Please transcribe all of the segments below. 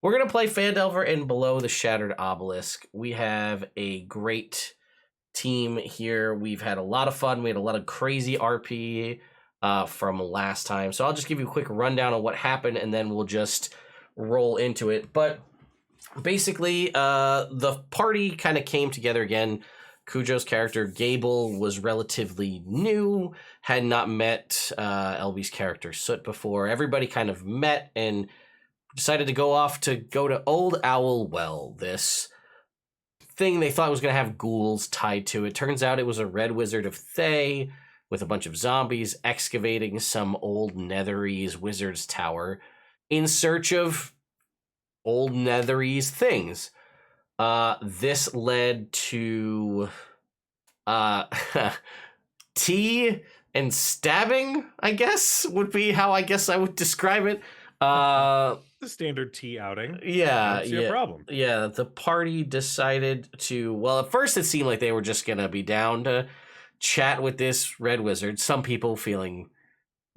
We're going to play Phandelver in Below the Shattered Obelisk. We have a great team here. We've had a lot of fun. We had a lot of crazy RP from last time. So I'll just give you a quick rundown of what happened, and then we'll just roll into it. But basically, the party kind of came together again. Cujo's character, Gable, was relatively new, had not met Elby's character, Soot, before. Everybody kind of met and decided to go off to go to Old Owl Well, this thing they thought was going to have ghouls tied to it. Turns out it was a red wizard of Thay with a bunch of zombies excavating some old Netherese wizard's tower in search of old Netherese things. This led to tea and stabbing, I guess, would be how I guess I would describe it. The standard tea outing. Yeah, Don't see a problem. Yeah, the party decided to. Well, at first it seemed like they were just gonna be down to chat with this red wizard. Some people feeling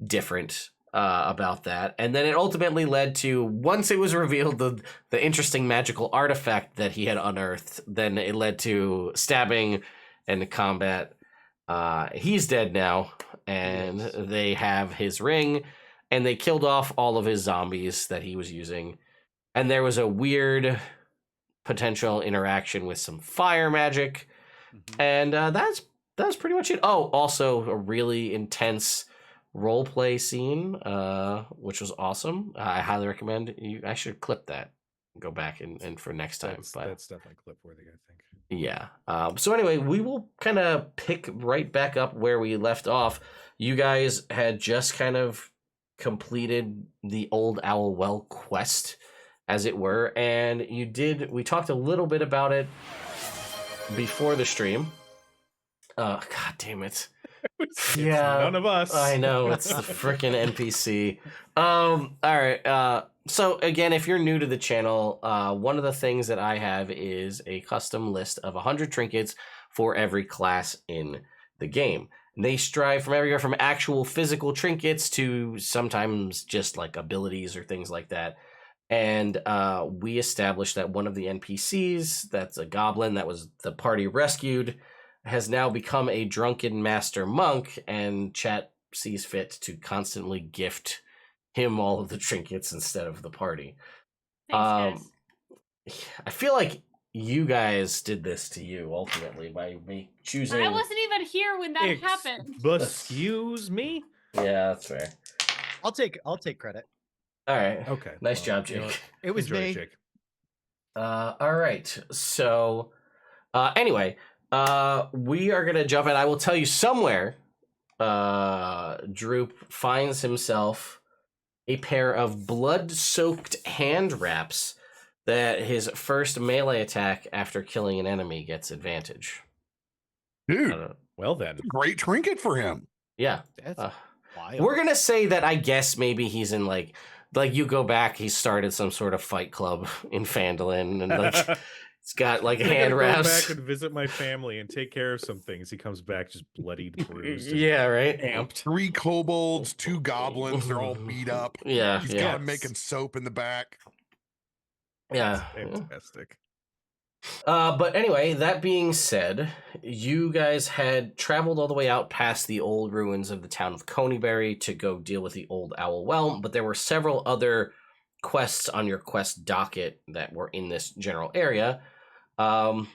different about that, and then it ultimately led to, once it was revealed the interesting magical artifact that he had unearthed, then it led to stabbing and combat. He's dead now, and they have his ring. And they killed off all of his zombies that he was using. And there was a weird potential interaction with some fire magic. Mm-hmm. And that's pretty much it. Oh, also a really intense roleplay scene, which was awesome. I highly recommend you. I should clip that. Go back and for next time. That's definitely clip worthy, I think. Yeah. So anyway, we will kind of pick right back up where we left off. You guys had just kind of completed the Old Owl Well quest, as it were, and we talked a little bit about it before the stream. God damn it. Yeah, none of us. I know, it's the freaking NPC. All right, so again, if you're new to the channel, one of the things that I have is a custom list of 100 trinkets for every class in the game. They strive from everywhere from actual physical trinkets to sometimes just like abilities or things like that. And we established that one of the NPCs, that's a goblin that was the party rescued, has now become a drunken master monk, and chat sees fit to constantly gift him all of the trinkets instead of the party. Thanks, guys. I feel like you guys did this to you ultimately by me choosing. I wasn't even here when that happened. Excuse me? Yeah, that's fair. I'll take credit. All right. Okay. Nice job, Jake. You know, it was me. Jake. All right. So, anyway, we are gonna jump in. I will tell you somewhere. Droop finds himself a pair of blood-soaked hand wraps that his first melee attack after killing an enemy gets advantage. Dude, well then. Great trinket for him. Yeah. That's wild. We're going to say that I guess maybe he's in like you go back, he started some sort of fight club in Phandalin, and like it's got like hand wraps. Go back and visit my family and take care of some things. He comes back just bloodied, bruised. Yeah, right. Amped. 3 kobolds, 2 goblins. They're all beat up. Yeah. He's got him making soap in the back. Yeah. Fantastic. But anyway, that being said, you guys had traveled all the way out past the old ruins of the town of Coneyberry to go deal with the Old Owl Well, but there were several other quests on your quest docket that were in this general area. What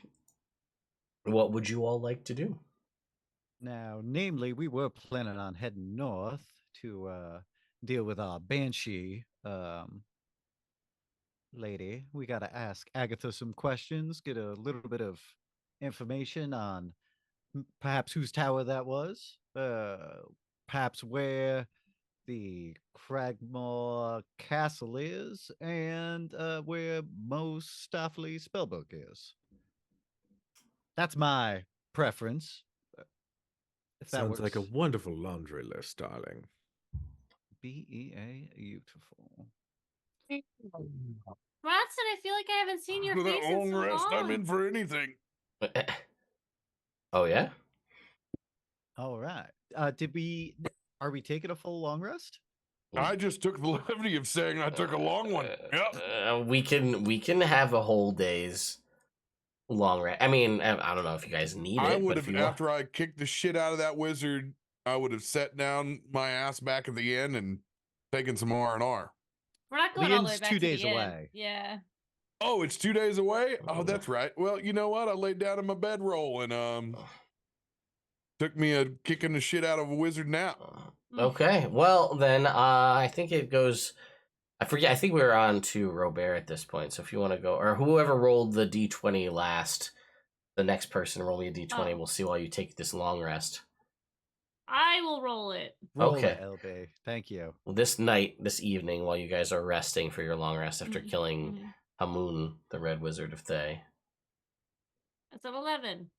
would you all like to do? Now, namely, we were planning on heading north to deal with our Banshee lady. We got to ask Agatha some questions, get a little bit of information on perhaps whose tower that was, perhaps where the Cragmore Castle is, and where Mos Staffley Spellbook is. That's my preference. If that Sounds works. like a wonderful laundry list, darling. BEA beautiful. Watson, I feel like I haven't seen your For face that in long so rest, I'm long. in for anything. Oh yeah. All right. Are we taking a full long rest? I just took the liberty of saying I took a long one. Yep. We can have a whole day's long rest. I mean, I don't know if you guys need I it, would but if have, you want. after I kicked the shit out of that wizard, I would have set down my ass back at the inn and taken some R&R. We're not The going all the way inn's back 2 to days the inn. away. Yeah. Oh, it's 2 days away? Oh, that's right. Well, you know what? I laid down in my bedroll and took me a kicking the shit out of a wizard nap. Okay, well then, I think it goes. I forget. I think we're on to Robert at this point. So if you want to go, or whoever rolled the d20 last, the next person roll me a d20. Oh. We'll see while you take this long rest. I will roll it. Roll Okay. it, LB. Thank you. Well, this evening, while you guys are resting for your long rest after killing Hamun, the Red Wizard of Thay. That's an 11.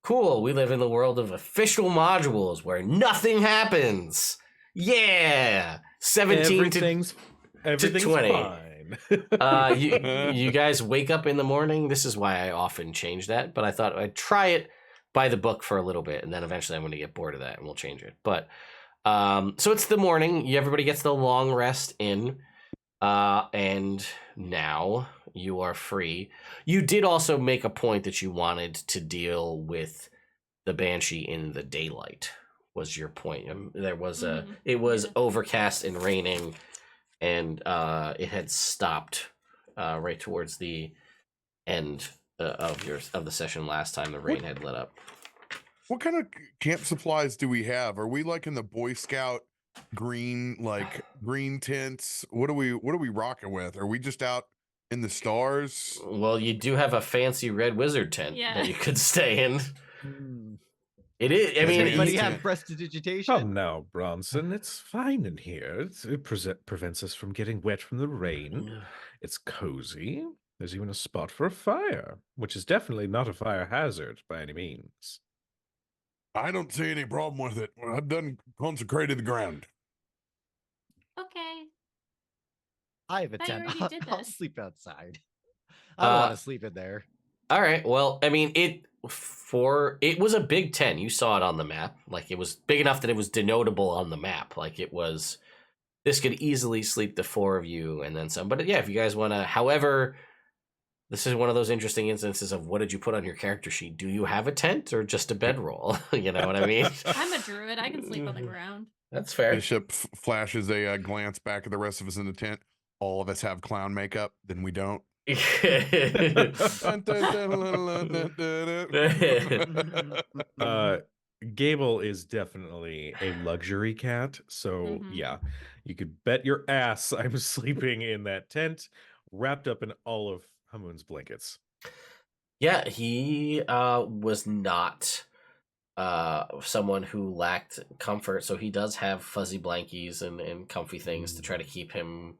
Cool. We live in the world of official modules where nothing happens. Yeah. 17 Everything's 20. fine. You guys wake up in the morning. This is why I often change that, but I thought I'd try it by the book for a little bit, and then eventually I'm going to get bored of that and we'll change it. But so it's the morning. Everybody gets the long rest in, and now you are free. You did also make a point that you wanted to deal with the Banshee in the daylight. Was your point? There was it was overcast and raining, and it had stopped right towards the end of the session last time. The rain had let up. What kind of camp supplies do we have? Are we like in the Boy Scout green tents? What are we rocking with? Are we just out in the stars? Well, you do have a fancy red wizard tent that you could stay in. It is. I Does mean, anybody he's- have prestidigitation? Come now, Bronson. It's fine in here. It prevents us from getting wet from the rain. It's cozy. There's even a spot for a fire, which is definitely not a fire hazard by any means. I don't see any problem with it. I've done consecrated the ground. Okay. I have a thought you tent. already did I'll this. sleep outside. I don't want to sleep in there. All right. Well, I mean, it was a big tent. You saw it on the map. Like, it was big enough that it was denotable on the map. Like, it was. This could easily sleep the four of you and then some. But yeah, if you guys want to, however, this is one of those interesting instances of what did you put on your character sheet? Do you have a tent or just a bedroll? You know what I mean? I'm a druid. I can sleep on the ground. That's fair. Bishop flashes a glance back at the rest of us in the tent. All of us have clown makeup, then we don't. Gable is definitely a luxury cat, so yeah, you could bet your ass I'm sleeping in that tent, wrapped up in all of Hamun's blankets. Yeah, he was not someone who lacked comfort, so he does have fuzzy blankies and comfy things to try to keep him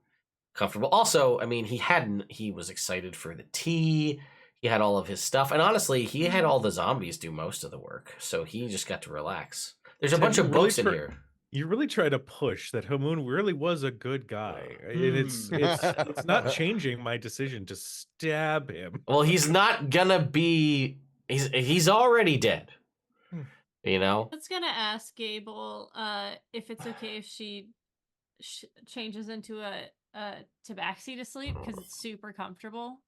comfortable. Also, I mean, he was excited for the tea. He had all of his stuff, and honestly, he had all the zombies do most of the work, so he just got to relax. There's a bunch of books in here. You really try to push that Hamun really was a good guy, and it's not changing my decision to stab him. Well, he's not gonna be. He's already dead. You know. I was gonna ask Gable if it's okay if she changes into a tabaxi to sleep because it's super comfortable.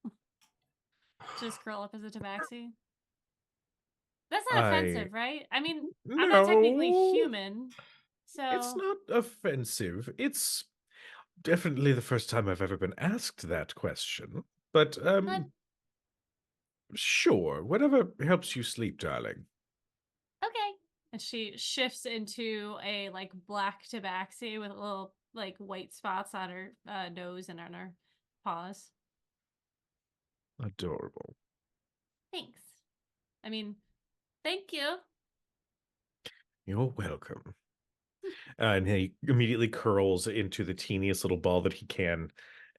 Just curl up as a tabaxi. That's not offensive, right? I mean, I'm not technically human, so it's not offensive. It's definitely the first time I've ever been asked that question. But sure, whatever helps you sleep, darling. okay. And she shifts into a like black tabaxi with little like white spots on her nose and on her paws. Adorable. Thanks. I mean, thank you. You're welcome. And he immediately curls into the teeniest little ball that he can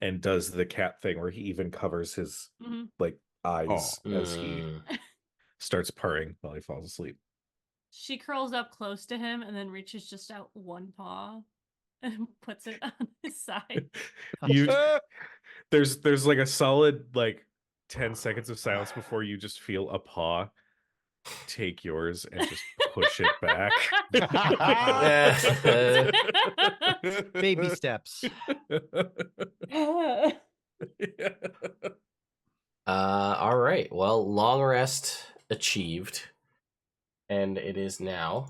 and does the cat thing where he even covers his like eyes as he starts purring while he falls asleep. She curls up close to him and then reaches just out one paw and puts it on his side. There's like a solid like 10 seconds of silence before you just feel a paw take yours and just push it back. Baby steps. All right. Well, long rest achieved, and it is now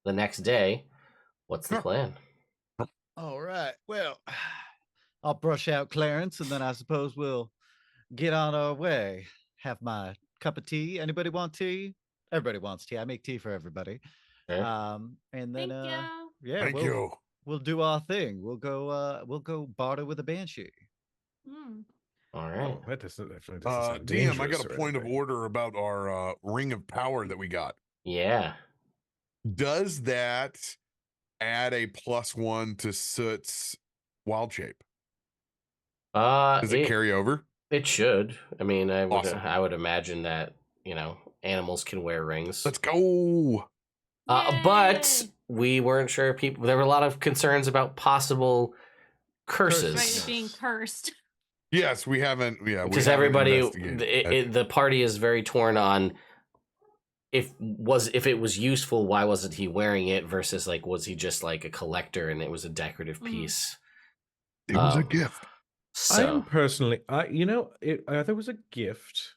the next day. What's the plan? All right. Well, I'll brush out Clarence, and then I suppose we'll get on our way. Have my cup of tea. Anybody want tea? Everybody wants tea. I make tea for everybody. Okay. And then Thank you. yeah, Thank you. we'll do our thing. We'll go barter with a banshee. Mm. All right. Oh, that definitely doesn't sound DM, I dangerous got a or point of anything. order about our ring of power that we got. Yeah. Does that add a +1 to Soot's wild shape? Does it carry over? It should. I mean, Awesome. I would imagine that, animals can wear rings. Let's go. But Yay! we weren't sure there were a lot of concerns about possible curses. Right, being cursed. Yes, we haven't. Yeah, Because we haven't everybody, investigated. the party is very torn on if it was useful, why wasn't he wearing it versus like was he just like a collector and it was a decorative piece? It was a gift. So I'm personally, it either was a gift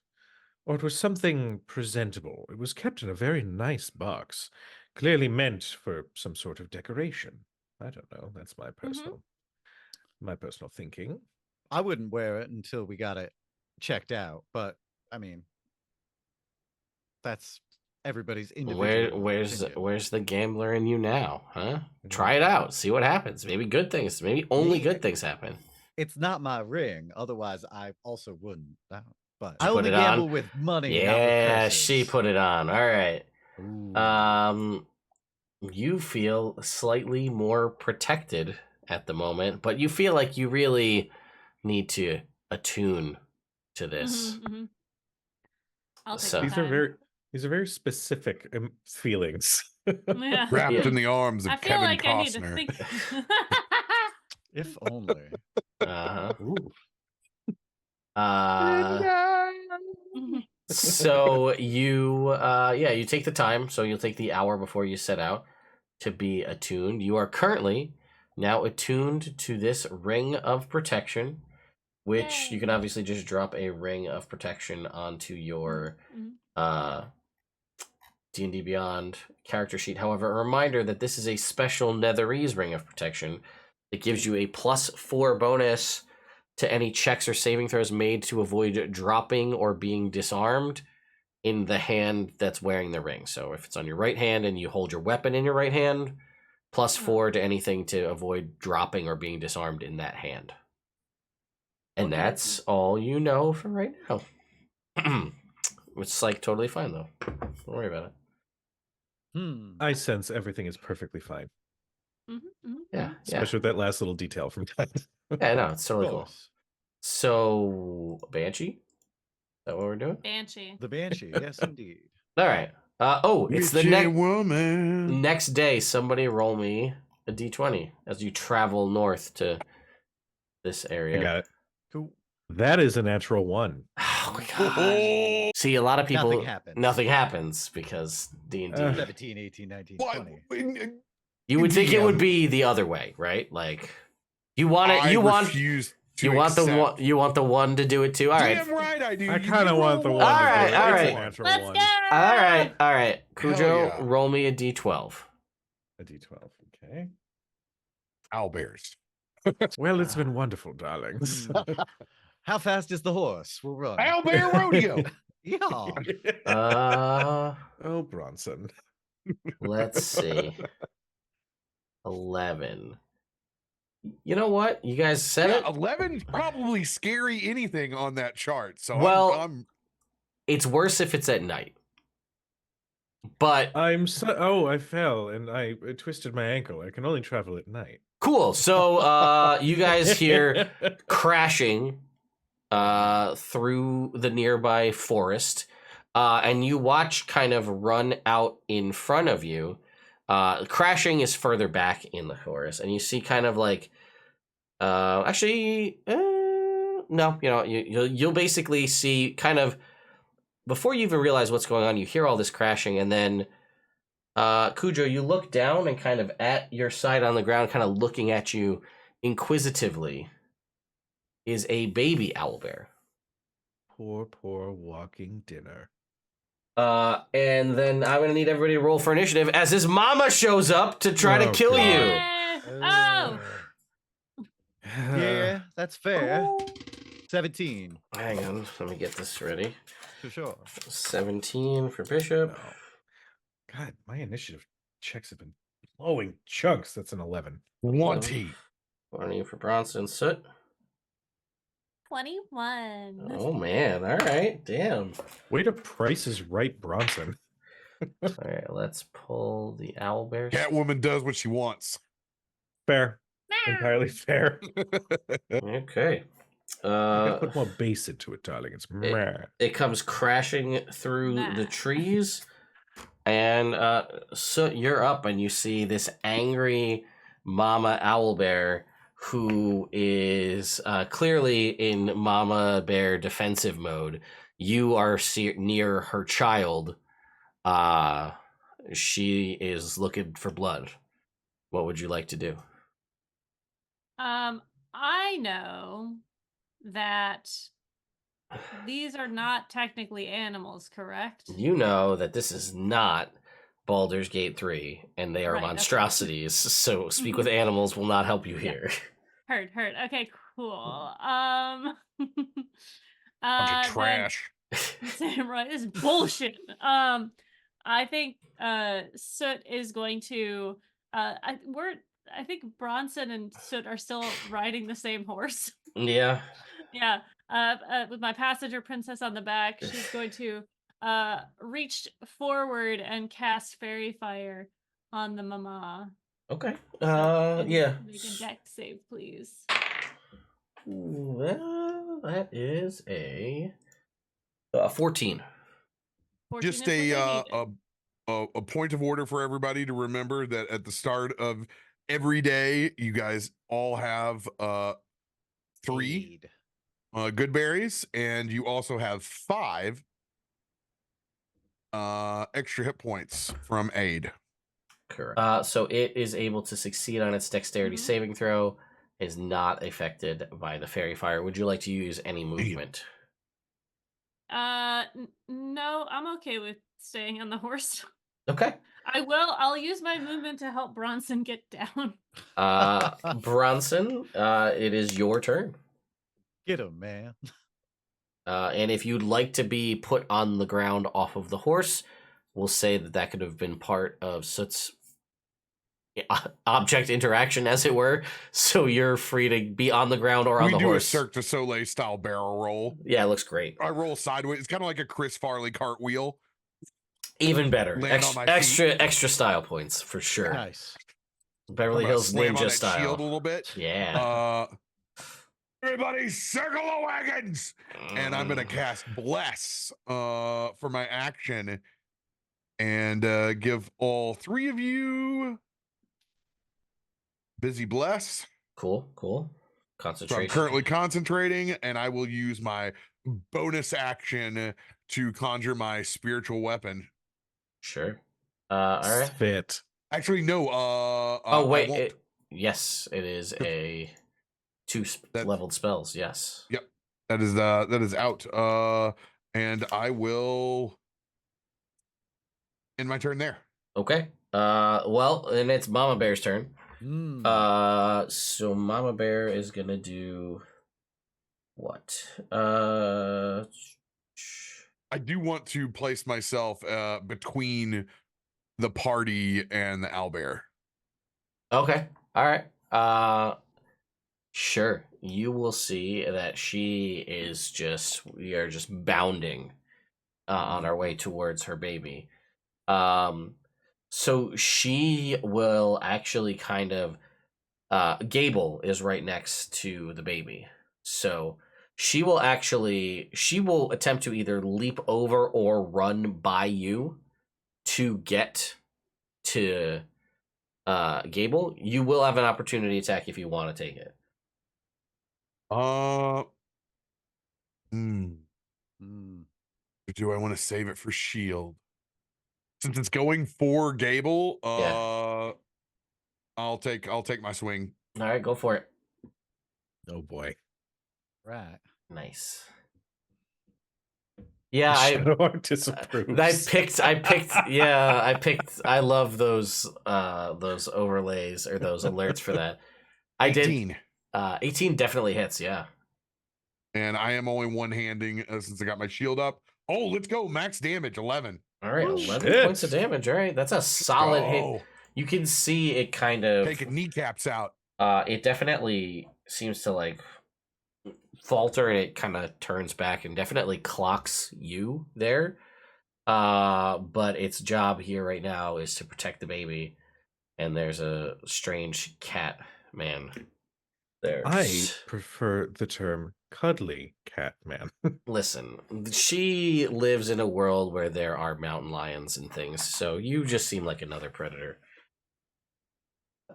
or it was something presentable. It was kept in a very nice box, clearly meant for some sort of decoration. I don't know. That's my personal thinking. I wouldn't wear it until we got it checked out, but I mean, that's everybody's individual. where's opinion. the gambler in you now, huh? Try it out, see what happens. Maybe good things, maybe only good things happen. It's not my ring. Otherwise, I also wouldn't. But She I put only it on? gamble with money. not with Yeah, curses. she put it on. All right. Ooh. You feel slightly more protected at the moment, but you feel like you really need to attune to this. Mhm, mhm. I'll take So- the These are very specific feelings. Yeah. Wrapped Yeah. in the arms of I feel Kevin like I need to Costner. think. If only. Uh-huh. Ooh. So you take the time, so you'll take the hour before you set out to be attuned. You are currently now attuned to this ring of protection, which you can obviously just drop a ring of protection onto your D&D Beyond character sheet. However, a reminder that this is a special Netherese ring of protection. It gives you a +4 bonus to any checks or saving throws made to avoid dropping or being disarmed in the hand that's wearing the ring. So if it's on your right hand and you hold your weapon in your right hand, +4 to anything to avoid dropping or being disarmed in that hand. And that's all you know for right now. It's like totally fine though. Don't worry about it. I sense everything is perfectly fine. Yeah. Especially with that last little detail from time. Yeah, no, it's totally Of cool. course. So, Banshee? Is that what we're doing? Banshee. The Banshee, yes, indeed. All right. It's the Witchy woman. next day. Somebody roll me a d20 as you travel north to this area. I got it. Cool. That is a natural 1. Oh my god. See, a lot of people Nothing happens happens. because D&D. 17, 18, 19, What? 20. You would think it DM. would be the other way, right? Like you want it. You want the one to do it too. All right. Damn right I do. I You kind of can want the roll one. All to do right, it. all It's a right. natural Let's 1. go. All right. Cujo, yeah. roll me a d12. A D12. Okay. Owlbears. Well, it's been wonderful, darlings. How fast is the horse? We'll run. Owlbear rodeo. Yeah. Oh, Bronson. Let's see. 11. You know what? You guys said Yeah, it. 11's probably scary anything on that chart. So Well, I'm It's worse if it's at night. But I fell and I twisted my ankle. I can only travel at night. cool. So you guys hear crashing through the nearby forest, and you watch kind of run out in front of you. Crashing is further back in the forest, and you see kind of like no, you'll basically see kind of before you even realize what's going on, you hear all this crashing, and then Cujo, you look down and kind of at your side on the ground, kind of looking at you inquisitively, is a baby owlbear. Poor walking dinner. And then I'm gonna need everybody to roll for initiative as his mama shows up to try to Oh, kill God. you. Oh, Yeah, that's fair. 17. Hang on, let me get this ready. For sure. 17 for Bishop. No. God, my initiative checks have been blowing chunks. That's an 11. 20. 20 for Bronson. Soot. 21. Oh man, all right, damn. Way to Price is Right, Bronson. All right, let's pull the owlbear. Catwoman does what she wants. Fair. Entirely fair. Okay. You gotta put more bass into it, darling. It's meh. It comes crashing through the Nah. trees, and so you're up, and you see this angry mama owlbear who is clearly in mama bear defensive mode. You are near her child. She is looking for blood. What would you like to do? I know that these are not technically animals, correct? You know that this is not Baldur's Gate 3, and they are Right, that's right. monstrosities, so speak with animals will not help you here. Heard. Okay, cool. Bunch of trash. Then, right, this is bullshit. I think Soot is going to. I think Bronson and Soot are still riding the same horse. Yeah. Yeah. With my passenger princess on the back, she's going to reach forward and cast fairy fire on the mama. Okay. And Yeah. Make a dex save, please. Well, that is a 14. 14 Just is what they needed. a point of order for everybody to remember that at the start of every day, you guys all have 3 Aid. good berries, and you also have 5 extra hit points from aid. Correct. So it is able to succeed on its dexterity Mhm. saving throw. Is not affected by the fairy fire. Would you like to use any movement? No, I'm okay with staying on the horse. Okay. I'll use my movement to help Bronson get down. Bronson, it is your turn. Get him, man. And if you'd like to be put on the ground off of the horse, we'll say that could have been part of Soot's object interaction, as it were. So you're free to be on the ground or on the We do horse. a Cirque du Soleil style barrel roll. Yeah, it looks great. I roll sideways. It's kind of like a Chris Farley cartwheel. Even better. Land on my Extra style points for sure. Nice. Beverly I'm gonna Hills slam on Ninja that style. shield a little bit. Yeah. Everybody circle the wagons. And I'm gonna cast Bless for my action and give all 3 of you Busy Bless. Cool. So I'm Concentration. currently concentrating, and I will use my bonus action to conjure my spiritual weapon. Sure. All right. Fit. Actually, no. Oh wait. I won't. Yes, it is a 2 That- leveled spells. Yes. Yep, that is out. And I will end my turn there. Okay. Well, and it's Mama Bear's turn. So Mama Bear is gonna do what? I do want to place myself between the party and the owlbear. Okay. All right. Sure. You will see that we are just bounding on our way towards her baby. So she will actually kind of Gable is right next to the baby. So she will attempt to either leap over or run by you to get to Gable. You will have an opportunity attack if you want to take it. Or do I want to save it for shield? Since it's going for Gable, I'll take my swing. All right, go for it. Oh boy. Right. Nice. Yeah, Shadowhawk disapproves. I picked. I love those overlays or those alerts for that. I 18. did. 18 definitely hits. Yeah. And I am only one-handing since I got my shield up. Oh, let's go. Max damage, 11. All right, Woo, 11 shit. points of damage. All right, that's a solid hit. Oh, You can see it kind of. taking kneecaps out. It definitely seems to like falter, and it kind of turns back and definitely clocks you there. But its job here right now is to protect the baby, and there's a strange cat man there. I prefer the term cuddly cat man. Listen, she lives in a world where there are mountain lions and things, so you just seem like another predator.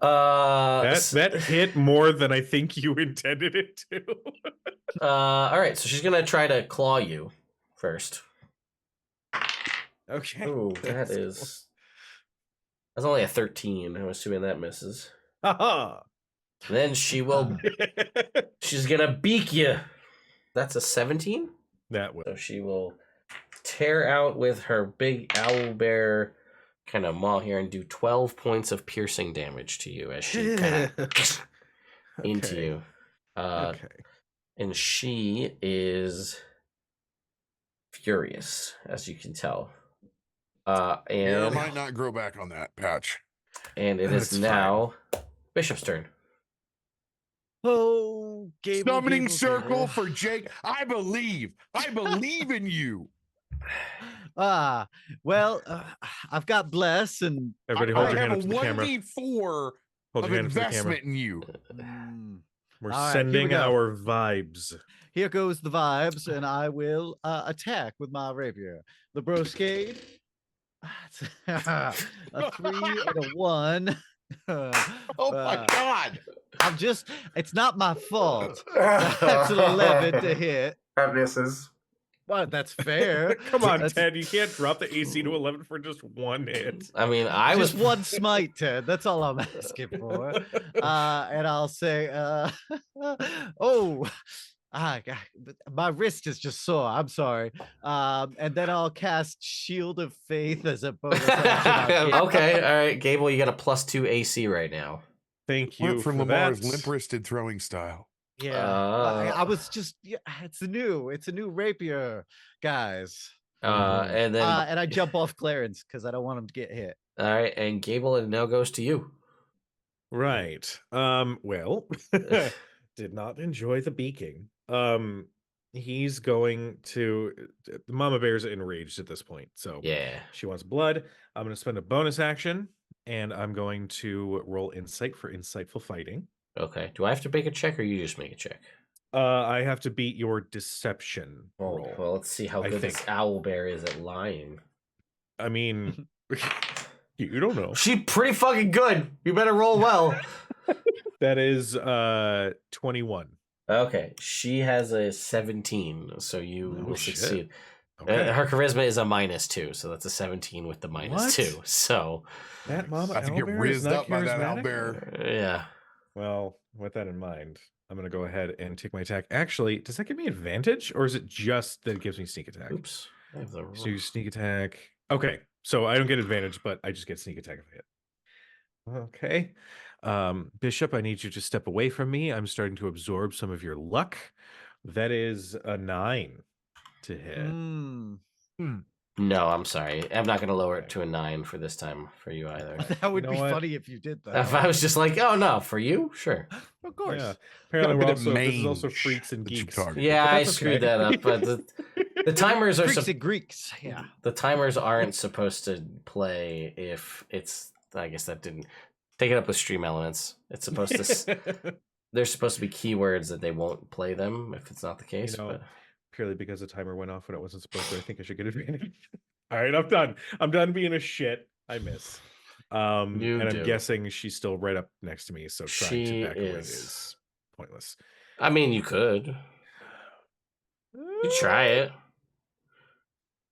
That hit more than I think you intended it to. All right, so she's gonna try to claw you first. Okay. Ooh, that's only a 13. I'm assuming that misses. Haha. Then she will. She's gonna beak you. That's a 17. That way. So she will tear out with her big owl bear kind of maw here and do 12 points of piercing damage to you as she kind of into you. Okay. And she is furious, as you can tell. Hair And might not grow back on that patch. and it is That's now Bishop's turn. Oh, Gable, Summoning Gable, circle Gable. for Jake. I believe in you. Well, I've got bless and Everybody I hold your have hand a up to the camera. 1d4 Hold of your hand up to the camera. investment in you. We're All right, here we sending go. our vibes. Here goes the vibes, and I will attack with my rapier. The broscade. A 3 and a 1. Oh my God. It's not my fault. That's an 11 to hit. That misses. Well, that's fair. Come on, That's Ted. You can't drop the AC to 11 for just one hit. I mean, I just was one smite, Ted. That's all I'm asking for. And I'll say, my wrist is just sore. I'm sorry. And then I'll cast Shield of Faith as a bonus action. on Gable. Okay, all right, Gable, you got a +2 AC right now. Thank you Went for for Lamar's that. limp-wristed throwing style. Yeah, I was just. Yeah, it's a new rapier, guys. And then And I jump off Clarence because I don't want him to get hit. all right, and Gable, it now goes to you. Right. Well, did not enjoy the beaking. He's going to. The mama bear's enraged at this point, so Yeah. she wants blood. I'm going to spend a bonus action, and I'm going to roll insight for insightful fighting. Okay. Do I have to make a check, or you just make a check? I have to beat your deception Oh, roll. well, let's see how I good this think. owl bear is at lying. I mean, you don't know. She pretty fucking good. You better roll well. That is 21. Okay, she has a 17, so you Oh, will shit. succeed. Okay. Her charisma is a -2, so that's a 17 with the -2. What? So, That mama I have to get owlbear is rizzed not up by that charismatic? owlbear. yeah. Well, with that in mind, I'm going to go ahead and take my attack. Actually, does that give me advantage, or is it just that it gives me sneak attack? Oops. I have the So sneak attack. Okay, so I don't get advantage, but I just get sneak attack if I hit. Okay. Bishop, I need you to step away from me. I'm starting to absorb some of your luck. That is a 9 to hit. No, I'm sorry. I'm not going to lower it to a 9 for this time for you either. That would know be what? funny if you did that. If I was just like, oh no, for you, sure. Of course. Yeah. Got a Apparently, bit we're of also, this is also mange freaks and that you geeks. target. Yeah, But I that's screwed okay. that up, but the timers are Greeks and Greeks. Yeah. the timers aren't supposed to play if it's. I guess that didn't take it up with stream elements. It's supposed to. There's supposed to be keywords that they won't play them if it's not the case. know, but purely because the timer went off when it wasn't supposed to. I think I should get advantage. All right, I'm done. I'm done being a shit. I miss. You and do. I'm guessing she's still right up next to me, so trying She to back away is. is pointless. I mean, you could. You try it.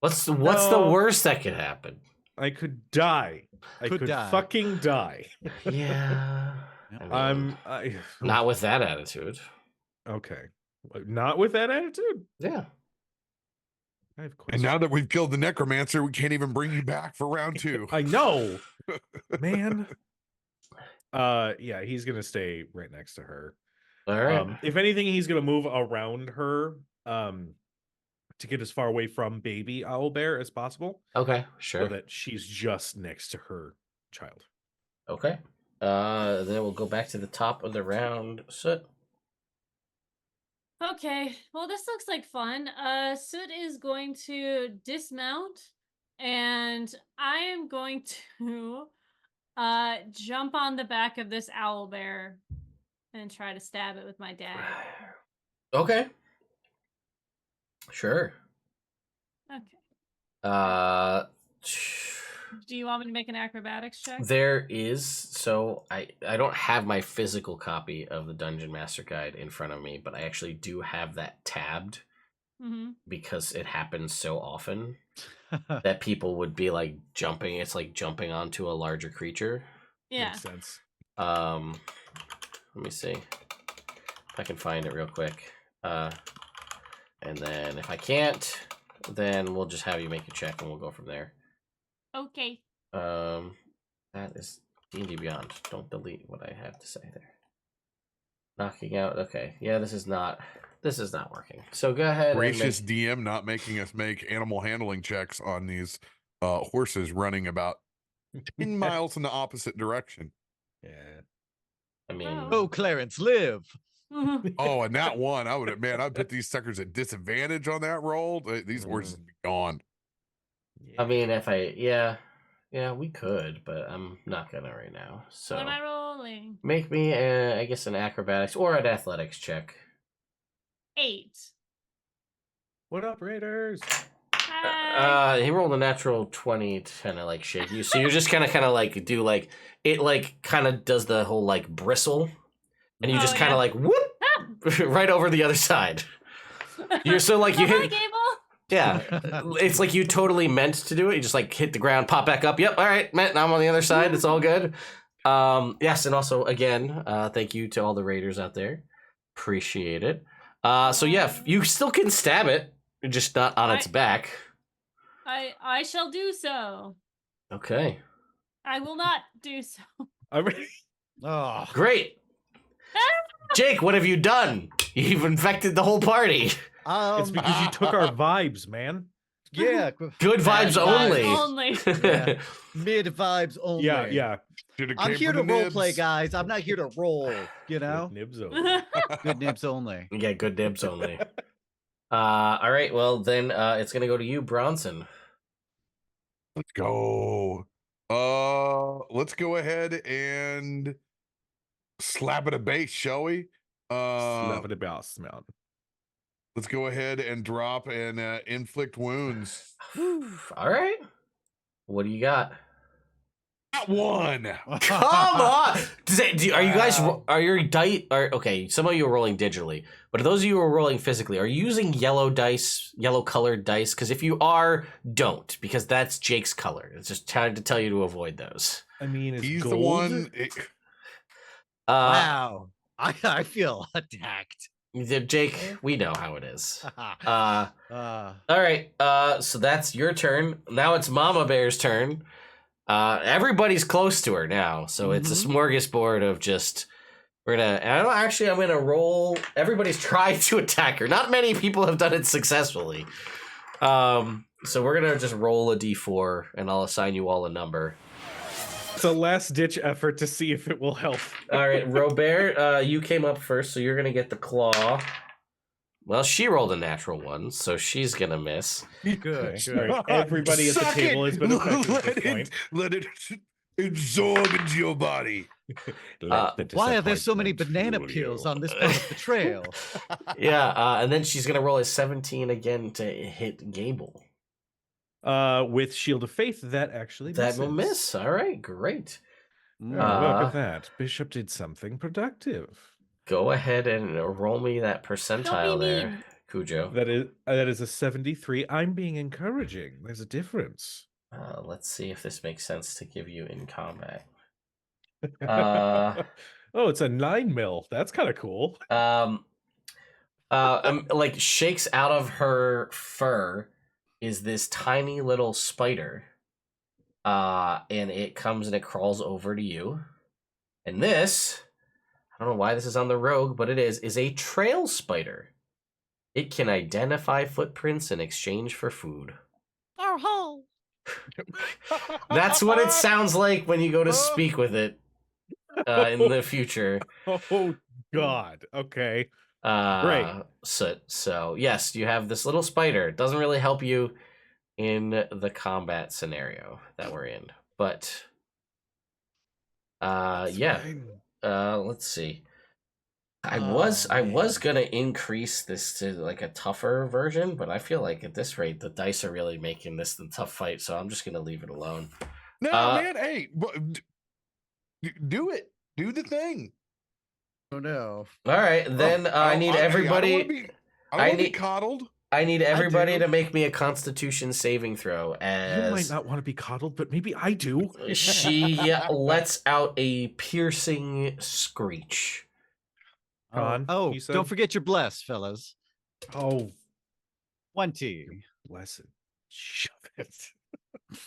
What's the No. worst that could happen? I could die. I Could could die. fucking die. Yeah. Yep. I mean, not with that attitude. Okay. Not with that attitude. Yeah. I have And questions. now that we've killed the necromancer, we can't even bring you back for round 2. I know, man. Yeah, he's gonna stay right next to her. All right. If anything, he's gonna move around her, to get as far away from baby owlbear as possible, Okay. so Sure. that she's just next to her child. Okay. Then we'll go back to the top of the round. Soot. Okay, well, this looks like fun. Soot is going to dismount, and I am going to jump on the back of this owl bear and try to stab it with my dagger. Okay. Sure. Okay. Do you want me to make an acrobatics check? There is, so I don't have my physical copy of the Dungeon Master Guide in front of me, but I actually do have that tabbed because it happens so often that people would be like jumping. It's like jumping onto a larger creature. Yeah. Makes sense. Let me see if I can find it real quick. And then if I can't, then we'll just have you make a check and we'll go from there. Okay. That is D&D Beyond. Don't delete what I have to say there. Knocking out. Okay, yeah, this is not working. So go ahead. Gracious DM not making us make animal handling checks on these horses running about 10 miles in the opposite direction. Yeah. I mean, Oh, Clarence, live. Oh, and that one, I'd put these suckers at disadvantage on that roll. These horses would be gone. I mean, if yeah, we could, but I'm not gonna right now. So What am I rolling? make me, I guess, an acrobatics or an athletics check. 8. What up, Raiders? Hi. He rolled a natural 20 to kind of like shake you. So you're just kind of like do like it like kind of does the whole like bristle, and you just kind of like whoop right over the other side. You're so like you Hi, hit. Gable. Yeah, it's like you totally meant to do it. You just like hit the ground, pop back up. Yep, all right, Matt. Now I'm on the other side. It's all good. Yes, and also again, thank you to all the raiders out there. Appreciate it. So yeah, you still can stab it, just not on its back. I shall do so. Okay. I will not do so. Oh, Great. Jake, what have you done? You've infected the whole party. It's because you took our vibes, man. Yeah. Good vibes only. Only. Yeah. Mid vibes only. Yeah. I'm here to role play, guys. I'm not here to roll, you know? Nibs over. Good nibs only. Yeah, good dibs only. All right, well then it's gonna go to you, Bronson. Let's go. Let's go ahead and slap it a base, shall we? Slap it about, man. Let's go ahead and drop and inflict wounds. All right. What do you got? That one. Come on! Are you guys? Are your dice? Okay, some of you are rolling digitally, but those of you who are rolling physically, are you using yellow dice, yellow colored dice? Because if you are, don't, because that's Jake's color. It's just trying to tell you to avoid those. I mean, it's He's gold. the one. Wow. I feel attacked. Jake, we know how it is. All Uh, right. So that's your turn. Now it's Mama Bear's turn. Everybody's close to her now, so it's a smorgasbord of just. I'm gonna roll. Everybody's tried to attack her. Not many people have done it successfully. So we're gonna just roll a d4, and I'll assign you all a number. It's a last-ditch effort to see if it will help. All right, Robert, you came up first, so you're gonna get the claw. Well, she rolled a natural 1, so she's gonna miss. good. Right. Everybody at the Suck table it. has been affected at this point. Let it absorb into your body. Why are there so many banana peels on this part of the trail? Yeah, and then she's gonna roll a 17 again to hit Gable. With Shield of Faith, that actually That misses. will miss. All right, great. Oh, look at that. Bishop did something productive. Go ahead and roll me that percentile Don't be there. mean. Cujo. That is a 73. I'm being encouraging. There's a difference. Let's see if this makes sense to give you in combat. Oh, it's a 9 mil. That's kind of cool. Like shakes out of her fur is this tiny little spider. And it comes and it crawls over to you. And this, I don't know why this is on the rogue, but it is a trail spider. It can identify footprints in exchange for food. Oh, That's what it sounds like when you go to speak with it in the future. Oh God. Okay. Great. So yes, you have this little spider. It doesn't really help you in the combat scenario that we're in, but yeah. Let's see. I was gonna increase this to like a tougher version, but I feel like at this rate the dice are really making this the tough fight, so I'm just gonna leave it alone. No, man. Hey, do it. Do the thing. Oh no. All right, then I need everybody. I don't want to be coddled. I need everybody do. to make me a Constitution saving throw. As You might not want to be coddled, but maybe I do. she lets out a piercing screech. Con, Oh, you said? don't forget your bless, fellas. Oh, 20. bless it. Shove it.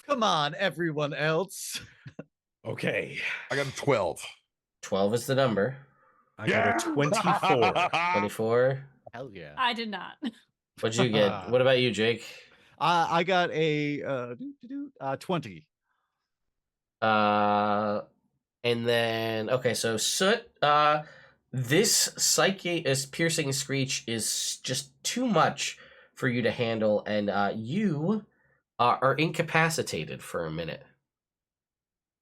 Come on, everyone else. Okay. I got a 12. 12 is the number. I got a 24. 24. Hell yeah. I did not. What'd you get? What about you, Jake? I got a 20. And then okay, so Soot. This piercing screech is just too much for you to handle, and you are incapacitated for a minute.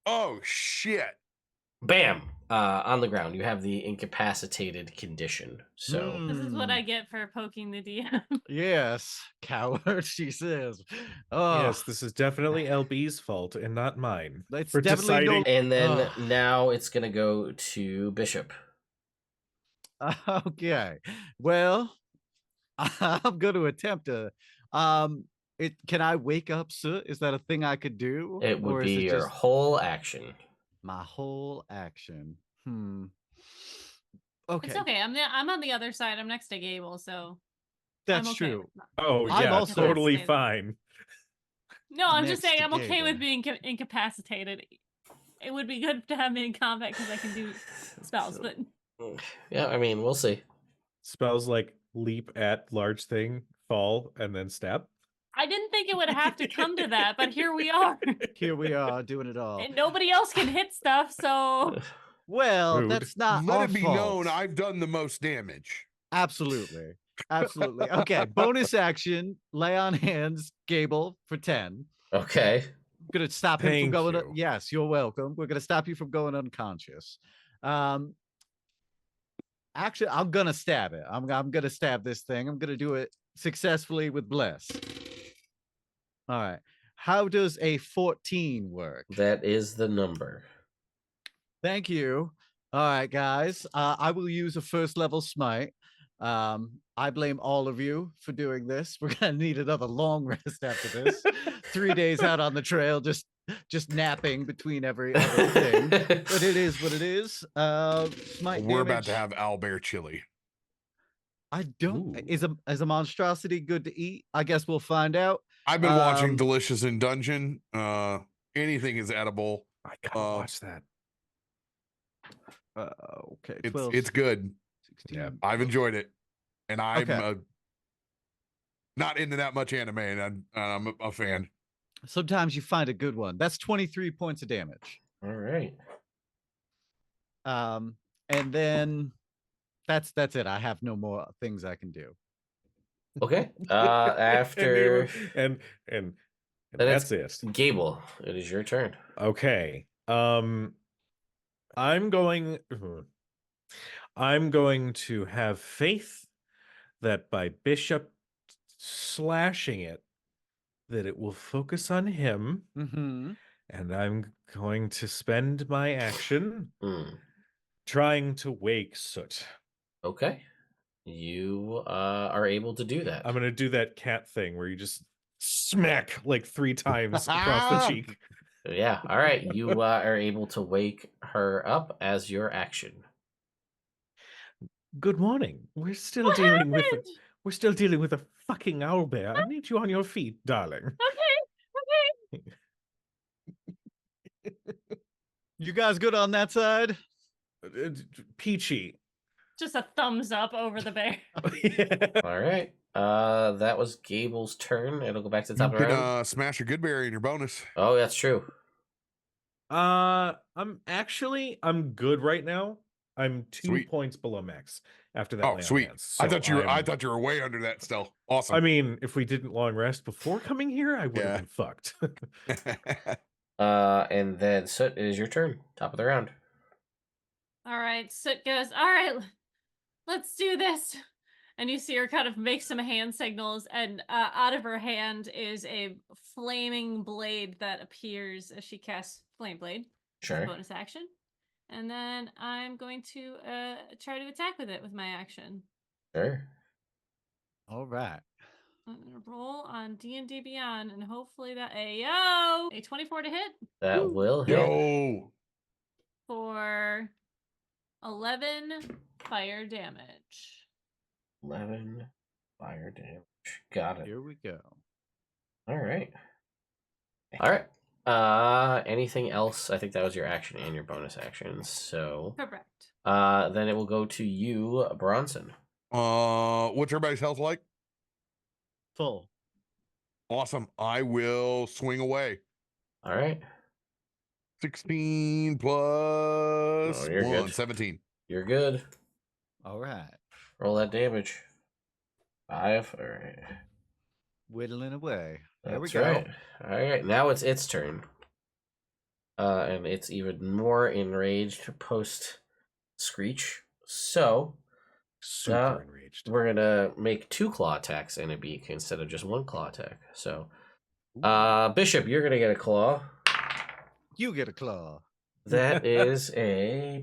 Oh shit! Bam! On the ground, you have the incapacitated condition. So This is what I get for poking the DM. Yes, coward, she says. Oh, Yes, this is definitely LB's fault and not mine. It's for definitely deciding. and then Ugh. now it's gonna go to Bishop. okay. Well, I'm going to attempt to. Can I wake up Soot? Is that a thing I could do? It would Or is be it your just whole action. my whole action? It's Okay, okay. I'm on the other side. I'm next to Gable, so that's I'm okay true. with not- Oh, I'm yeah, also- totally incapacitated. fine. No, I'm just Next saying to I'm okay with Gable. being incapacitated. It would be good to have me in combat because I can do spells, but Yeah, I mean, we'll see. Spells like leap at large thing, fall, and then stab. I didn't think it would have to come to that, but here we are. Here we are doing it all. And nobody else can hit stuff, so Well, Rude. that's not Let our it be fault. known I've done the most damage. Absolutely. Absolutely. Okay. Bonus action. Lay on hands, Gable, for 10. Okay. Gonna stop him from Thank going. you. Yes, you're welcome. We're gonna stop you from going unconscious. Actually, I'm gonna stab it. I'm gonna stab this thing. I'm gonna do it successfully with bless. All right. How does a 14 work? That is the number. Thank you. All right, guys. I will use a first level smite. I blame all of you for doing this. We're gonna need another long rest after this. 3 days out on the trail, just napping between every other thing. But it is what it is. Smite We're about damage. to have owlbear chili. I don't. Ooh. Is a monstrosity good to eat? I guess we'll find out. I've been watching Um, Delicious in Dungeon. Anything is edible. I gotta watch that. Okay. It's 12, it's good. 16. Yeah. I've enjoyed it, and I'm Okay. not into that much anime, and I'm a fan. Sometimes you find a good one. That's 23 points of damage. All right. And then that's it. I have no more things I can do. Okay. After and Then that's it. Gable, it is your turn. Okay. I'm going to have faith that by Bishop slashing it, that it will focus on him, Mm-hmm. and I'm going to spend my action Hmm. trying to wake Soot. Okay. you are able to do that. I'm gonna do that cat thing where you just smack like 3 times across the cheek. Yeah. All right. You are able to wake her up as your action. Good morning. We're still What dealing with happened? we're still dealing with a fucking owlbear. I need you on your feet, darling. Okay. You guys good on that side? Peachy. Just a thumbs up over the bear. All right. That was Gable's turn. It'll go back to the top You of the can round. smash a good berry in your bonus. Oh, that's true. I'm good right now. I'm 2 Sweet. points below max after that Oh, lay on sweet. hands. I So thought you were way under that still. Awesome. I mean, if we didn't long rest before coming here, I would have Yeah. been fucked. And then Soot, it is your turn. Top of the round. All right, Soot goes, all right, let's do this. And you see her kind of make some hand signals, and out of her hand is a flaming blade that appears as she casts Flame Blade. Sure. Bonus action. And then I'm going to try to attack with it with my action. Sure. All right. I'm gonna roll on D&D Beyond, and hopefully that a 24 to hit That Woo. will hit. Yo. for 11 fire damage. 11 fire damage. Got it. Here we go. All right. All right. Anything else? I think that was your action and your bonus action. So, Correct. then it will go to you, Bronson. What's everybody's health like? Full. Awesome. I will swing away. All right. 16 plus Oh, you're 1, good. 17. You're good. All right. Roll that damage. 5. All right. Whittling away. There we That's go. right. All right. Now it's its turn. And it's even more enraged post Screech. So Super enraged. we're gonna make 2 claw attacks and a beak instead of just 1 claw attack. So, Bishop, you're gonna get a claw. You get a claw. That is a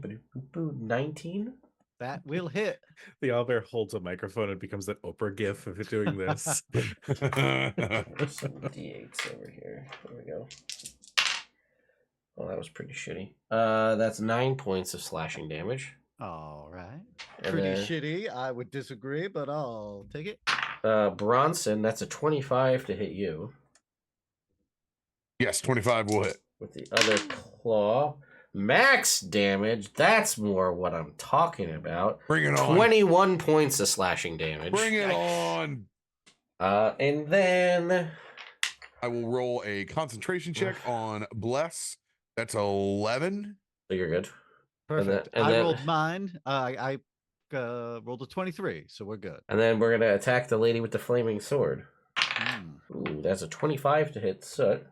19. That will hit. The owlbear holds a microphone and becomes that Oprah gif of it doing this. There's some d8s over here. There we go. Oh, that was pretty shitty. That's 9 points of slashing damage. All right. And Pretty then, shitty. I would disagree, but I'll take it. Bronson, that's a 25 to hit you. Yes, 25 will hit. With the other claw. Max damage, that's more what I'm talking about. Bring it on. 21 points of slashing damage. Bring it on. And then I will roll a concentration check on Bless. That's 11. so you're good. Perfect. and I then- rolled mine. I rolled a 23, so we're good. And then we're gonna attack the lady with the flaming sword. Mm. Ooh, that's a 25 to hit Soot.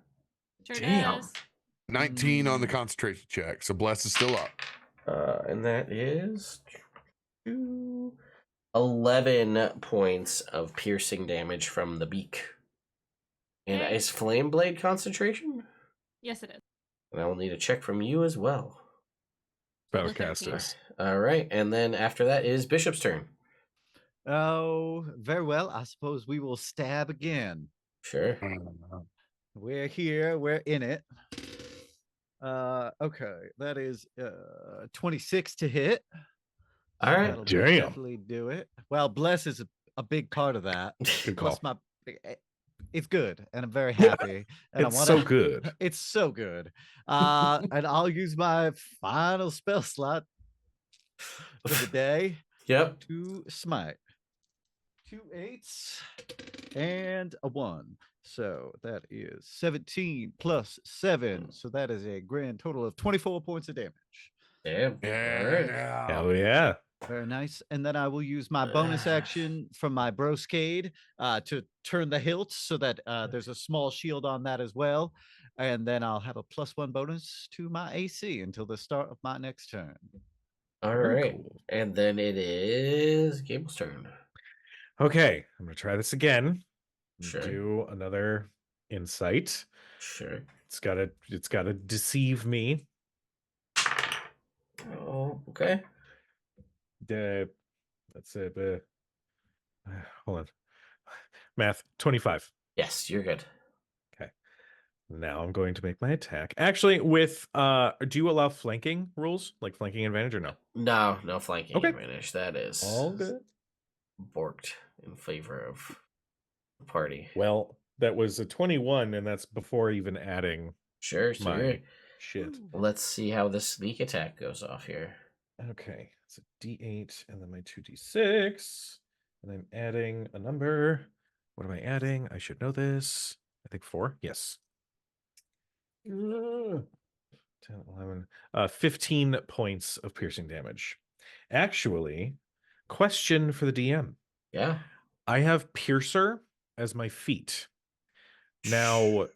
Sure Damn. does. 19 on the concentration check. So Bless is still up. And that is 11 points of piercing damage from the beak. And Okay. is Flame Blade concentration? Yes, it is. And I will need a check from you as well. Spellcasters. All right, and then after that is Bishop's turn. Oh, very well. I suppose we will stab again. Sure. We're here. We're in it. Okay. That is 26 to hit. All right. That'll Damn. definitely do it. Well, Bless is a big part of that. Good call. Plus it's good, and I'm very happy. And It's so good. It's so good. And I'll use my final spell slot for the day Yep. to smite. 2 8s and a 1. So that is 17 plus 7. So that is a grand total of 24 points of damage. Damn. All right. Yeah. Hell yeah. Very nice. And then I will use my bonus action from my broscade to turn the hilt so that there's a small shield on that as well. And then I'll have a +1 bonus to my AC until the start of my next turn. All Very right. cool. And then it is Gable's turn. Okay, I'm gonna try this again. Sure. Do another insight. Sure. It's gotta deceive me. Oh, okay. That's it. Hold on. Math 25. Yes, you're good. Now I'm going to make my attack. Actually, with do you allow flanking rules? Like flanking advantage or no? No flanking Okay. advantage. That is All good. borked in favor of the party. Well, that was a 21, and that's before even adding Sure, so my shit. let's see how the sneak attack goes off here. Okay, it's a D8 and then my 2D6. And I'm adding a number. What am I adding? I should know this. I think 4. Yes. 10, 11, 15 points of piercing damage. Actually, question for the DM. Yeah. I have Piercer as my feat. Now,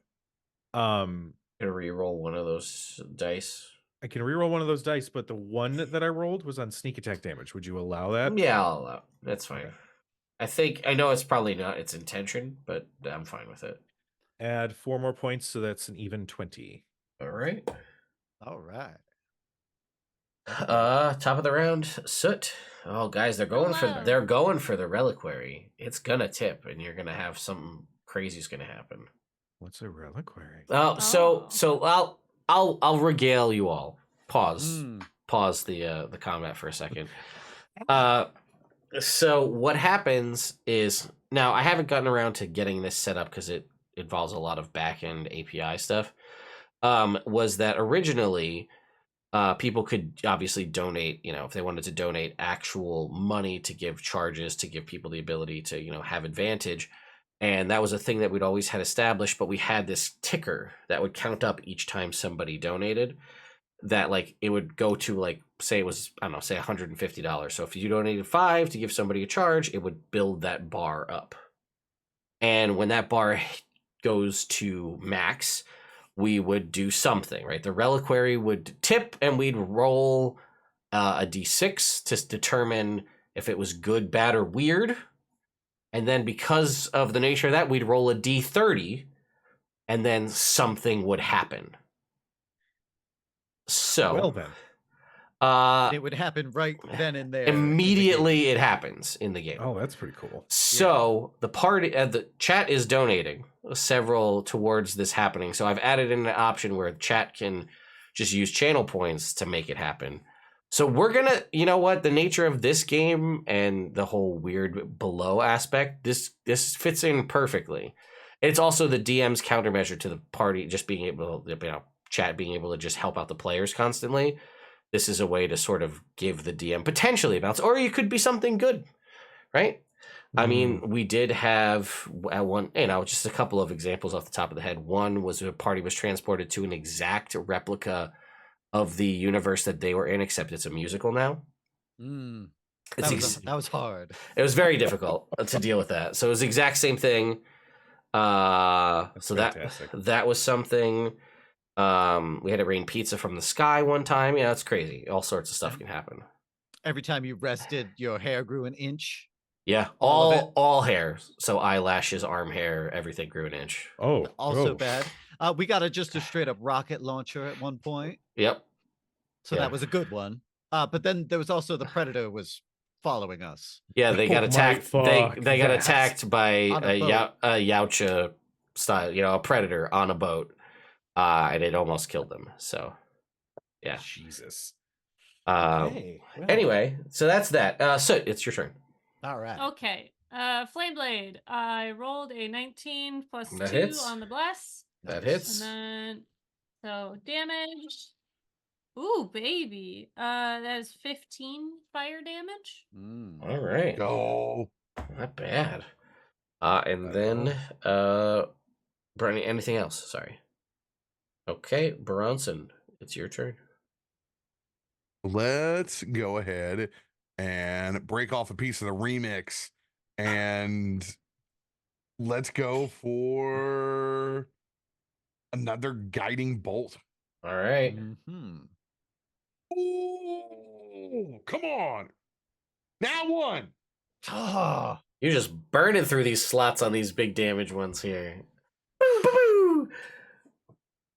Gonna re-roll one of those dice. I can reroll one of those dice, but the one that I rolled was on sneak attack damage. Would you allow that? Yeah, I'll allow. That's fine. Okay. I know it's probably not its intention, but I'm fine with it. Add 4 more points, so that's an even 20. All right. All right. Top of the round, Soot. Oh, guys, they're going for the reliquary. It's gonna tip, and you're gonna have something crazy's gonna happen. What's a reliquary? So I'll regale you all. Pause. Mm. Pause the combat for a second. So what happens is, now I haven't gotten around to getting this set up because it involves a lot of back-end API stuff. Was that originally people could obviously donate, if they wanted to donate actual money to give charges, to give people the ability to, have advantage. And that was a thing that we'd always had established, but we had this ticker that would count up each time somebody donated, that it would go to say it was, I don't know, say $150. So if you donated 5 to give somebody a charge, it would build that bar up. And when that bar goes to max, we would do something, right? The reliquary would tip, and we'd roll a d6 to determine if it was good, bad, or weird. And then because of the nature of that, we'd roll a d30, and then something would happen. So, Well then. It would happen right then and there. Immediately it happens in the game. Oh, that's pretty cool. So the party, the chat is donating several towards this happening. So I've added in an option where chat can just use channel points to make it happen. So we're gonna, the nature of this game and the whole weird below aspect, this fits in perfectly. It's also the DM's countermeasure to the party just being able, chat being able to just help out the players constantly. This is a way to sort of give the DM potentially a bounce, or it could be something good, right? I mean, we did have at one, just a couple of examples off the top of the head. One was a party was transported to an exact replica of the universe that they were in, except it's a musical now. That was hard. It was very difficult to deal with that. So it was the exact same thing. So fantastic. that was something. We had to rain pizza from the sky one time. Yeah, it's crazy. All sorts of stuff can happen. Every time you rested, your hair grew an inch. Yeah, all hair. So eyelashes, arm hair, everything grew an inch. Oh, also bad. We got just a straight up rocket launcher at one point. Yep. So that was a good one. But then there was also the Predator was following us. Yeah, they got attacked. They got attacked by a Yautja style, a predator on a boat, and it almost killed them. So, yeah. Jesus. Okay. Well. Anyway, so that's that. So it's your turn. All right. Okay. Flameblade. I rolled a 19 plus that 2 hits. on the bless. That hits. And then, so damage. Ooh, baby. That is 15 fire damage. All right. Go. Not bad. And then, Brittany, anything else? Sorry. Okay, Bronson, it's your turn. Let's go ahead and break off a piece of the remix, and let's go for another guiding bolt. All right. Ooh, come on. Now one. You're just burning through these slots on these big damage ones here. Boo, boo, boo.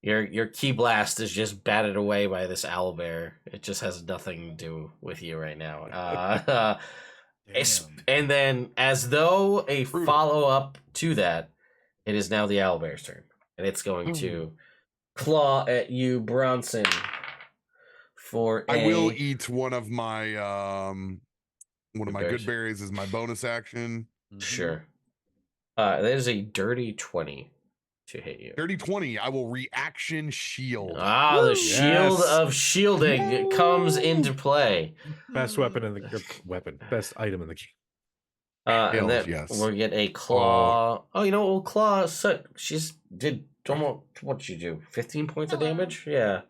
Your key blast is just batted away by this owlbear. It just has nothing to do with you right now. And then, as though a Brutal. follow-up to that, it is now the owlbear's turn. And it's going to claw at you, Bronson, for I will a... eat one of my Good good berries. berries as my bonus action. Sure. That is a dirty 20 to hit you. Dirty 20. I will reaction shield. The shield Yes. of shielding comes into play. Best weapon in the best item in the game. And Hells then yes. we'll get a claw. Oh, you know, we'll claw. She's did almost, what did she do? 15 points of damage? Yeah.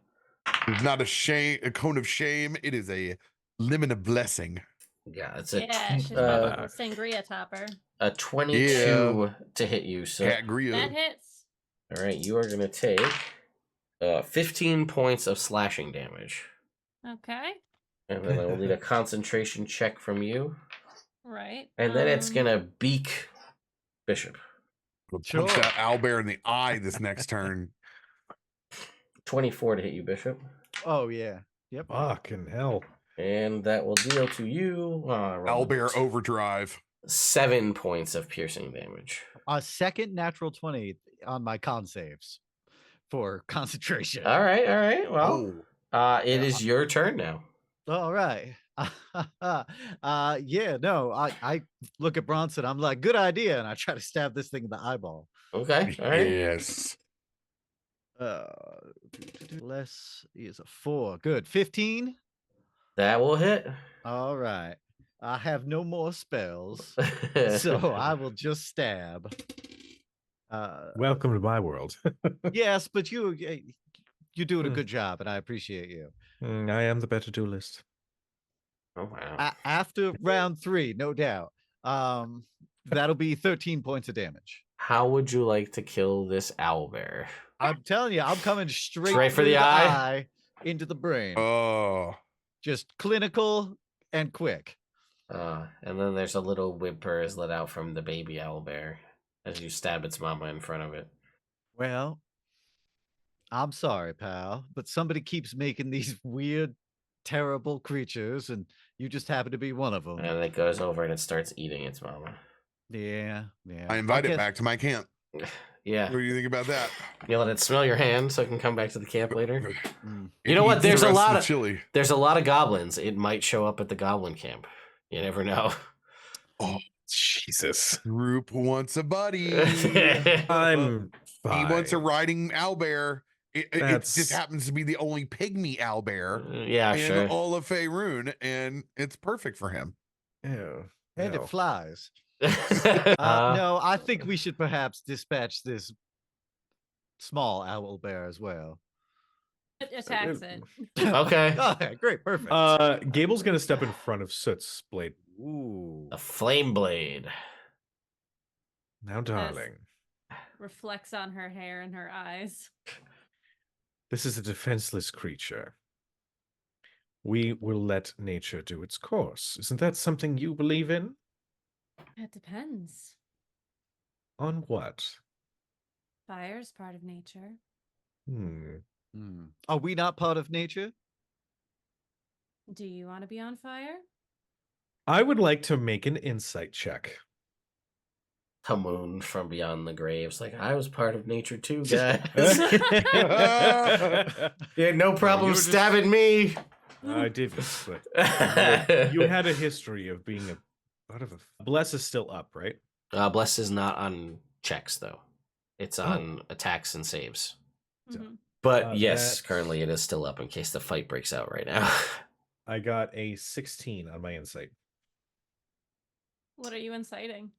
It's not a cone of shame. It is a lemon of blessing. Yeah, it's a Yeah, she's my little sangria topper. a 22 to hit you. So Cat Grio. That hits. all right, you are gonna take 15 points of slashing damage. Okay. And then I will need a concentration check from you. Right. And then it's gonna beak Bishop. Punch Sure. that owlbear in the eye this next turn. 24 to hit you, Bishop. Oh yeah. Yep. Fucking hell. And that will deal to you Owlbear overdrive. 7 points of piercing damage. A second natural 20 on my con saves for concentration. All right. Well, it Yeah. is your turn now. All right. Yeah, no, I look at Bronson, I'm like, good idea, and I try to stab this thing in the eyeball. Okay. All right. Yes. Less is a 4. Good. 15. That will hit. All right. I have no more spells, so I will just stab. Welcome to my world. Yes, but you're doing a good job, and I appreciate you. I am the better duelist. Oh wow. After round 3, no doubt. That'll be 13 points of damage. How would you like to kill this owlbear? I'm telling you, I'm coming straight Straight for through the the eye? eye into the brain. Oh. Just clinical and quick. And then there's a little whimper is let out from the baby owlbear as you stab its mama in front of it. Well, I'm sorry, pal, but somebody keeps making these weird, terrible creatures, and you just happen to be one of them. And it goes over and it starts eating its mama. Yeah. I invite it guess- back to my camp. Yeah. What do you think about that? You let it smell your hand so it can come back to the camp later. Mm. You know what? Eats the There's a rest lot the of chili. There's a lot of goblins. It might show up at the goblin camp. You never know. Oh, Jesus. group wants a buddy. I'm fine. He wants a riding owlbear. It That's- just happens to be the only pygmy owlbear Yeah, in sure. all of Faerun, and it's perfect for him. Ew, And no. it flies. Uh, No, I think we should perhaps dispatch this small owl bear as well. It attacks it. Okay. Okay, great, perfect. Gable's gonna step in front of Soot's blade. Ooh. A flame blade. Now, darling, Reflects on her hair and her eyes. this is a defenseless creature. We will let nature do its course. Isn't that something you believe in? It depends. On what? Fire's part of nature. Are we not part of nature? Do you want to be on fire? I would like to make an insight check. Hamoon from beyond the graves. Like, I was part of nature too, guys. You had no problem were just- stabbing me. I didn't, but you had a history of being a part of a. Bless is still up, right? Bless is not on checks, though. It's on attacks and saves. Mhm. But yes, that's- currently it is still up in case the fight breaks out right now. I got a 16 on my insight. What are you inciting?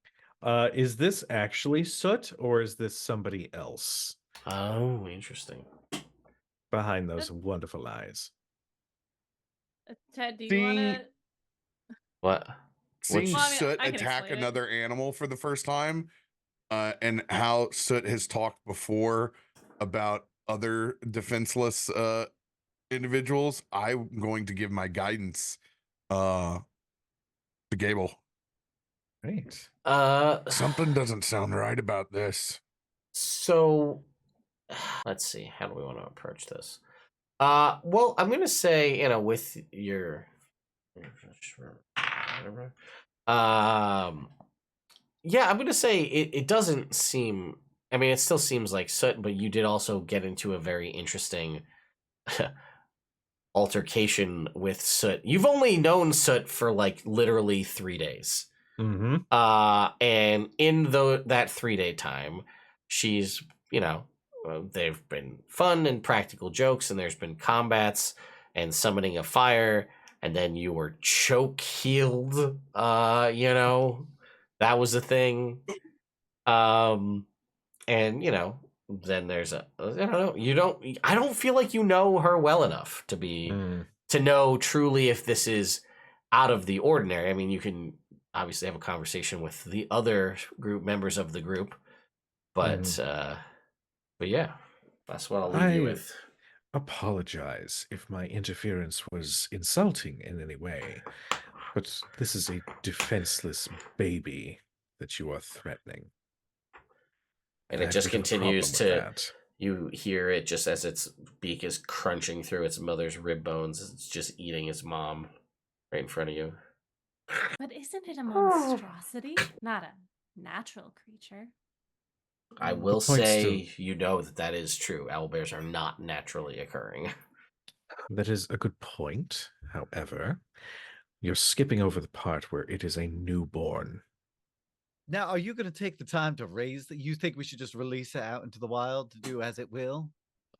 Is this actually Soot or is this somebody else Oh, interesting. behind those wonderful eyes? Ted, do you Seeing- want to? What? Seeing Well, I mean, Soot I can attack explain it. another animal for the first time, and how Soot has talked before about other defenseless individuals, I'm going to give my guidance to Gable. Great. Something doesn't sound right about this. So let's see. How do we want to approach this? Well, I'm gonna say, with your Yeah, I'm gonna say it doesn't seem. I mean, it still seems like soot, but you did also get into a very interesting altercation with Soot. You've only known Soot for like literally 3 days. Mm-hmm. And in that 3-day time, she's, they've been fun and practical jokes, and there's been combats and summoning of fire, and then you were choke healed. That was a thing. And then there's I don't know. I don't feel like you know her well enough to know truly if this is out of the ordinary. I mean, you can obviously have a conversation with the other group members of the group, but yeah, that's what I'll leave you with. Apologize if my interference was insulting in any way, but this is a defenseless baby that you are threatening. And I it have just a bit of a continues problem with to. that. You hear it just as its beak is crunching through its mother's rib bones. It's just eating its mom right in front of you. But isn't it a monstrosity, not a natural creature? I will The point say, that is true. Owlbears are not naturally occurring. That is a good point. However, you're skipping over the part where it is a newborn. Now, are you going to take the time to raise that? You think we should just release it out into the wild to do as it will?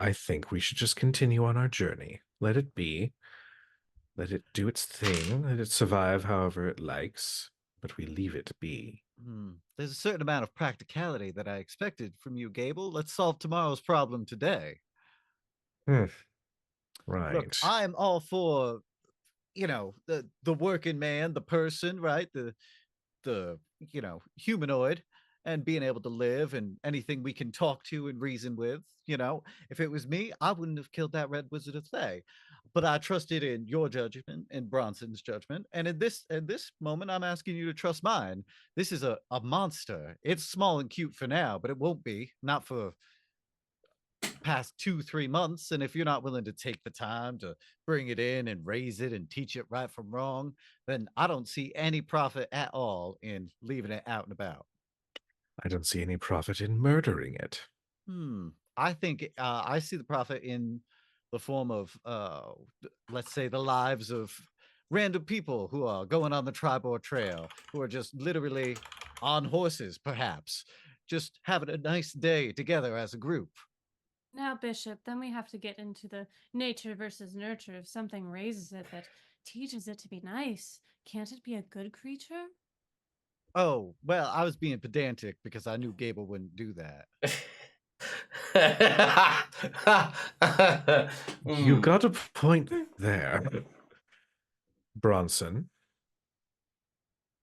I think we should just continue on our journey. Let it be. Let it do its thing. Let it survive however it likes. But we leave it be. There's a certain amount of practicality that I expected from you, Gable. Let's solve tomorrow's problem today. Right. Look, I'm all for, the working man, the person, right? The humanoid, and being able to live, and anything we can talk to and reason with. If it was me, I wouldn't have killed that red wizard of Thay. But I trusted in your judgment and Bronson's judgment. And in this moment, I'm asking you to trust mine. This is a monster. It's small and cute for now, but it won't be. Not for past 2-3 months. And if you're not willing to take the time to bring it in and raise it and teach it right from wrong, then I don't see any profit at all in leaving it out and about. I don't see any profit in murdering it. I think I see the profit in the form of, let's say, the lives of random people who are going on the Tribor Trail, who are just literally on horses, perhaps, just having a nice day together as a group. Now, Bishop, then we have to get into the nature versus nurture. If something raises it that teaches it to be nice, can't it be a good creature? Oh, well, I was being pedantic because I knew Gable wouldn't do that. You got a point there, Bronson.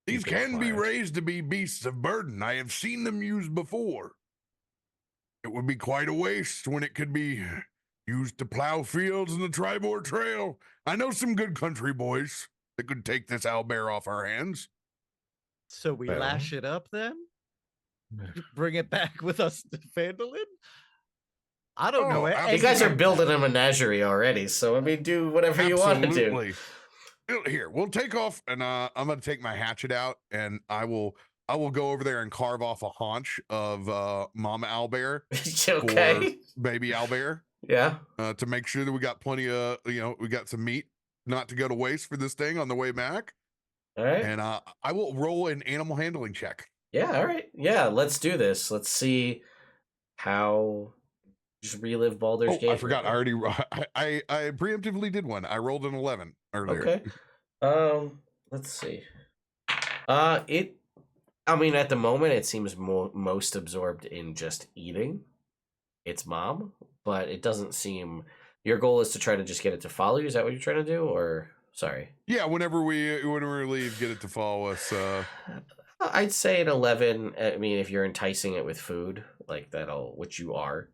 These can be raised to be beasts of burden. I have seen them used before. It would be quite a waste when it could be used to plow fields in the Tribor Trail. I know some good country boys that could take this owlbear off our hands. So we lash it up then? Bring it back with us to Phandelver? I don't know. You guys are building a menagerie already, so I mean, do whatever you want to do. Here, we'll take off, and I'm going to take my hatchet out, and I will go over there and carve off a haunch of Mama Owlbear Okay. for baby Owlbear. Yeah. To make sure that we got plenty of, we got some meat not to go to waste for this thing on the way back. All right. And I will roll an animal handling check. Yeah. All right. Yeah. Let's do this. Let's see how. Just relive Baldur's Gate. I forgot. I already. I preemptively did one. I rolled an 11 earlier. Okay. Let's see. I mean, at the moment, it seems most absorbed in just eating its mom, but it doesn't seem. Your goal is to try to just get it to follow you. Is that what you're trying to do, or sorry? Yeah. Whenever we leave, get it to follow us. I'd say an 11. I mean, if you're enticing it with food, like that'll, which you are.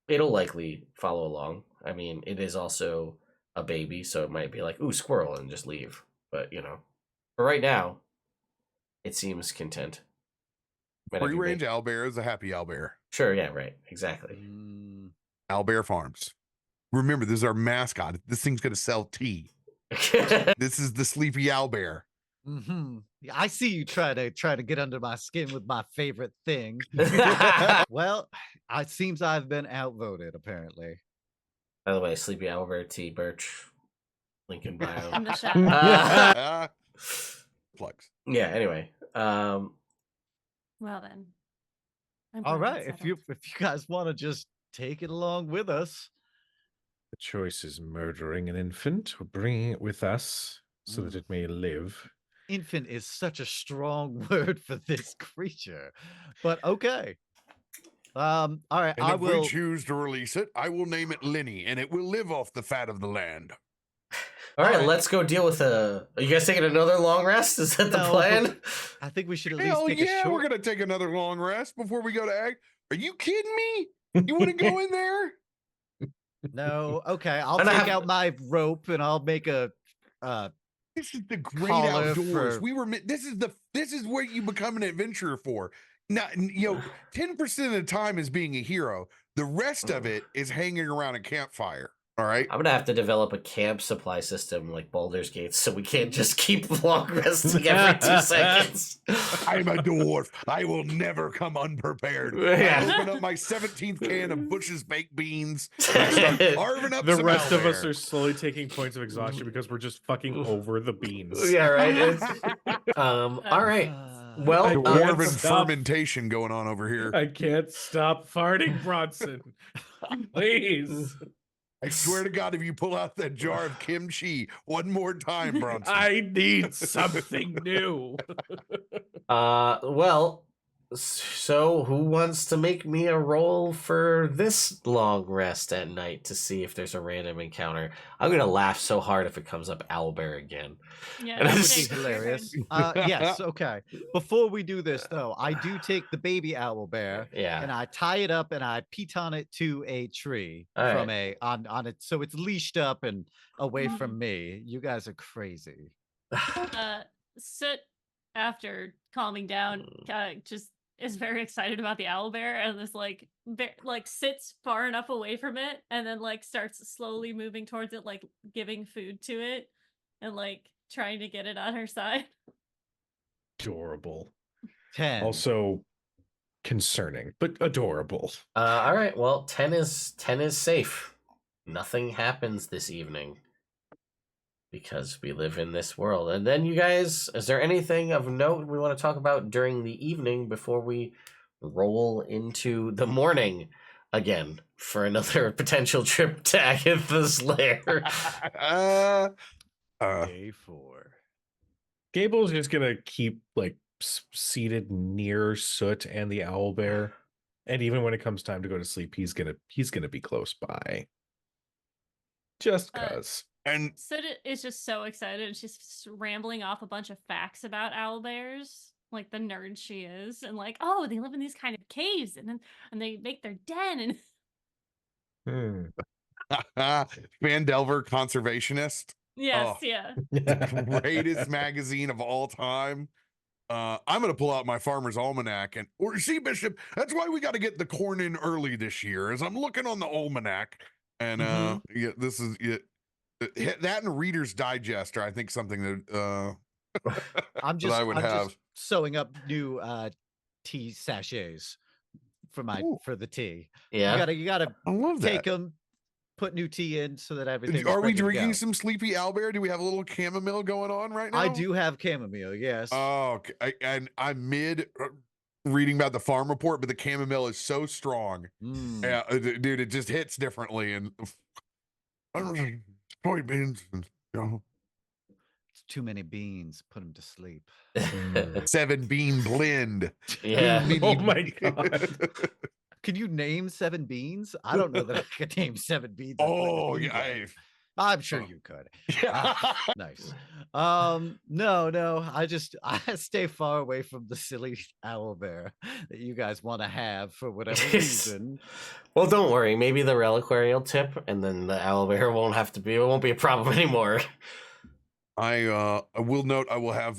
It'll likely follow along. I mean, it is also a baby, so it might be like, ooh, squirrel, and just leave. But, for right now, it seems content. Free-range owlbear is a happy owlbear. Sure, yeah, right. Exactly. Owlbear Farms. Remember, this is our mascot. This thing's going to sell tea. This is the sleepy owlbear. Mm-hmm. I see you try to get under my skin with my favorite thing. Well, it seems I've been outvoted, apparently. By the way, Sleepy Owlbear T Birch, link in bio. In the shadow. Plugs. Yeah. Anyway, Well then. I'm All glad right, that's if you settled. guys want to just take it along with us. The choice is murdering an infant or bringing it with us so that it may live. Infant is such a strong word for this creature, but okay. All right, And I if will. we choose to release it, I will name it Linny, and it will live off the fat of the land. all right, right. let's go deal with Are you guys taking another long rest? Is that the No, plan? I think we should at least Hell take a yeah, we're short. gonna take another long rest before we go to Ag. Are you kidding me? You want to go in there? No, okay. I'll And I take have- out my rope and I'll make a. This is the great Collar outdoors. for- We were. This is what you become an adventurer for. Now, 10% of the time is being a hero. The rest of it is hanging around a campfire. All right. I'm gonna have to develop a camp supply system like Baldur's Gate, so we can't just keep long resting every 2 seconds. I'm a dwarf. I will never come unprepared. Yeah. I open up my 17th can of Bush's baked beans. And I start carving up The some rest of us owlbear. are slowly taking points of exhaustion because we're just fucking over the beans. Yeah, right. All right. Well, I Dwarven can't stop. fermentation going on over here. I can't stop farting, Bronson. Please. I swear to God, if you pull out that jar of kimchi one more time, Bronson. I need something new. well, so who wants to make me a roll for this long rest at night to see if there's a random encounter? I'm gonna laugh so hard if it comes up owlbear again. Yeah, And That would it's- be take your hilarious. turn. Yes, okay. Before we do this, though, I do take the baby owlbear Yeah. and I tie it up and I piton it to a tree All from on it, so it's leashed up and away Mm-hmm. from me. You guys are crazy. Soot, after calming down, just is very excited about the owlbear and is like sits far enough away from it and then like starts slowly moving towards it, like giving food to it and like trying to get it on her side. Adorable. 10. Also concerning, but adorable. All right. Well, 10 is safe. Nothing happens this evening because we live in this world. And then, you guys, is there anything of note we want to talk about during the evening before we roll into the morning again for another potential trip to Agatha's lair? Day 4. Gable's just gonna keep like seated near Soot and the owlbear, and even when it comes time to go to sleep, he's gonna be close by. Just cause. And Soot is just so excited. She's just rambling off a bunch of facts about owlbears, like the nerd she is, and like, oh, they live in these kind of caves, and they make their den, and Phandelver Conservationist, yes, Oh. yeah. greatest magazine of all time. I'm gonna pull out my Farmer's Almanac or see, Bishop. That's why we got to get the corn in early this year. As I'm looking on the almanac, and yeah, this is it. That and Reader's Digest are, I think, something that I'm that just I would I'm have. just sewing up new tea sachets for Ooh. the tea. Yeah. You gotta I love take that. them, put new tea in so that everything. Are we drinking some Sleepy Owlbear? Do we have a little chamomile going on right now? I do have chamomile. Yes. Oh, okay. And I'm mid reading about the farm report, but the chamomile is so strong. Mm. Yeah, dude, it just hits differently. And I don't know, soybeans and It's too many beans. Put them to sleep. 7 bean blend. Yeah. Mini- Oh my God. Can you name 7 beans? I don't know that I could name 7 beans. and put them Oh in yeah. there. I'm sure Oh. you could. Yeah. Nice. No, I stay far away from the silly owlbear that you guys want to have for whatever reason. Well, don't worry. Maybe the reliquary will tip, and then the owlbear it won't be a problem anymore. I will note I will have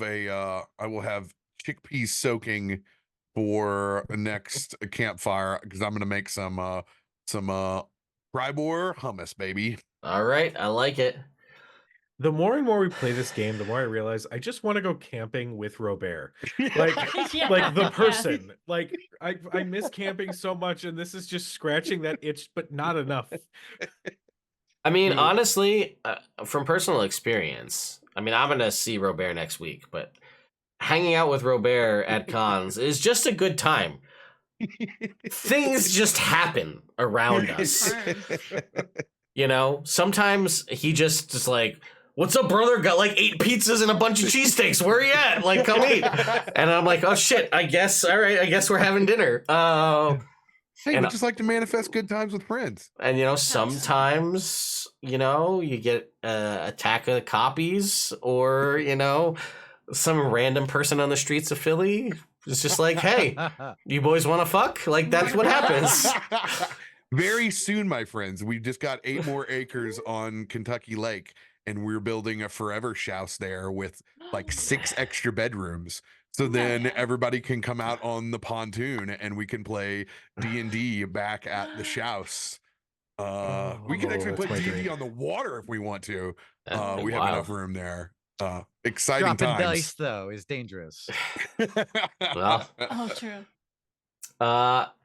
chickpeas soaking for next campfire because I'm gonna make some Tribor hummus, baby. All right, I like it. The more and more we play this game, the more I realize I just want to go camping with Robert. Like Yeah. like the Yeah. person. Like I miss camping so much, and this is just scratching that itch, but not enough. I mean, No. honestly, from personal experience, I mean, I'm gonna see Robert next week, but hanging out with Robert at cons is just a good time. Things just happen around us. You know, sometimes he just like, "What's up, brother? Got like 8 pizzas and a bunch of cheesesteaks. Where are you at? Like, come eat." And I'm like, "Oh shit! I guess all right. I guess we're having dinner." Hey, And- we just like to manifest good times with friends. And you know, sometimes you know you get attack of copies, or you know, some random person on the streets of Philly is just like, "Hey, you boys want to fuck?" Like that's what happens. Very soon, my friends, we just got 8 more acres on Kentucky Lake, and we're building a forever house there with like 6 extra bedrooms. So then yeah. everybody can come out on the pontoon and we can play D&D back at the house. We can actually that's put my D&D dream. on the water if we want to. That'd be We have wild. enough room there. Exciting Dropping times. dice though is dangerous. Well. Oh, true.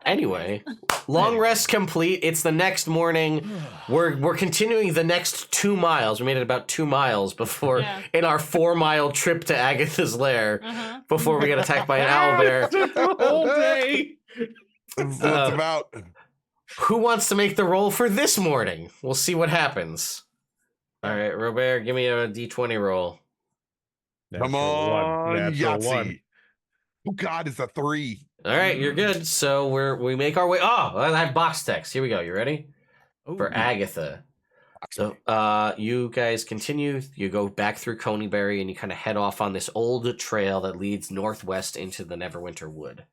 Anyway, long rest complete. It's the next morning. We're continuing the next 2 miles. We made it about 2 miles before Yeah. in our 4-mile trip to Agatha's lair Uh-huh. before we got attacked by an owlbear. The whole day. That's what it's about. Who wants to make the roll for this morning? We'll see what happens. All right, Robert, give me a d20 roll. Come Natural on, one. Natural one. Yahtzee. Oh God, it's a 3. All right, you're good. So we make our way. Oh, I have box text. Here we go. You ready? For Ooh. Agatha. So you guys continue. You go back through Coneyberry and you kind of head off on this old trail that leads northwest into the Neverwinter Wood.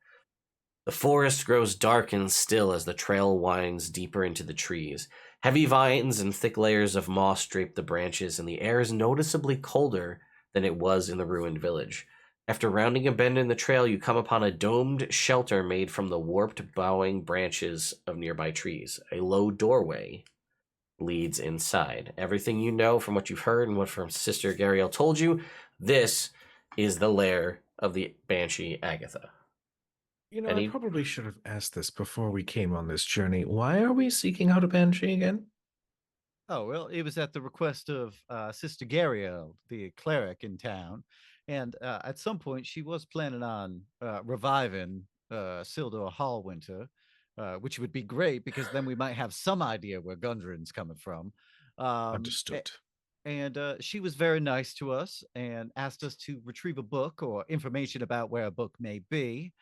The forest grows dark and still as the trail winds deeper into the trees. Heavy vines and thick layers of moss drape the branches, and the air is noticeably colder than it was in the ruined village. After rounding a bend in the trail, you come upon a domed shelter made from the warped, bowing branches of nearby trees. A low doorway leads inside. Everything you know from what you've heard and what from Sister Gariel told you, this is the lair of the Banshee Agatha. You know, Any- I probably should have asked this before we came on this journey. Why are we seeking out a banshee again? Oh, well, it was at the request of Sister Gariel, the cleric in town. And at some point, she was planning on reviving Sildor Hallwinter, which would be great because then we might have some idea where Gundren's coming from. Understood. And she was very nice to us and asked us to retrieve a book or information about where a book may be.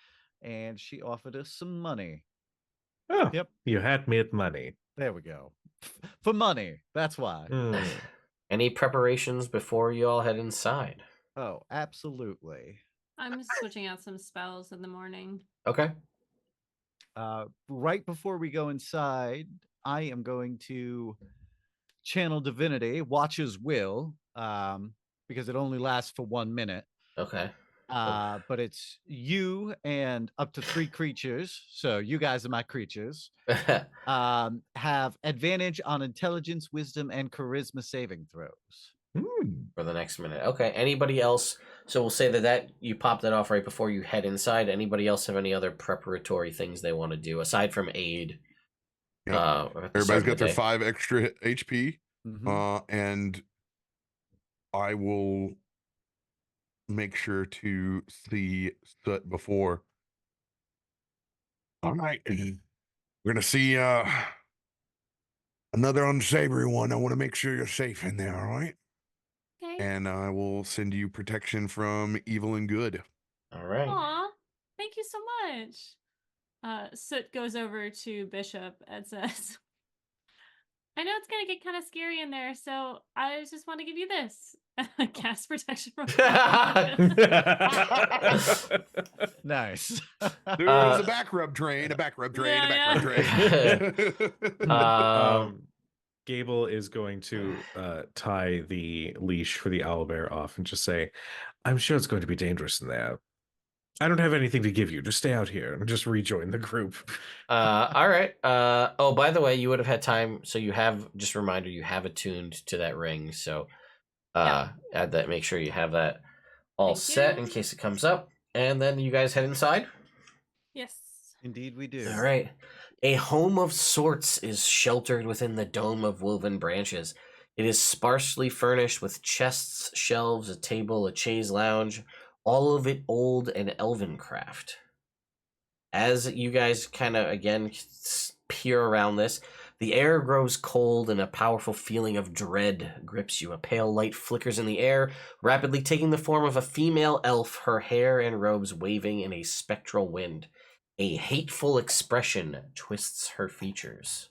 And she offered us some money. Oh, Yep. You had me at money. There we go. For money. That's why. Hmm. Any preparations before you all head inside? Oh, absolutely. I'm switching out some spells in the morning. Okay. Right before we go inside, I am going to channel divinity, Watcher's Will, because it only lasts for 1 minute. Okay. But it's you and up to 3 creatures. So you guys are my creatures. Have advantage on intelligence, wisdom, and charisma saving throws. For the next minute. Okay. Anybody else? So we'll say that you pop that off right before you head inside. Anybody else have any other preparatory things they want to do aside from aid? Yep. At the start Everybody's of the got their day? 5 extra HP. Mhm. And I will make sure to see Soot before. All right. We're gonna see another unsavory one. I want to make sure you're safe in there, all right? Okay. And I will send you protection from evil and good. All right. Aw, thank you so much. Soot goes over to Bishop and says, I know it's going to get kind of scary in there, so I just want to give you this. Cast protection from Nice. There's a back rub train, a back rub train, a back rub train. Gable is going to tie the leash for the owlbear off and just say, I'm sure it's going to be dangerous in there. I don't have anything to give you. Just stay out here and just rejoin the group. All right. Oh, by the way, you would have had time. So you have, just a reminder, you have attuned to that ring. So Add that. Make sure you have that all Thank set you. in case it comes up. And then you guys head inside. Yes. Indeed, we do. All right. A home of sorts is sheltered within the dome of woven branches. It is sparsely furnished with chests, shelves, a table, a chaise lounge, all of it old and elven craft. As you guys kind of, again, peer around this, the air grows cold and a powerful feeling of dread grips you. A pale light flickers in the air, rapidly taking the form of a female elf, her hair and robes waving in a spectral wind. A hateful expression twists her features.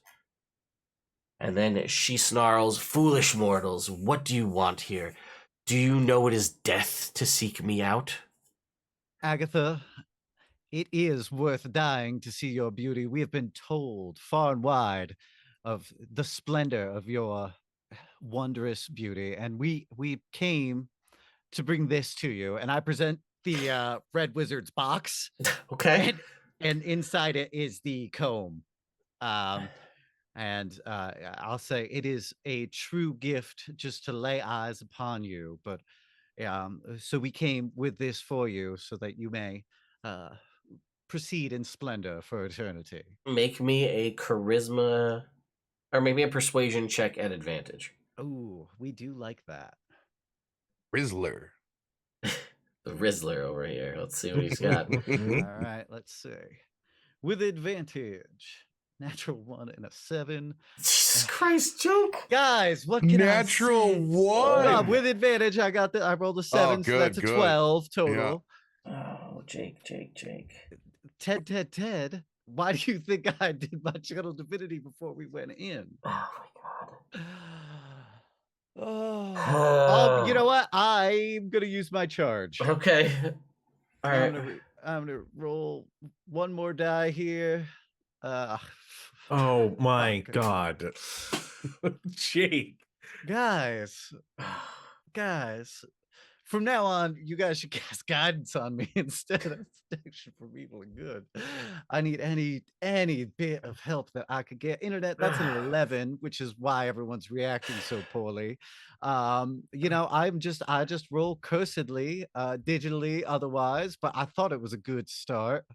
And then she snarls, "Foolish mortals, what do you want here? Do you know it is death to seek me out?" Agatha, it is worth dying to see your beauty. We have been told far and wide of the splendor of your wondrous beauty, and we came to bring this to you. And I present the Red Wizard's box, Okay. and inside it is the comb. And I'll say it is a true gift just to lay eyes upon you. But so we came with this for you so that you may proceed in splendor for eternity. Make me a charisma, or maybe a persuasion check at advantage. Oh, we do like that. Rizzler. The Rizzler over here. Let's see what he's got. All right, let's see. With advantage, natural 1 and a 7. Jesus Christ, Jake. Guys, what can Natural I say? one. With advantage, I rolled a 7, so good, that's a good. 12 total. Oh, Jake. Ted, why do you think I did my channel divinity before we went in? Oh my god. Oh, you know what? I'm gonna use my charge. Okay. All right. I'm gonna roll one more die here. Oh my okay. god. Jake. Guys, from now on, you guys should cast guidance on me instead of protection from evil and good. I need any bit of help that I could get. Internet, that's an 11, which is why everyone's reacting so poorly. You know, I just roll cursedly, digitally, otherwise, but I thought it was a good start.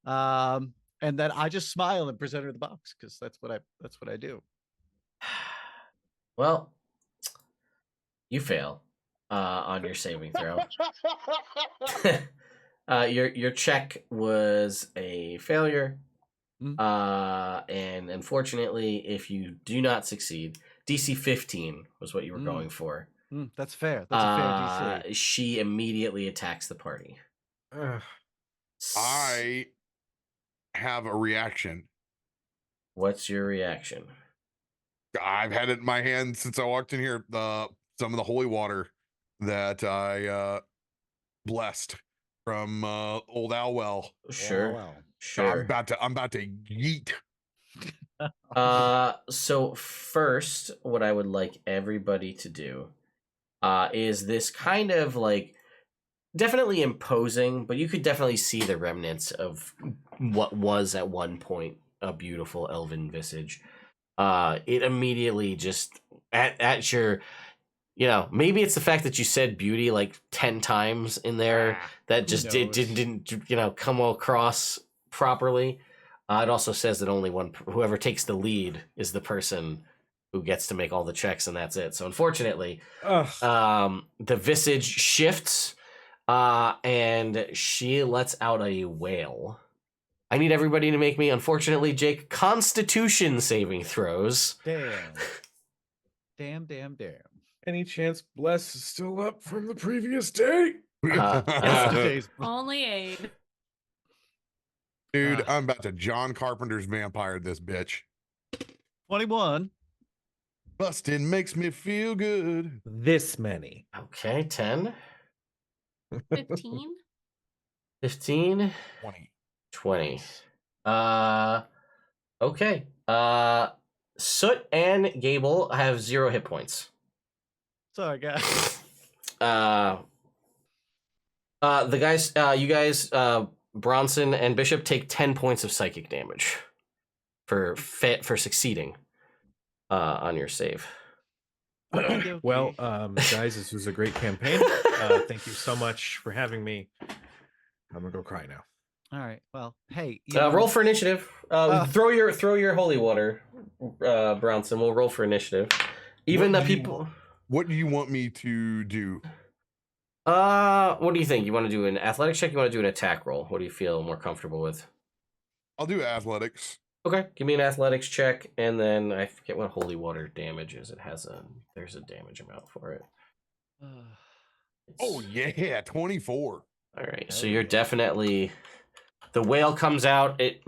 And then I just smile and present her the box because that's what I do. Well, you fail on your saving throw. Your check was a failure. And unfortunately, if you do not succeed, DC 15 was what you were going for. That's fair. That's a fair DC. She immediately attacks the party. I have a reaction. What's your reaction? I've had it in my hand since I walked in here. Some of the holy water that I blessed from old Alwell. Sure. Wow. Sure. I'm about to yeet. So first, what I would like everybody to do is this kind of like definitely imposing, but you could definitely see the remnants of what was at one point a beautiful elven visage. It immediately just at your, you know, maybe it's the fact that you said beauty like 10 times in there that just didn't you know, come across properly. It also says that only whoever takes the lead is the person who gets to make all the checks, and that's it. So unfortunately, the visage shifts, and she lets out a wail. I need everybody to make me, unfortunately, Jake, Constitution saving throws. Damn. Any chance Bless is still up from the previous day? Only aid. Dude, I'm about to John Carpenter's vampire this bitch. 21. Bustin' makes me feel good. This many. Okay, 10. 15. 15. 20. Okay. Soot and Gable have 0 hit points. Sorry, guys. The guys, you guys, Bronson and Bishop take 10 points of psychic damage for succeeding on your save. Well, guys, this was a great campaign. Thank you so much for having me. I'm gonna go cry now. All right. Well, hey, roll for initiative. Throw your holy water, Bronson. We'll roll for initiative. Even the people. What do you want me to do? What do you think? You want to do an athletics check? You want to do an attack roll? What do you feel more comfortable with? I'll do athletics. Okay, give me an athletics check, and then I forget what holy water damage is. There's a damage amount for it. Oh yeah, 24. All right, so you're definitely. The whale comes out. It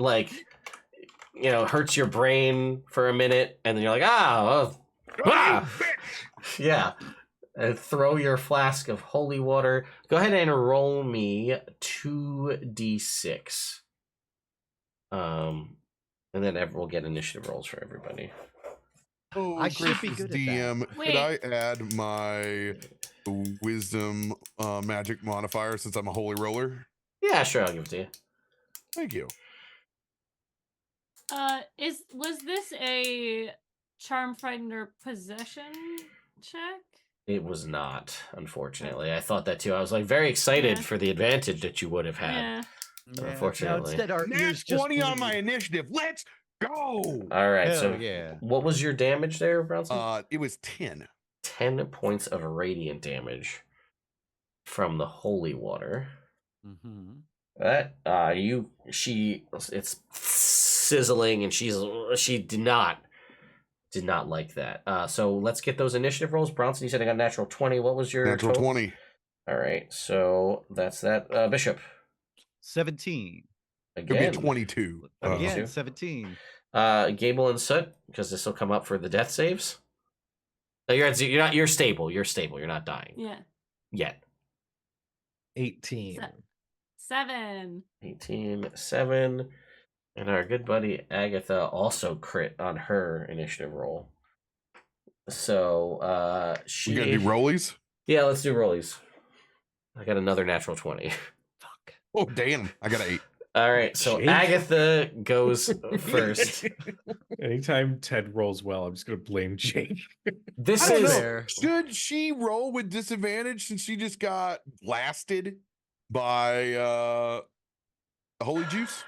hurts your brain for a minute, and then you're like, yeah. And throw your flask of holy water. Go ahead and roll me 2d6. And then we'll get initiative rolls for everybody. Oh, I should be gracious good at DM. that. Could I add my wisdom magic modifier since I'm a holy roller? Yeah, sure, I'll give it to you. Thank you. Was this a charm, frightened, or possession check? It was not, unfortunately. I thought that too. I was very excited for the advantage that you would have had. Yeah. Unfortunately. Instead, our ears just 20 on bleed. my initiative. Let's go. All right, Hell so yeah. what was your damage there, Bronson? It was 10. 10 points of radiant damage from the holy water. Mm-hmm. That it's sizzling, and she did not like that. So let's get those initiative rolls. Bronson, you said I got a natural 20. What was your Natural total? 20. All right, so that's that. Bishop 17. Could be a again. 22. Again, 17. Gable and Soot, because this will come up for the death saves. No, you're stable. You're stable. You're not dying Yeah. yet. 18. 7. 18, 7. And our good buddy Agatha also crit on her initiative roll. So We gotta do rollies? Yeah, let's do rollies. I got another natural 20. Fuck. Oh damn. I got 8. All right, so Jake? Agatha goes first. Anytime Ted rolls well, I'm just gonna blame Jake. This I don't is know. Should she roll with disadvantage since she just got blasted by holy juice?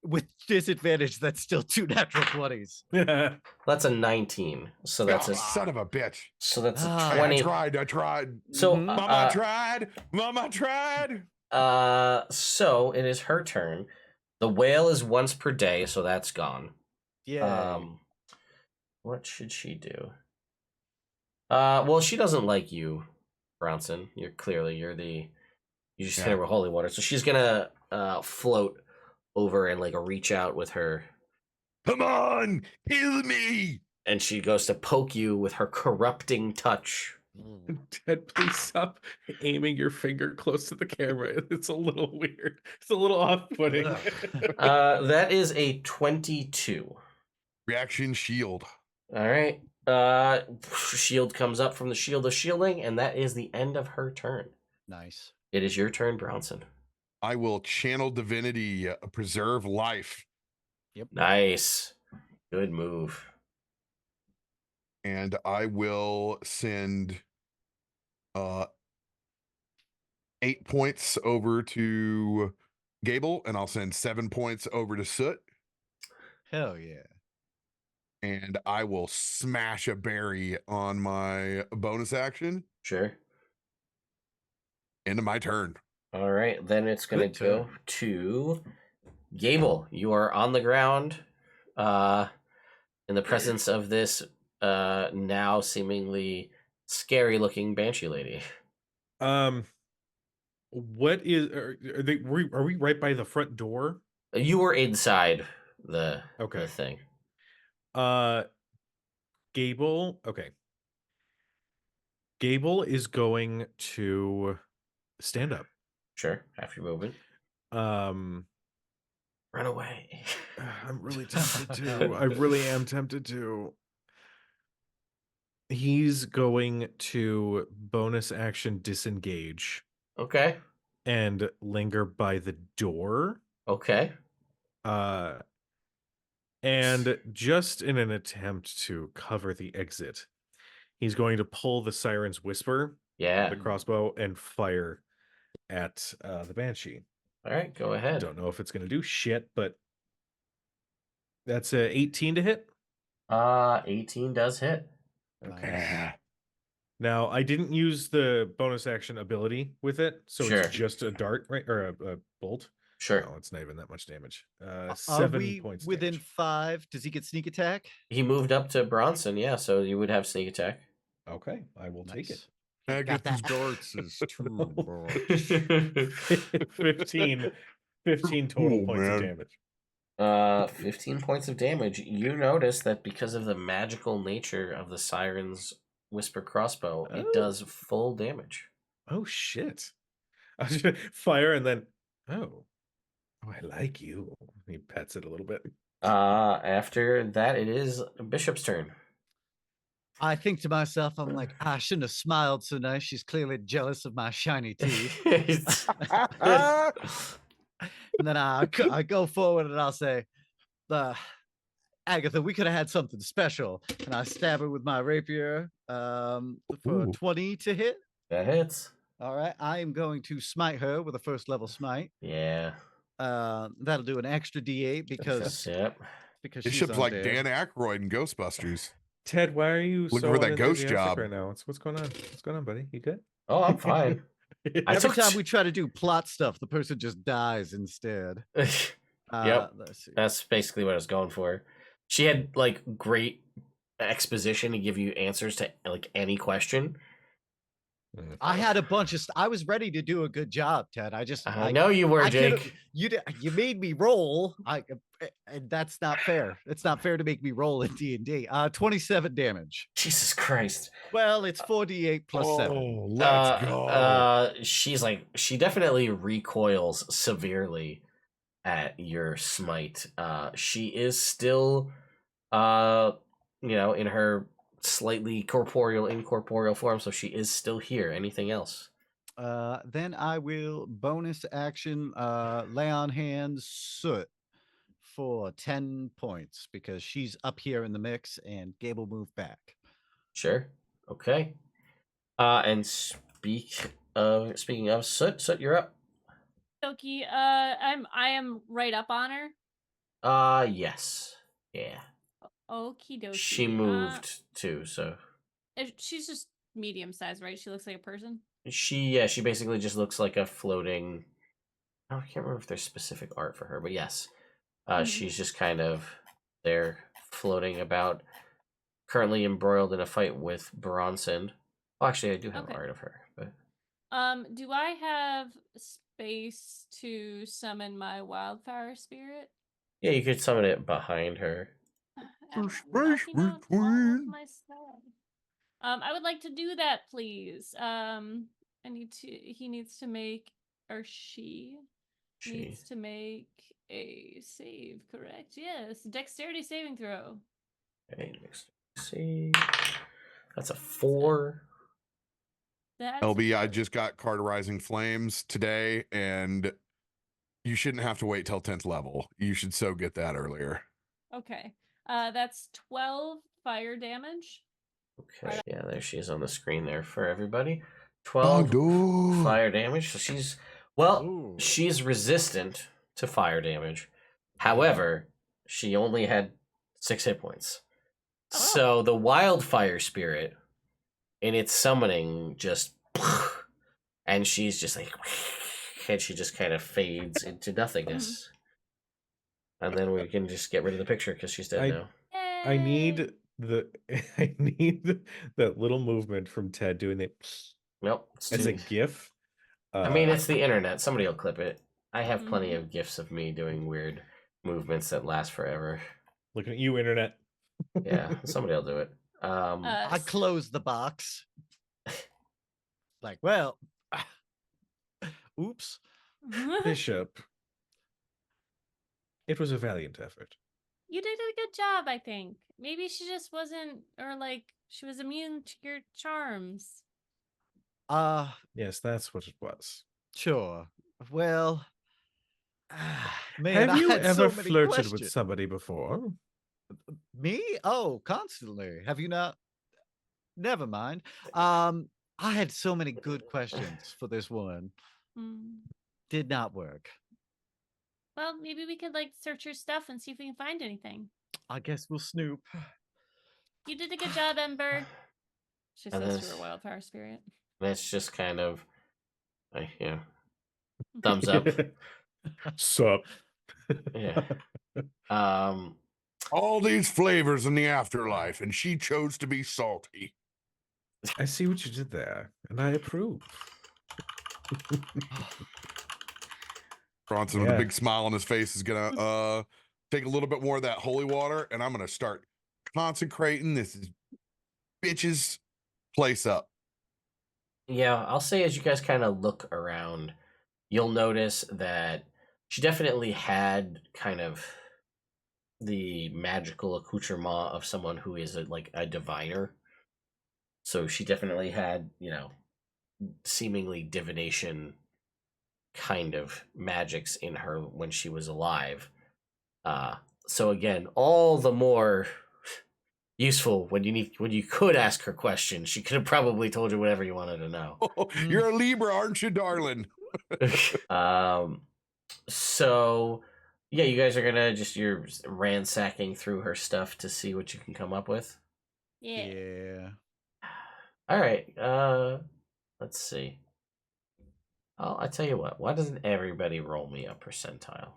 With disadvantage, that's still 2 natural 20s. That's a 19. So that's Oh, a son of a bitch. so that's a Ah. 20. I tried. So Mama tried. So it is her turn. The whale is once per day, so that's gone. Yeah. What should she do? Well, she doesn't like you, Bronson. You just hit her with holy water. So she's gonna float over and reach out with her. Come on, kill me. And she goes to poke you with her corrupting touch. Ted, please stop aiming your finger close to the camera. It's a little weird. It's a little off-putting. That is a 22. Reaction shield. All right. Shield comes up from the shield of shielding, and that is the end of her turn. Nice. It is your turn, Bronson. I will channel divinity, preserve life. Yep. Nice. Good move. And I will send 8 points over to Gable, and I'll send 7 points over to Soot. Hell yeah. And I will smash a berry on my bonus action. Sure. End of my turn. All right. Then it's going Good to go to Gable. You are on the ground in the presence of this now seemingly scary looking banshee lady. What is are we right by the front door? You were inside the Okay. thing. Gable. Okay. Gable is going to stand up. Sure. After your movement. Run away. I'm really tempted to. I really am tempted to. He's going to bonus action disengage. Okay. And linger by the door. Okay. And just in an attempt to cover the exit, He's going to pull the Siren's Whisper, Yeah. the crossbow, and fire at the Banshee. All right, go ahead. Don't know if it's going to do shit, but that's a 18 to hit. 18 does hit. Okay. Yeah. Now, I didn't use the bonus action ability with it, so Sure. it's just a dart, right? Or a bolt. Sure. No, it's not even that much damage. Are 7 we points within damage. 5? Does he get sneak attack? He moved up to Bronson, yeah, so you would have sneak attack. Okay, I will take it. Nice. Got Agatha's that. darts is too much. 15 total Cool, points of man. damage. 15 points of damage. You notice that because of the magical nature of the Siren's Whisper crossbow, it Oh. does full damage. Oh shit! I was gonna fire and then oh, I like you. He pets it a little bit. After that, it is Bishop's turn. I think to myself, I'm like, I shouldn't have smiled so nice. She's clearly jealous of my shiny teeth. And then I go forward and I'll say, Agatha, we could have had something special. And I stab her with my rapier for Ooh. 20 to hit. That hits. All right. I am going to smite her with a first level smite. Yeah. That'll do an extra D8 because Yep. she's Bishop's like undead. Dan Aykroyd in Ghostbusters. Ted, why are you Looking so for that ghost unenthusiastic job. right now? What's going on? What's going on, buddy? You good? Oh, I'm fine. I Every took time we try to do plot stuff, the person just dies instead. Yep. Let's see. That's basically what I was going for. She had like great exposition to give you answers to like any question. I had a bunch of. I was ready to do a good job, Ted. I know you were, I could've- Jake. You made me roll. And that's not fair. It's not fair to make me roll in D&D. 27 damage. Jesus Christ. Well, it's 4d8 plus 7. Oh, let's go. She's like, she definitely recoils severely at your smite. She is still, in her slightly incorporeal form, so she is still here. Anything else? Then I will bonus action lay on hands Soot for 10 points because she's up here in the mix and Gable moved back. Sure. Okay. And speaking of Soot, you're up. Okie, I am right up on her. Yes. Yeah. Okie dokie. She moved too, so She's just medium sized, right? She looks like a person. she basically just looks like a floating. I can't remember if there's specific art for her, but yes, she's just kind of there floating about. Currently embroiled in a fight with Bronson. Oh, actually, I do have art of her, but do I have space to summon my wildfire spirit? yeah, you could summon it behind her. Space between. I would like to do that, please. He needs to make, or she needs to make a save, correct? Yes, dexterity saving throw. Okay, next see. That's a 4. That's LB, I just got Carterizing Flames today, and you shouldn't have to wait till 10th level. You should so get that earlier. okay. That's 12 fire damage. Okay, yeah, there she is on the screen there for everybody. 12 fire damage. So she's resistant to fire damage. However, she only had 6 hit points. So the wildfire spirit in its summoning just, and she's just like, and she just kind of fades into nothingness. And then we can just get rid of the picture because she's dead now. I need that little movement from Ted doing that. Nope. As a GIF. I mean, it's the internet. Somebody will clip it. I have plenty of GIFs of me doing weird movements that last forever. Looking at you, internet. Yeah, somebody will do it. I closed the box. Like, well, oops. Bishop. It was a valiant effort. You did a good job, I think. Maybe she just wasn't, or like, she was immune to your charms. Yes, that's what it was. Sure. Well, man, have you I had ever so many flirted questions. with somebody before? Me? Oh, constantly. Have you not? Never mind. I had so many good questions for this one. Mm. Did not work. Well, maybe we could like search your stuff and see if we can find anything. I guess we'll snoop. You did a good job, Ember. She And says to this- her wildfire spirit. That's just kind of, thumbs up. Sup. Yeah. All these flavors in the afterlife, and she chose to be salty. I see what you did there, and I approve. Bronson, with a Yeah. big smile on his face, is gonna take a little bit more of that holy water, and I'm gonna start consecrating this bitch's place up. Yeah, I'll say as you guys kind of look around, you'll notice that she definitely had kind of the magical accoutrement of someone who is a diviner. So she definitely had, seemingly divination kind of magics in her when she was alive. So again, all the more useful when you could ask her questions. She could have probably told you whatever you wanted to know. You're a Libra, aren't you, darling? So yeah, you guys are gonna you're ransacking through her stuff to see what you can come up with. Yeah. All right. Let's see. I tell you what. Why doesn't everybody roll me a percentile?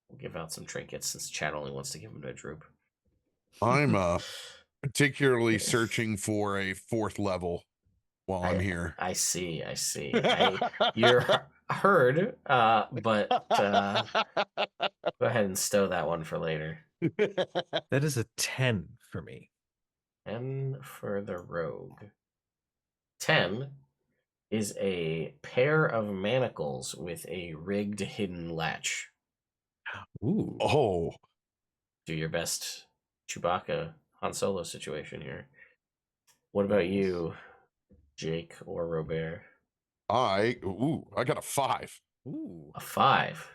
We'll give out some trinkets since Chad only wants to give them to Droop. I'm particularly searching for a 4th level while I'm here. I see. You're heard, but go ahead and stow that one for later. That is a 10 for me. And for the rogue, 10 is a pair of manacles with a rigged hidden latch. Ooh. Oh, Do your best Chewbacca Han Solo situation here. What about you, Jake or Robert? I got a 5. Ooh. A 5.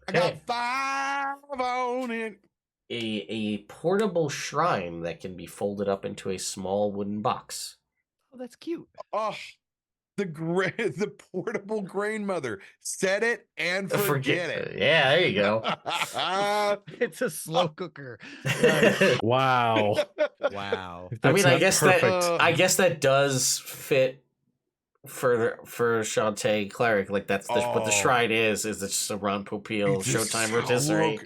I got 5 on it. A portable shrine that can be folded up into a small wooden box. Oh, that's cute. Oh, the portable grain mother. Set it and forget it. Yeah, there you go. It's a slow cooker. Wow. Wow. If I that's mean, I not guess perfect. that does fit for Shantae Cleric. Like that's what the shrine is. It's just a Ron Popeil It's just Showtime so rotisserie.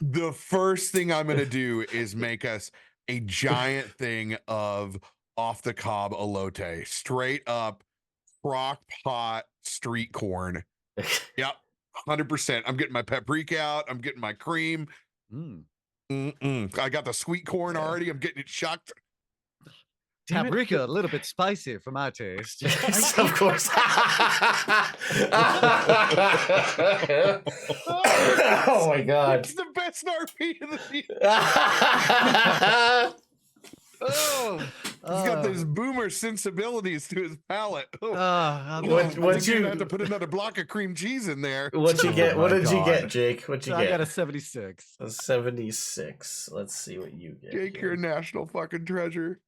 The first thing I'm gonna do is make us a giant thing of off the cob elote, straight up crock pot street corn. Yep, 100%. I'm getting my paprika out. I'm getting my cream. I got the sweet corn already. I'm getting it shucked. Damn it. Paprika, a little bit spicy for my taste. Yes, of course. Oh my god. It's the best RP of the year. Oh, he's got those boomer sensibilities to his palate. I'm What I think you're you- gonna have to put another block of cream cheese in there. What you get? Oh What my did you get, God. Jake? What you So get? I got a 76. A 76. Let's see what you get. Jake, here. you're a national fucking treasure.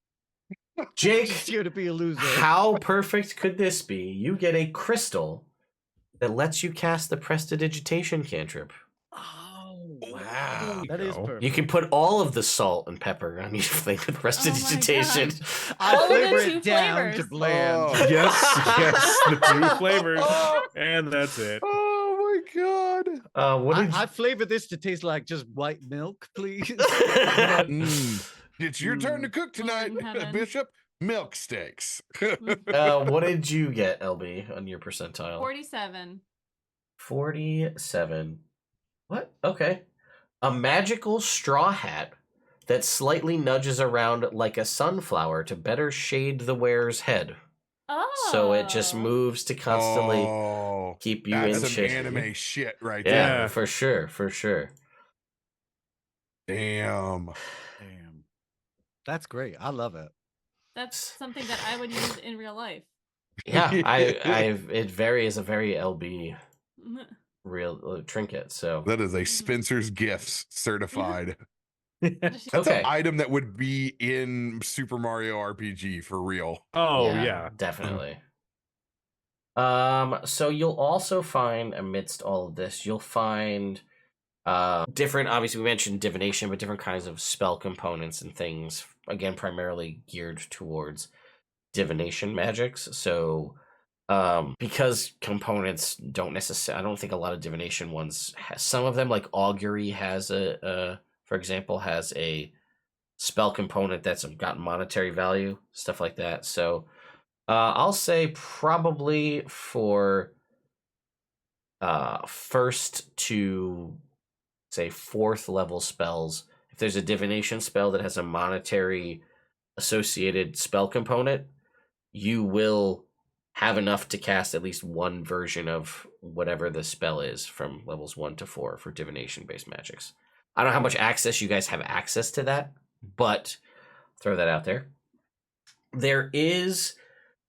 Jake, Just here to be a loser. how perfect could this be? You get a crystal that lets you cast the prestidigitation cantrip. Oh, Wow. That is Go. perfect. You can put all of the salt and pepper on your thing with prestidigitation. I All of the flavor two it down to flavors. bland. Oh. Yes, the 2 flavors, and that's it. Oh my god. What did I flavor this to taste like just white milk, please. It's your turn to cook tonight, in heaven. Bishop. Milk steaks. what did you get, LB, on your percentile? 47. 47. What? Okay. A magical straw hat that slightly nudges around like a sunflower to better shade the wearer's head. Oh. So it just moves to constantly Oh, keep you that's in some shape. anime shit right Yeah, Yeah. for sure, for sure. there. Damn. Damn. That's great. I love it. That's something that I would use in real life. Yeah, it is a very LB real trinket. So That is a Spencer's Gifts certified. That's Okay. an item that would be in Super Mario RPG for real. Oh yeah. Definitely. So you'll also find amidst all of this, you'll find different, obviously we mentioned divination, but different kinds of spell components and things, again, primarily geared towards divination magics. So because components don't necessarily, I don't think a lot of divination ones some of them, like augury has for example, has a spell component that's got monetary value, stuff like that. So I'll say probably for first to say fourth level spells, if there's a divination spell that has a monetary associated spell component, you will have enough to cast at least one version of whatever the spell is from levels 1 to 4 for divination based magics. I don't know how much access you guys have access to that, but throw that out there. There is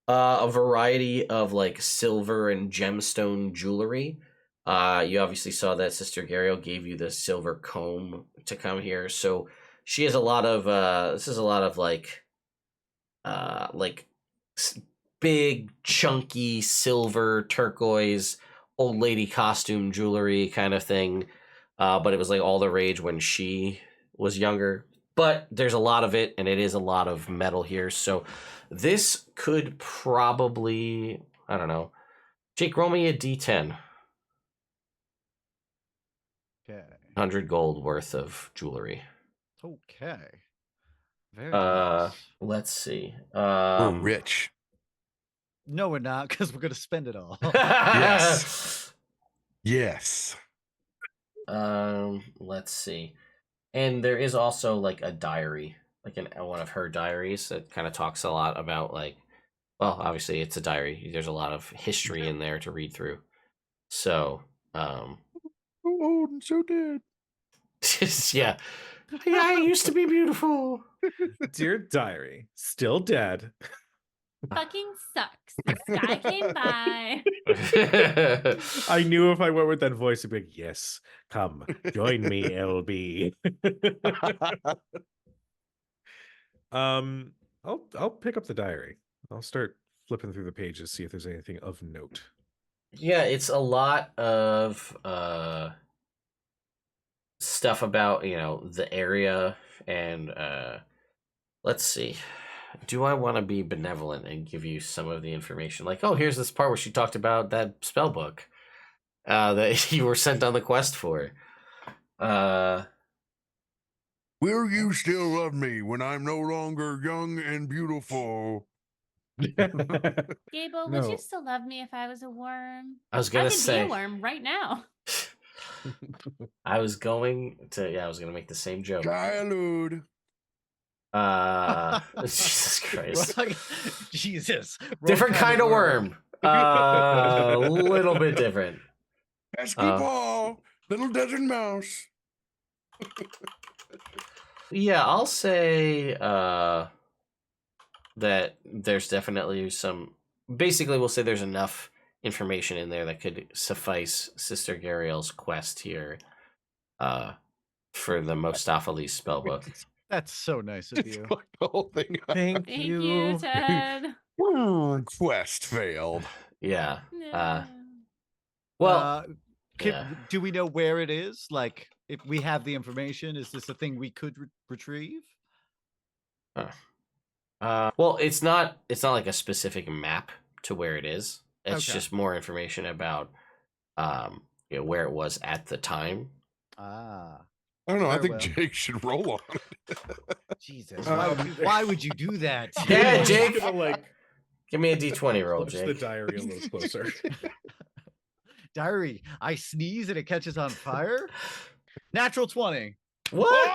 a variety of like silver and gemstone jewelry. You obviously saw that Sister Gariel gave you the silver comb to come here, so she has a lot of this is a lot of like big chunky silver turquoise old lady costume jewelry kind of thing. But it was like all the rage when she was younger. But there's a lot of it, and it is a lot of metal here. So this could probably, I don't know. Jake, roll me a d10. Okay. 100 gold worth of jewelry. Okay. Very nice. Let's see. We're rich. No, we're not, because we're gonna spend it all. Yes. Yes. Let's see. And there is also like a diary, like one of her diaries that kind of talks a lot about like, well, obviously it's a diary. There's a lot of history in there to read through. So, So old and so dead. yeah. I used to be beautiful. Dear diary, still dead. Fucking sucks. This guy came by. I knew if I went with that voice, it'd be like, yes, come, join me, LB. I'll pick up the diary. I'll start flipping through the pages, see if there's anything of note. Yeah, it's a lot of stuff about, you know, the area and let's see. Do I want to be benevolent and give you some of the information? Like, oh, here's this part where she talked about that spell book that you were sent on the quest for. Will you still love me when I'm no longer young and beautiful? Gable, would No. you still love me if I was a worm? I was I gonna could say. be a worm right now. I was going to make the same joke. Childhood. Jesus Christ. Jesus. Different kind of worm. A little bit different. Pesky Paul, little desert mouse. Yeah, I'll say that there's definitely some. Basically, we'll say there's enough information in there that could suffice Sister Gariel's quest here for the Mostopheles spellbook. That's so nice of you. Fuck the whole thing. Thank Thank you, Ted. Quest failed. Yeah. No. Well, Do we know where it is? Like, if we have the information, is this a thing we could retrieve? well, it's not like a specific map to where it is. It's Okay. just more information about you know, where it was at the time. Ah, I don't know. I Very think well. Jake should roll on it. Jesus. Why would you do that? Yeah, I'm Jake. gonna, like, Give me a d20 roll, clutch the Jake. diary a little closer. Diary, I sneeze and it catches on fire? Natural 20. What?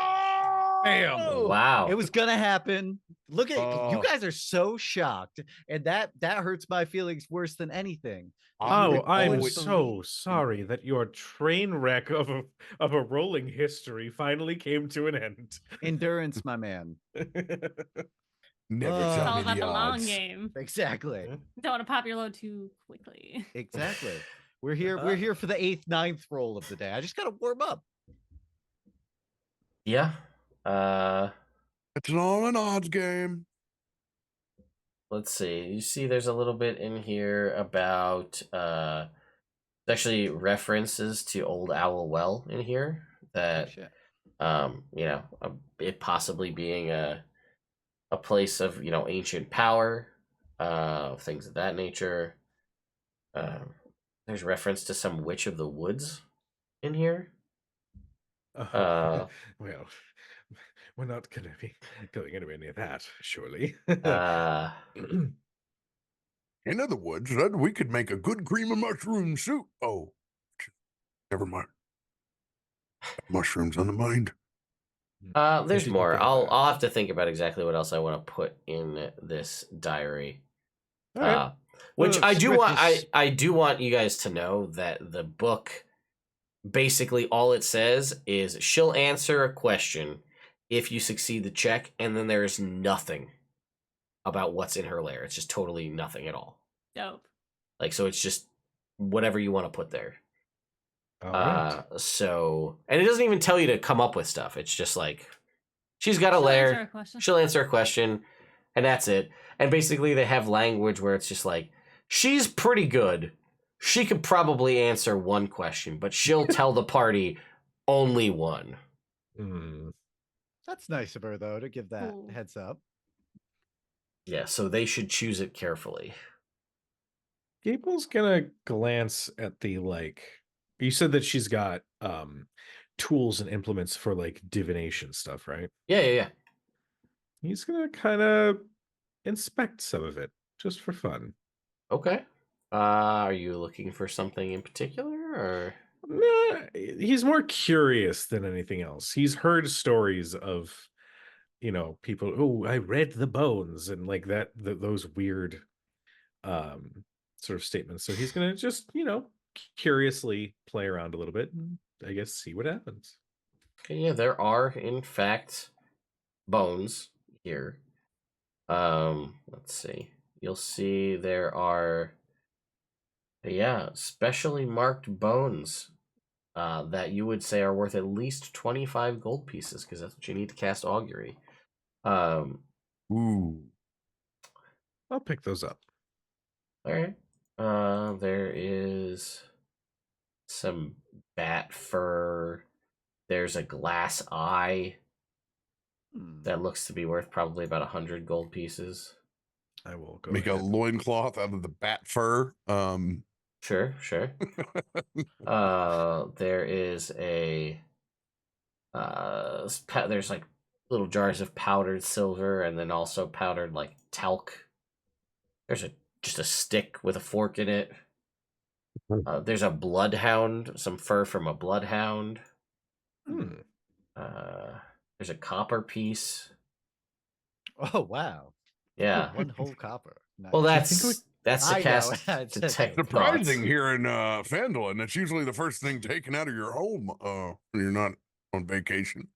Bam. Wow. It was gonna happen. Look at you Oh. guys are so shocked, and that hurts my feelings worse than anything. Oh, I'm always so believe- sorry that your train wreck of a rolling history finally came to an end. Endurance, my man. Never Oh. It's tell all me about the the long odds. game. Exactly. Don't want to pop your load too quickly. Exactly. We're here for the 8th, 9th roll of the day. I just gotta warm up. Yeah. It's all an odds game. Let's see. You see, there's a little bit in here about actually references to Old Owl Well in here Oh, that shit. it possibly being a place of ancient power, things of that nature. There's reference to some witch of the woods in here. Uh, Well, we're not going to be going anywhere near that, surely. uh, In other words, we could make a good cream of mushroom soup. Oh, never mind. Mushrooms on the mind. there's didn't more. go I'll there. I'll have to think about exactly what else I want to put in this diary. All right. Which Well, I do want. Strippers- I do want you guys to know that the book, basically, all it says is she'll answer a question if you succeed the check, and then there is nothing about what's in her lair. It's just totally nothing at all. Dope. Like, so it's just whatever you want to put there. All right. And it doesn't even tell you to come up with stuff. It's just like she's got a She'll lair. answer a question. She'll answer a question, and that's it. And basically, they have language where it's just like, she's pretty good. She could probably answer one question, but she'll tell the party only one. Hmm. That's nice of her, though, to give that Cool. heads up. Yeah, so they should choose it carefully. Gable's gonna glance at the you said that she's got tools and implements for like divination stuff, right? Yeah. He's gonna kind of inspect some of it just for fun. Okay. Are you looking for something in particular, or? Nah, he's more curious than anything else. He's heard stories of, people, oh, I read the bones and like that, those weird sort of statements. So he's gonna just, curiously play around a little bit and I guess see what happens. Okay, yeah, there are in fact bones here. Let's see. You'll see there are, specially marked bones that you would say are worth at least 25 gold pieces, because that's what you need to cast augury. Ooh. I'll pick those up. All right. There is some bat fur. There's a glass eye that looks to be worth probably about 100 gold pieces. I will go Make a ahead. loincloth out of the bat fur. Sure. There is a there's like little jars of powdered silver, and then also powdered like talc. There's just a stick with a fork in it. There's a bloodhound, some fur from a bloodhound. Hmm. There's a copper piece. Oh, wow. Yeah. Oh, one whole copper. Nice. Well, Do you think that's to I know. cast It's detect okay. Surprising thoughts. here in Phandelver. That's usually the first thing taken out of your home when you're not on vacation.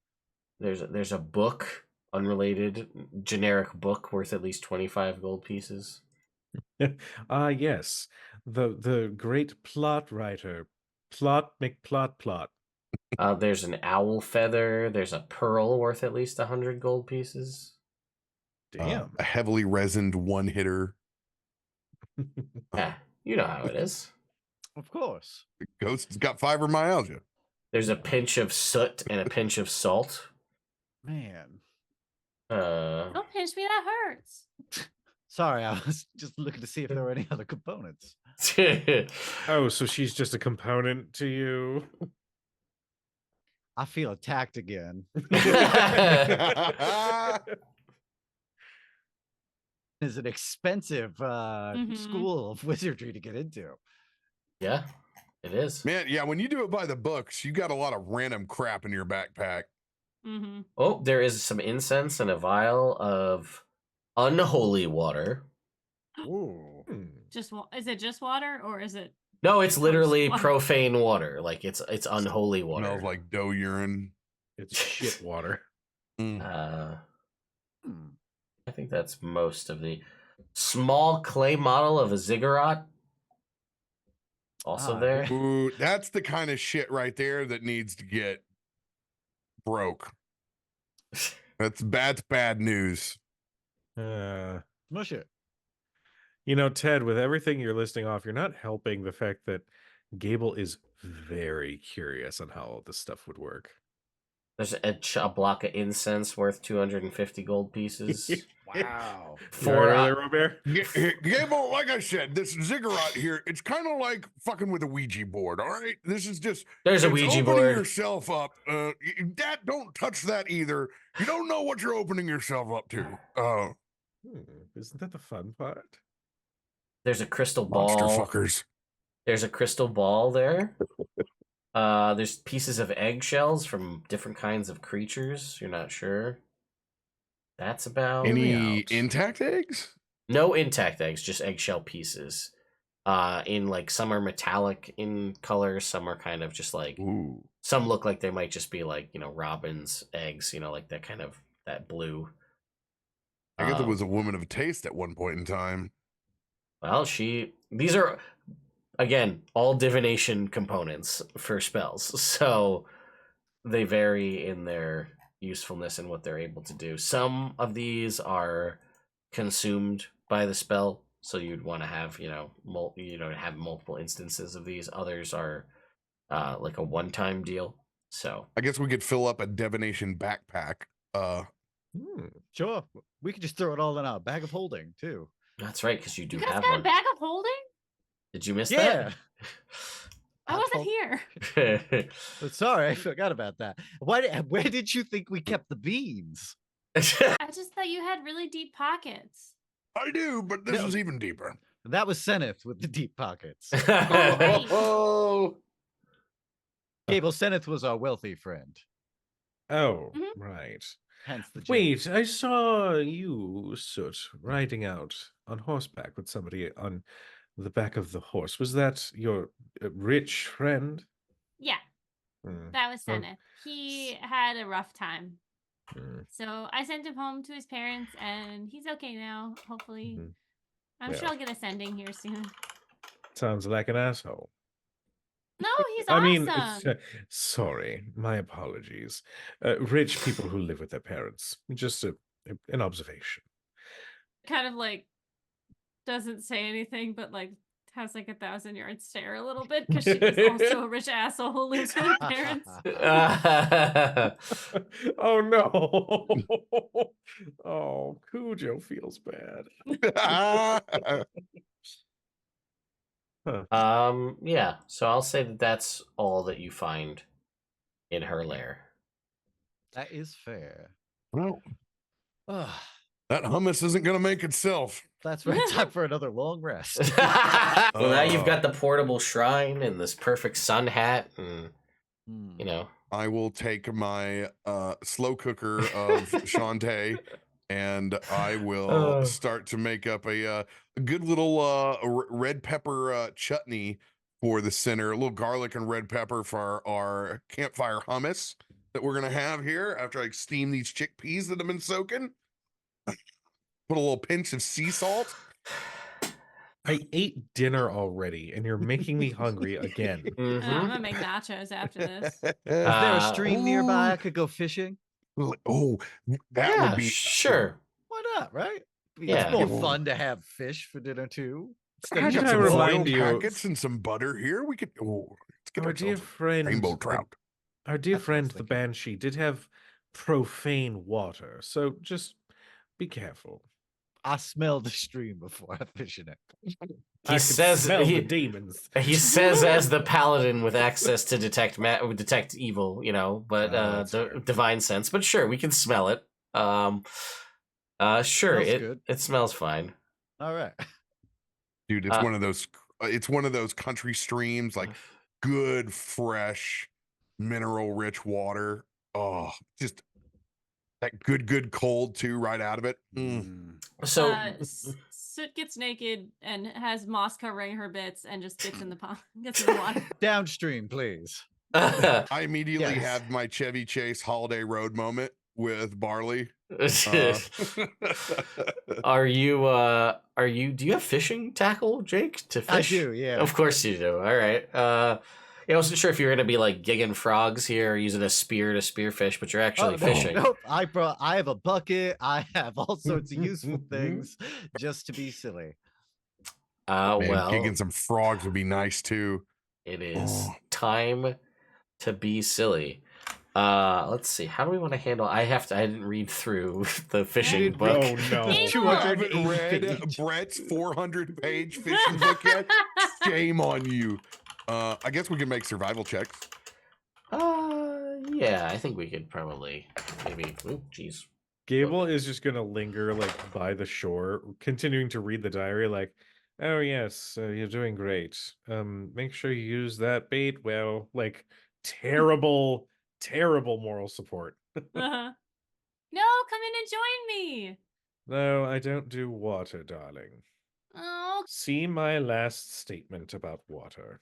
There's a book, unrelated, generic book worth at least 25 gold pieces. Yes. The great plot writer, Plot McPlot. There's an owl feather. There's a pearl worth at least 100 gold pieces. Damn. A heavily resined one hitter. Yeah, you know how it is. Of course. Ghost's got fibromyalgia. There's a pinch of soot and a pinch of salt. Man. Don't pinch me, that hurts. Sorry, I was just looking to see if there were any other components. Oh, so she's just a component to you? I feel attacked again. It's an expensive school of wizardry to get into. Yeah, it is. Man, yeah, when you do it by the books, you got a lot of random crap in your backpack. Mm-hmm. Oh, there is some incense and a vial of unholy water. Ooh. Is it just water, or is it? No, it's literally water. profane water. Like it's unholy water. Smells like dough urine. It's shit water. I think that's most of the small clay model of a ziggurat. Also there. Yeah. Ooh, that's the kind of shit right there that needs to get broke. That's bad news. Mush it. You know, Ted, with everything you're listing off, you're not helping the fact that Gable is very curious on how all this stuff would work. There's a block of incense worth 250 gold pieces. Wow. For there, Robert? Gable, like I said, this ziggurat here, it's kind of like fucking with a Ouija board, all right? This is just... there's a it's Ouija opening board. yourself up. Don't touch that either. You don't know what you're opening yourself up to. Isn't that the fun part? There's a crystal Monster ball. fuckers. There's a crystal ball there. There's pieces of eggshells from different kinds of creatures. You're not sure. That's about Any intact eggs? no intact eggs, just eggshell pieces. In like some are metallic in color, some are kind of just like Ooh. some look like they might just be like, robin's eggs, like that kind of that blue. Agatha was a woman of taste at one point in time. Well, these are again all divination components for spells, so they vary in their usefulness and what they're able to do. Some of these are consumed by the spell, so you'd want to have have multiple instances of these. Others are like a one-time deal. So I guess we could fill up a divination backpack. Sure. We could just throw it all in our bag of holding too. that's right, because you do You guys have got one. a bag of holding? Did you miss Yeah. I wasn't here. that? But sorry, I forgot about that. Where did you think we kept the beans? I just thought you had really deep pockets. I do, but this No. is even deeper. That was Seneth with the deep pockets. Right. Oh, Gable Seneth was our wealthy friend. Oh, Mhm. right. Hence the Wait, I saw you, Soot, riding out on horseback with somebody on the back of the horse. Was that your rich friend? Yeah, Hmm. that was Oh. Seneth. He had a rough time. Hmm. So I sent him home to his parents, and he's okay now. Hopefully, Mhm. I'm sure Well. I'll get a sending here soon. Sounds like an asshole. No, he's I awesome. mean, sorry, my apologies. Rich people who live with their parents. Just an observation. Kind of like doesn't say anything, but like has like 1,000-yard stare a little bit because she is also a rich asshole who lives with her parents. Oh no! Oh, Cujo feels bad. Yeah. So I'll say that that's all that you find in her lair. That is fair. well, Ugh, that hummus isn't going to make itself. that's right. Time for another long rest. Well, now you've got the portable shrine and this perfect sun hat, and Hmm. I will take my slow cooker of Shantae, and I will start to make up a good little red pepper chutney for the center, a little garlic and red pepper for our campfire hummus that we're gonna have here after I steam these chickpeas that have been soaking. Put a little pinch of sea salt. I ate dinner already, and you're making me hungry again. I'm Mhm. gonna make nachos after this. Is there a stream nearby I Ooh. could go fishing? Oh, that Yeah, would be sure. Why not, right? Yeah. It's more fun to have fish for dinner too. How We did got I some remind foil you? packets and some butter here. We could let's get Our dear ourselves a friend, rainbow trout. our dear That's what I was friend, the thinking. Banshee, did have profane water, so just be careful. I smelled the stream before I fish in it. I can says smell he- the demons. He says as the paladin with access to detect evil, but that's fair. divine sense. But sure, we can smell it. Sure, Smells it good. it smells fine. All right. Dude, it's Uh, one of those country streams, like good, fresh, mineral rich water. Oh, just that good cold too, right out of it. So Soot gets naked and has moss covering her bits and just gets in the pond, gets in the water. Downstream, please. I immediately Yes. have my Chevy Chase holiday road moment with Barley. Are you do you have fishing tackle, Jake, to fish? I do, yeah. Of course you do. All right. I wasn't sure if you were gonna be like gigging frogs here, or using a spear to spearfish, but you're actually Oh, fishing. Nope. I have a bucket. I have all sorts of useful things just to be silly. Man, Well, gigging some frogs would be nice too. it is Oh. time to be silly. Let's see. How do we want to handle? I didn't read through the fishing didn't book. Oh no. Me You haven't 280 read page. Brett's 400-page fishing book yet? Shame on you. I guess we can make survival checks. Yeah, I think we could probably maybe. Oh, jeez. Gable is just gonna linger like by the shore, continuing to read the diary. Like, oh yes, you're doing great. Make sure you use that bait well. Like, terrible, terrible moral support. Uh-huh. No, come in and join me. No, I don't do water, darling. Oh, See my last statement about water.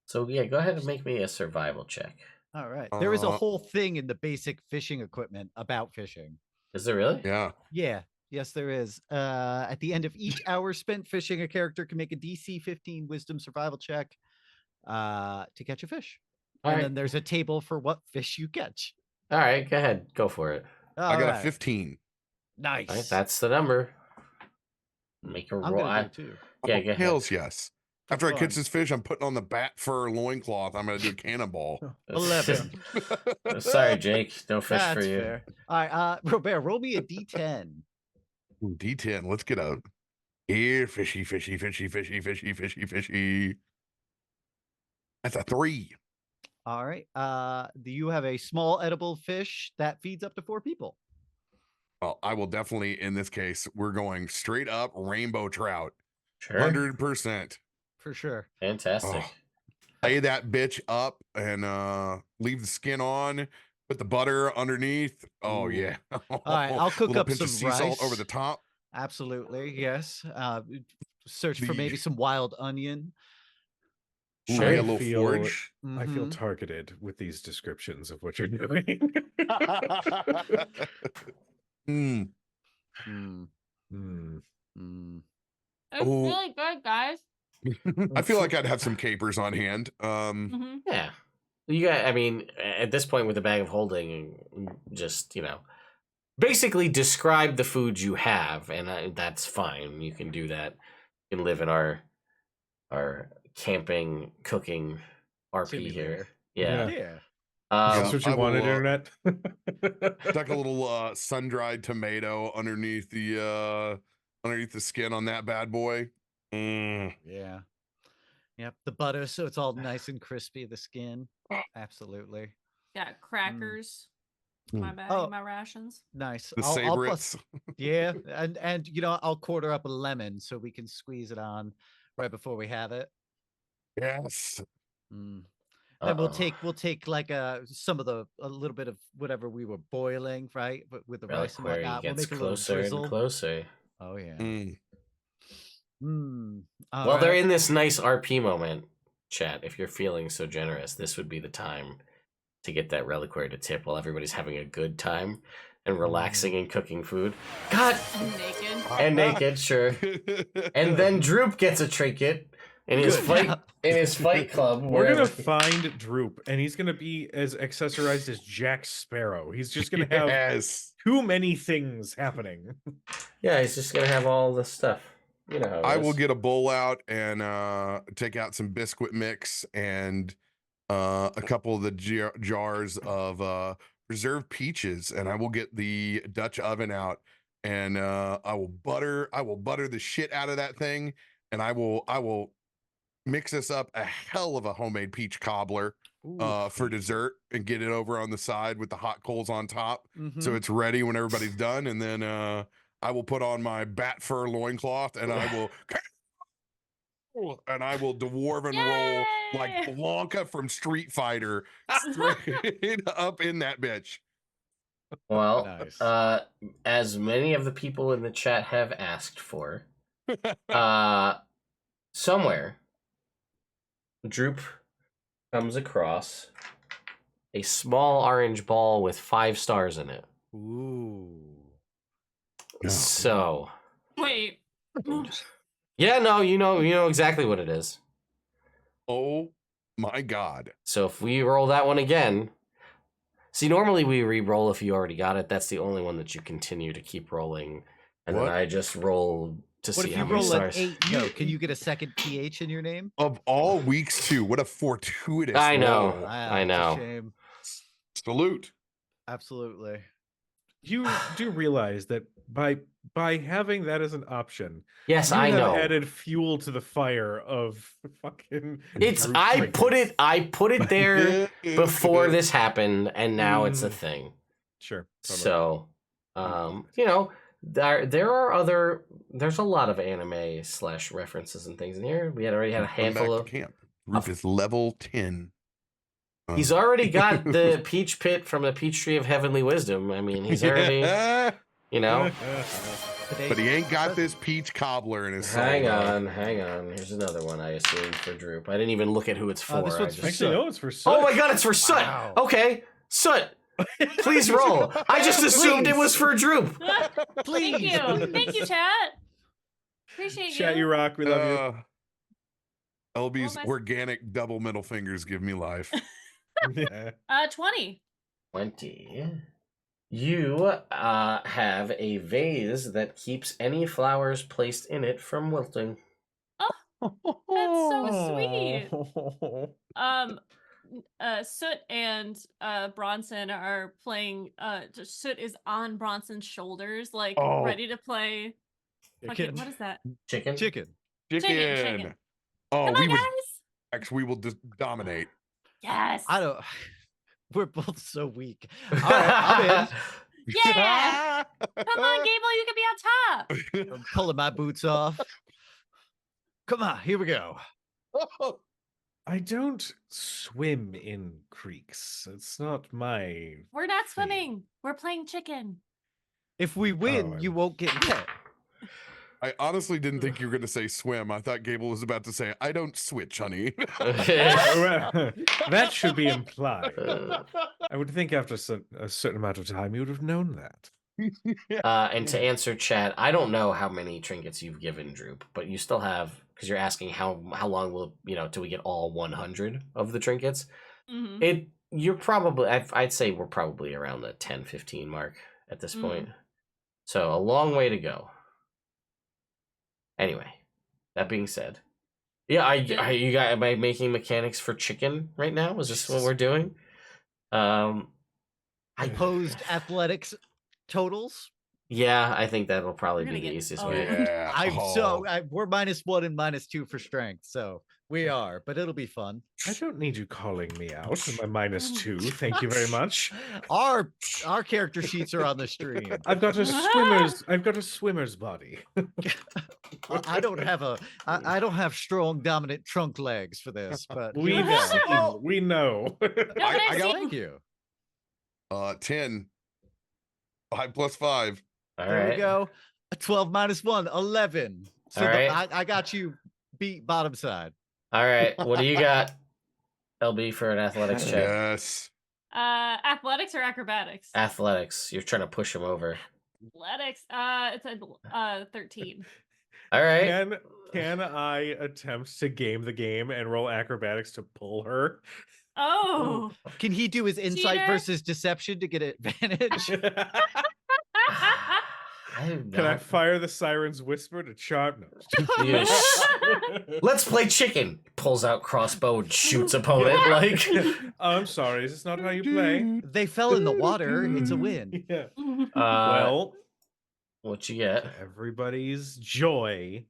So yeah, go ahead and make me a survival check. All right. There is a Uh, whole thing in the basic fishing equipment about fishing. Is there really? Yeah. Yeah. Yes, there is. At the end of each hour spent fishing, a character can make a DC 15 Wisdom survival check to catch a fish. All and right. then there's a table for what fish you catch. All right, go ahead, go for it. I got All a 15. Nice. All right, that's the number. Make a I'm roll. gonna do too. Yeah, Oh, go ahead. hells yes. For After I catch fun. this fish, I'm putting on the bat fur loincloth. I'm going to do a cannonball. 11. Sorry, Jake. No fish That's for you. fair. All right, Robert, roll me a D10. Ooh, D10. Let's get a here. Fishy, fishy, fishy, fishy, fishy, fishy, fishy. That's a 3. All right. You have a small edible fish that feeds up to 4 people. Well, I will definitely, in this case, we're going straight up rainbow trout. Sure. 100%. For sure. Fantastic. Oh. Lay that bitch up and leave the skin on. Put the butter underneath. Oh Ooh. yeah. All right, I'll cook Little up pinch some of sea salt over rice. the top. Absolutely. Yes. Search for The- maybe some wild onion. Ooh, Sure. yeah, a little feel- forge. I feel Mhm. targeted with these descriptions of what you're doing. Mm. Mm, Hmm. mm. it's Oh. really good, guys. I feel like I'd have some capers on hand. Mm-hmm. Yeah. You got. I mean, at this point with the bag of holding, just basically describe the food you have, and that's fine. You can do that. You can live in our camping cooking RP here. Simulator. Yeah. Yeah. Is Yeah, this what you I will, wanted, internet? Stuck a little sun-dried tomato underneath the skin on that bad boy. Mm. Yeah. Yep. The butter, so it's all nice and crispy. The skin. Absolutely. Got crackers. Mm. My bag, Oh. my rations. Nice. The I'll savorites. yeah, and I'll quarter up a lemon so we can squeeze it on right before we have it. Yes. Mm. Then we'll Uh-oh. take like a little bit of whatever we were boiling, right? With the rice and Reliquary whatnot. We'll gets make a little closer and drizzle. closer. Oh yeah. Mm. All Well, they're right. in this nice RP moment, chat. If you're feeling so generous, this would be the time to get that reliquary to tip while everybody's having a good time and relaxing and cooking food. God, Naked. and naked, sure. And then Droop gets a trinket in his Good. fight club. We're gonna wherever- find Droop, and he's gonna be as accessorized as Jack Sparrow. He's just gonna have Yes. too many things happening. Yeah, he's just gonna have all the stuff. You know how it I is. will get a bowl out and take out some biscuit mix and a couple of the jars of preserved peaches, and I will get the Dutch oven out and I will butter the shit out of that thing, and I will mix this up a hell of a homemade peach cobbler Ooh, for sweet. dessert and get it over on the side with the hot coals on top. So Mhm. it's ready when everybody's done, and then I will put on my bat fur loincloth and I will dwarven roll like Yay! Blanca from Street Fighter straight up in that bitch. Well, Nice. as many of the people in the chat have asked for, somewhere, Droop comes across a small orange ball with 5 stars in it. Ooh. Yeah. So, Wait. yeah, no, you know exactly what it is. Oh My God. So if we roll that one again, see, normally we re-roll if you already got it. That's the only one that you continue to keep rolling, and What? then I just roll to What see if how you many roll an stars. 8? No, can you get a second PH in your name? Of all weeks, too, what a fortuitous I know. roll. I It's know. a shame. Salute. Absolutely. You do realize that by having that as an option, Yes, you I have know. added fuel to the fire of fucking. It's group I put trinkets. it there before this happened, and now it's a thing. Sure. Totally. So, you know, there's a lot of anime / references and things in here. We already had a Come back handful to of. camp. Group is level 10. He's already got the peach pit from the peach tree of heavenly wisdom. I mean, he's already, you know. But he ain't got this peach cobbler in his soul. Hang dog. on. Here's another one I assumed for Droop. I didn't even look at who it's for. This I one's just... for Actually, no, it's for Soot. Oh my god, it's for Soot. Wow. Okay, Soot. Please roll. I just assumed it was for Droop. Thank you, chat. Appreciate you. Chat, you rock. We love LB's my- organic double middle fingers give me life. you. 20. 20. You have a vase that keeps any flowers placed in it from wilting. That's so sweet. Soot and Bronson are playing. Soot is on Bronson's shoulders, like Oh. ready to play. Fucking, Chicken. what is that? Chicken? Chicken. Chicken. Oh, Come we on, would guys. actually we will just dominate. Yes. I don't. We're both so weak. All right, I'm Yeah. Come on, Gable. You can be on top. in. I'm pulling my boots off. Come on, here we go. I don't swim in creeks. It's not my. We're not swimming. We're playing chicken. If we win, Oh, you won't get wet. I honestly didn't think you were going to say swim. I thought Gable was about to say, I don't switch, honey. That should be implied. Uh, I would think after a certain amount of time, you would have known that. and to answer chat, I don't know how many trinkets you've given Droop, but you still have, because you're asking how long will, till we get all 100 of the trinkets. Mm-hmm. You're probably, I'd say we're probably around the 10-15 mark at this point. So a long way to go. Anyway, that being said, yeah, am I making mechanics for chicken right now? Is this what we're doing? Opposed athletics totals. Yeah, I think that'll probably We're be gonna the get- easiest oh, way. Yeah. We're -1 and -2 for strength, so we are, but it'll be fun. I don't need you calling me out. My -2. Thank you very much. Our character sheets are on the stream. I've got a swimmer's body. I don't have I don't have strong dominant trunk legs for this, but here We've we go. seen. We know. No, but I've seen- Thank you. 10. 5 plus 5. All There we right. go. A 12 -1, 11. So All right. I got you beat bottom side. All right. What do you got, LB, for an athletics check? Yes. athletics or acrobatics? Athletics. You're trying to push him over. Athletics. It's a 13. All right. Can I attempt to game the game and roll acrobatics to pull her? Oh. Can he do his insight Cheater. versus deception to get advantage? Can I fire the siren's whisper to charm? No. Yes. Let's play chicken. Pulls out crossbow and shoots opponent. Like, I'm sorry. Is this not how you play? They fell in the water. It's a win. Yeah. well, Well, what you get? to everybody's joy,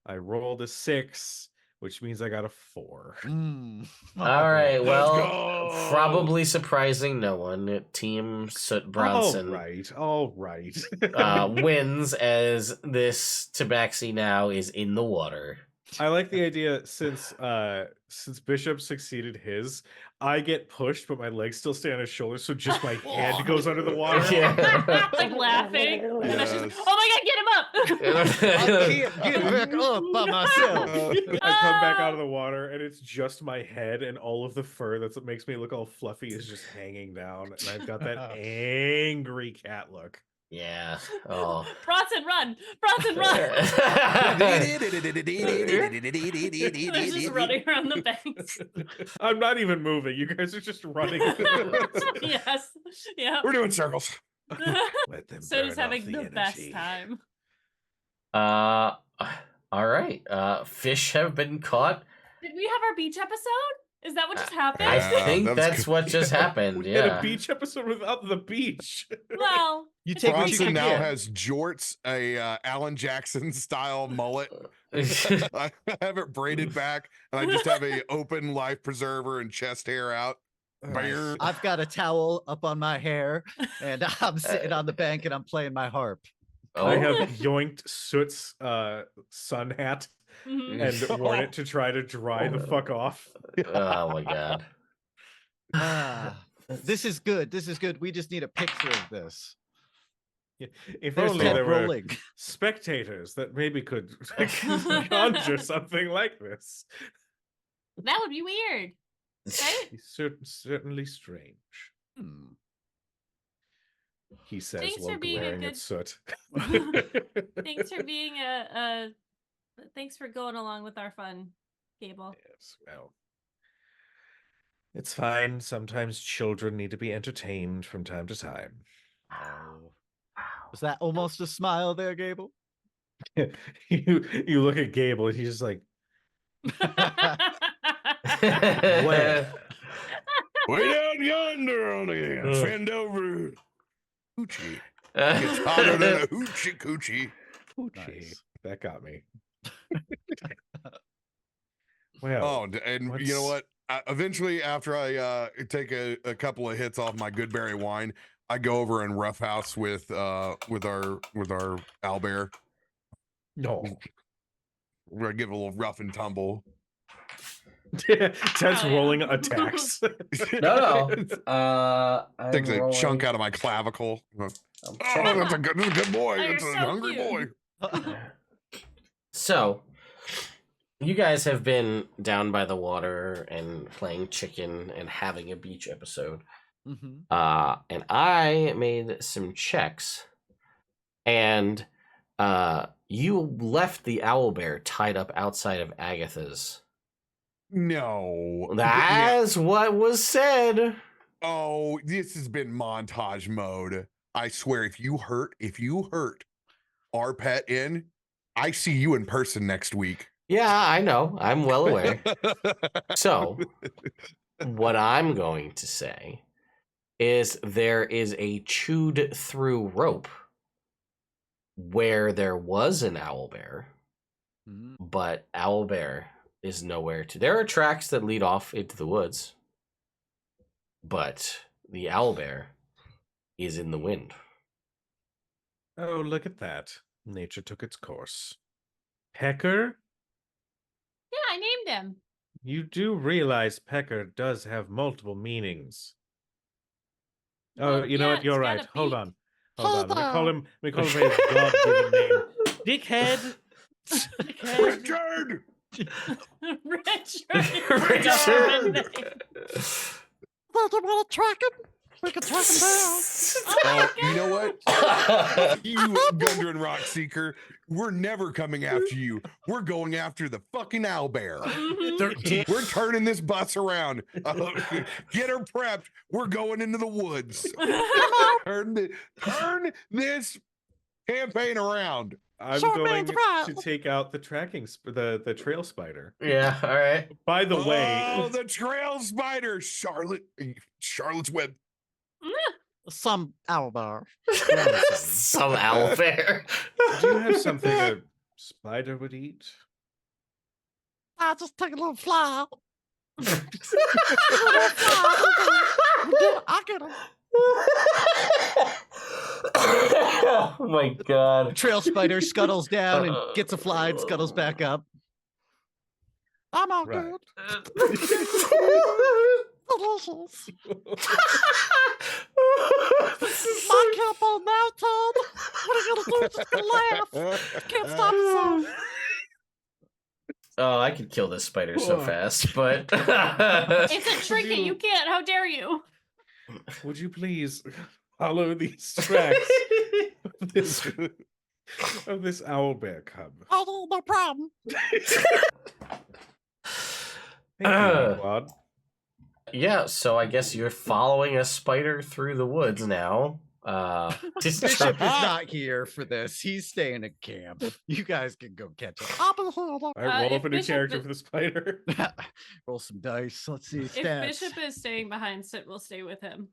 I rolled a 6, which means I got a 4. All right. Well, go. probably surprising no one. Team Soot Bronson All right. wins as this tabaxi now is in the water. I like the idea since Bishop succeeded his, I get pushed, but my legs still stay on his shoulders, so just my head goes under the water. Yeah. Like laughing. And then she's like, Yes. oh my god, get him up! I can't get back up by myself. I come back out of the water, and it's just my head, and all of the fur that's what makes me look all fluffy is just hanging down, and I've got that angry cat look. Yeah. Oh. Bronson, run! Bronson, run! They're just running around the banks. I'm not even moving. You guys are just running. Yes. Yeah. We're doing circles. Let them So he's burn off having the best energy. time. All right. Fish have been caught. Did we have our beach episode? Is that what just happened? I Yeah, think that was that's good. what just happened. We had Yeah. a beach episode without the beach. Well, You take what you Bronson can now get. has jorts, a Alan Jackson style mullet. I have it braided back, and I just have a open life preserver and chest hair out. Bear. I've got a towel up on my hair, and I'm sitting on the bank and I'm playing my harp. I have Oh. yoinked Soot's sun hat mhm. and worn it to try to dry the fuck off. Oh my god. Ah, this is good. This is good. We just need a picture of this. If There's only Ted there were rolling. spectators that maybe could conjure something like this. That would be weird. Right? He's certainly strange, Hmm. he says Thanks for while being a glaring good- at Soot. Thanks for being thanks for going along with our fun, Gable. Yes, well, it's fine. Sometimes children need to be entertained from time to time. Oh. Was that almost a smile there, Gable? You look at Gable and he's just like, Where? Way down yonder on the Phandelver hoochie. It's hotter than a hoochie coochie. "Poochie." Nice. That got me. Well, Oh, and you know what's- what? Eventually, after I take a couple of hits off my Goodberry wine, I go over and roughhouse with our owlbear. no. We're gonna give it a little rough and tumble. Ted's Oh, yeah. rolling attacks. No. I'm Takes a chunk rolling- out of my clavicle. I'm Oh, checking- that's a good boy. Oh, you're That's a so hungry cute. boy. So, you guys have been down by the water and playing chicken and having a beach episode. Mhm. And I made some checks, and you left the owlbear tied up outside of Agatha's. No. That's what was said. Oh, this has been montage mode. I swear, if you hurt our pet in, I see you in person next week. Yeah, I know. I'm well aware. So, what I'm going to say is there is a chewed through rope where there was an owlbear, Mhm. but owlbear is nowhere to. There are tracks that lead off into the woods, but the owlbear is in the wind. Oh, look at that. Nature took its course. Pecker? Yeah, I named him. You do realize Pecker does have multiple meanings. Oh, Well, you know yeah, what? You're it's right. got a Hold beak. on. Hold on. Hold Let me call on. him by his God-given name. Dickhead. Dickhead. Richard! Richard. Well, you want to track him? We can track him down. Oh, you know what? You Gundren Rock Seeker, we're never coming after you. We're going after the fucking owlbear. Mhm. We're turning this bus around. Get her prepped. We're going into the woods. Turn this campaign around. I'm Short going man's right. to take out the the trail spider. Yeah, all right. By the Oh, way, the trail spider, Charlotte's Web. Some owlbear. Some owlbear. do you have something a spider would eat? I'll just take a little fly. I get him. Oh my god. Trail spider scuttles down and gets a fly and scuttles back up. I'm all Right. good. Delicious. My camp on now, Todd. What are you gonna do? Just gonna laugh. Can't stop yourself. Oh, I could kill this spider so Oh. fast, but It's a trinket. You can't. How dare you? Would you please follow these tracks this of this owlbear cub. Oh, no problem. Thank you, Claude. Yeah, so I guess you're following a spider through the woods now. Just Bishop is try- not here for this. He's staying at camp. You guys can go catch him. Up in the hill. I roll if up a new Bishop character is- for the spider. Roll some dice. Let's see If stats. Bishop is staying behind, Sit will stay with him.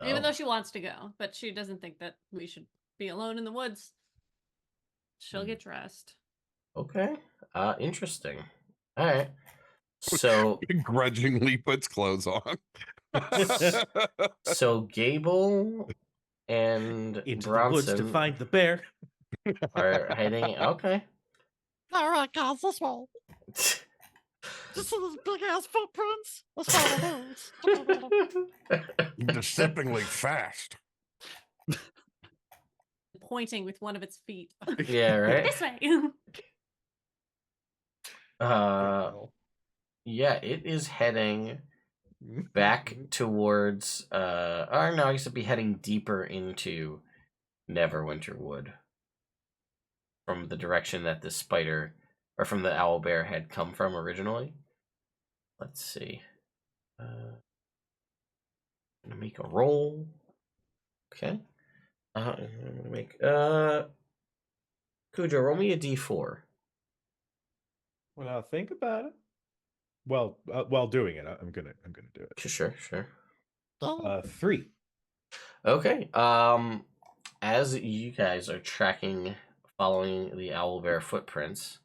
Even Oh, though she wants to go, but she doesn't think that we should be alone in the woods. She'll get dressed. okay. Interesting. All right. So Grudgingly puts clothes on. so Gable and Into the woods to Bronson find the bear. are heading. Okay. All right, guys, let's roll. Just see those big ass footprints. Let's follow those. Deceptively fast. Pointing with one of its feet. Yeah. Right. This way. Yeah. It is heading back towards. Or no, I guess it'd be heading deeper into Neverwinter Wood from the direction that the spider or from the owlbear had come from originally. Let's see. Gonna make a roll. Okay. I'm gonna make Cujo, roll me a d4. Well, I'll think about it. Well, while doing it, I'm gonna do it. Sure. 3. Okay. As you guys are tracking, following the owlbear footprints,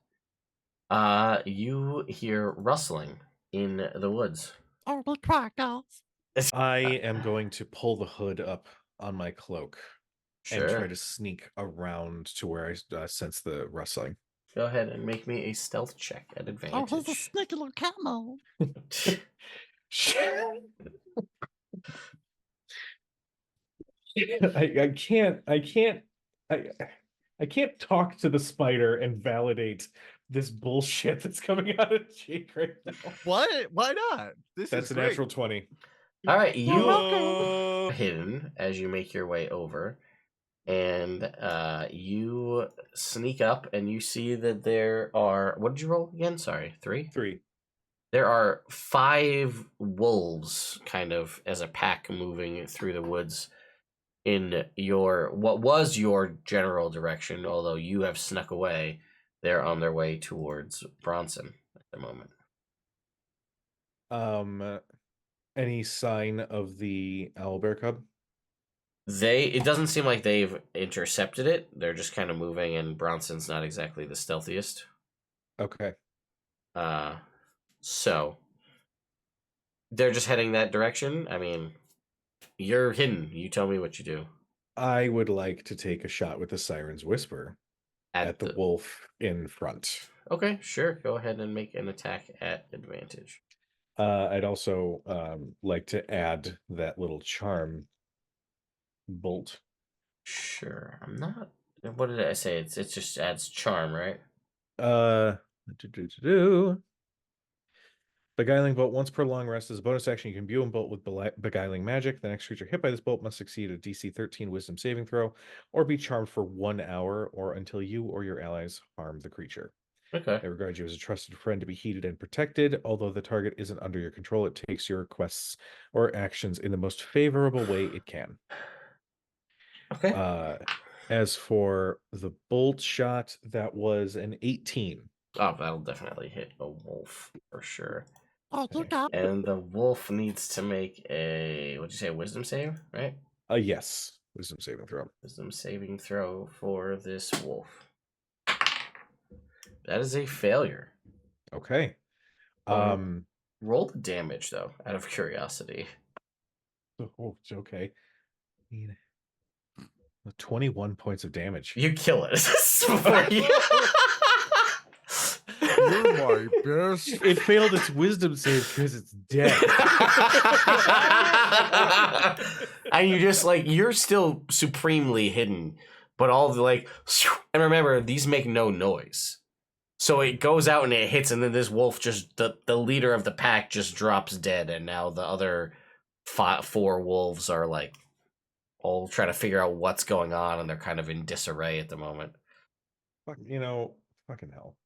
you hear rustling in the woods. Oh, be quiet, guys. I am going to pull the hood up on my cloak and try Sure. to sneak around to where I sense the rustling. Go ahead and make me a stealth check at Oh, advantage. he's a sneaky little camo. I can't talk to the spider and validate this bullshit that's coming out of Jake right now. What? Why not? This That's is a great. natural 20. All right, you Whoa. hidden as you make your way over, and you sneak up, and you see that there are. What did you roll again? Sorry, 3. 3. There are 5 wolves, kind of as a pack, moving through the woods in what was your general direction. Although you have snuck away, they're on their way towards Bronson at the moment. Any sign of the owlbear cub? It doesn't seem like they've intercepted it. They're just kind of moving, and Bronson's not exactly the stealthiest. Okay. So they're just heading that direction. I mean, you're hidden. You tell me what you do. I would like to take a shot with the Siren's Whisper at the wolf in front. Okay, sure. Go ahead and make an attack at advantage. I'd also like to add that little charm bolt. Sure. I'm not. What did I say? It just adds charm, right? Beguiling bolt. Once per long rest as a bonus action, you can imbue a bolt with beguiling magic. The next creature hit by this bolt must succeed a DC 13 Wisdom saving throw, or be charmed for 1 hour, or until you or your allies harm the creature. Okay. I regard you as a trusted friend to be heeded and protected. Although the target isn't under your control, it takes your requests or actions in the most favorable way it can. Okay. As for the bolt shot, that was an 18. Oh, that'll definitely hit a wolf for sure. Oh, you got And the wolf needs to make what'd you say, wisdom save, right? Yes. Wisdom saving throw. Wisdom saving throw for this wolf. That is a failure. Okay. Roll the damage though, out of curiosity. Oh, it's okay. 21 points of damage. You kill it. Before you- You're my best. It failed its wisdom save because it's dead. And you just you're still supremely hidden, but all the and remember, these make no noise. So it goes out and it hits, and then this wolf the leader of the pack just drops dead, and now the other 4 wolves are all trying to figure out what's going on, and they're kind of in disarray at the moment. Fuck, fucking hell.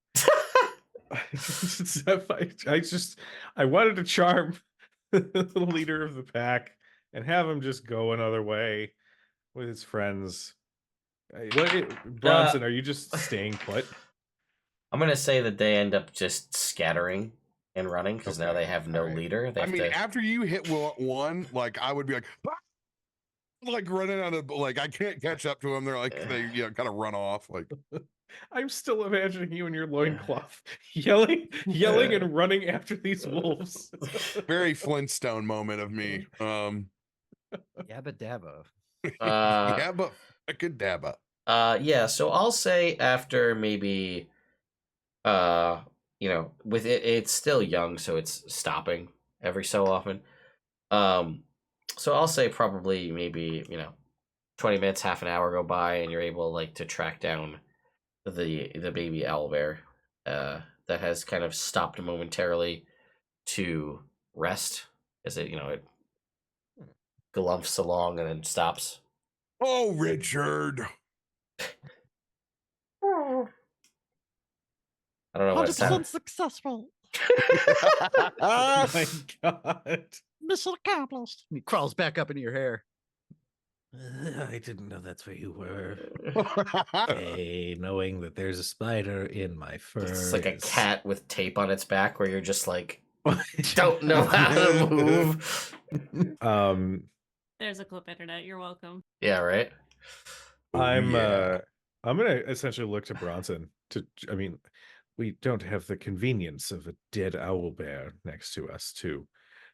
I wanted to charm the leader of the pack and have him just go another way with his friends. Bronson, are you just staying put? I'm gonna say that they end up just scattering and running because now they have no leader. They I have mean, to... after you hit one, like I would be like, "Ah!" Like running out of like I can't catch up to them. They're like they kind of run off. Like I'm still imagining you in your loincloth yelling and running after these wolves. very Flintstone moment of me. Yabba dabba. Yeah, but fucking dabba. Yeah, so I'll say after maybe with it's still young, so it's stopping every so often. So I'll say probably maybe 20 minutes, half an hour go by, and you're able like to track down the baby owlbear that has kind of stopped momentarily to rest as it glumps along and then stops. Oh, Richard. I don't know what 100% successful. Oh my god. Mission accomplished. He crawls back up into your hair. I didn't know that's where you were. Hey, knowing that there's a spider in my fur. It's like a cat with tape on its back where you're just like don't know how to move. There's a clip internet. You're welcome. Yeah, right. I'm gonna essentially look to Bronson we don't have the convenience of a dead owl bear next to us to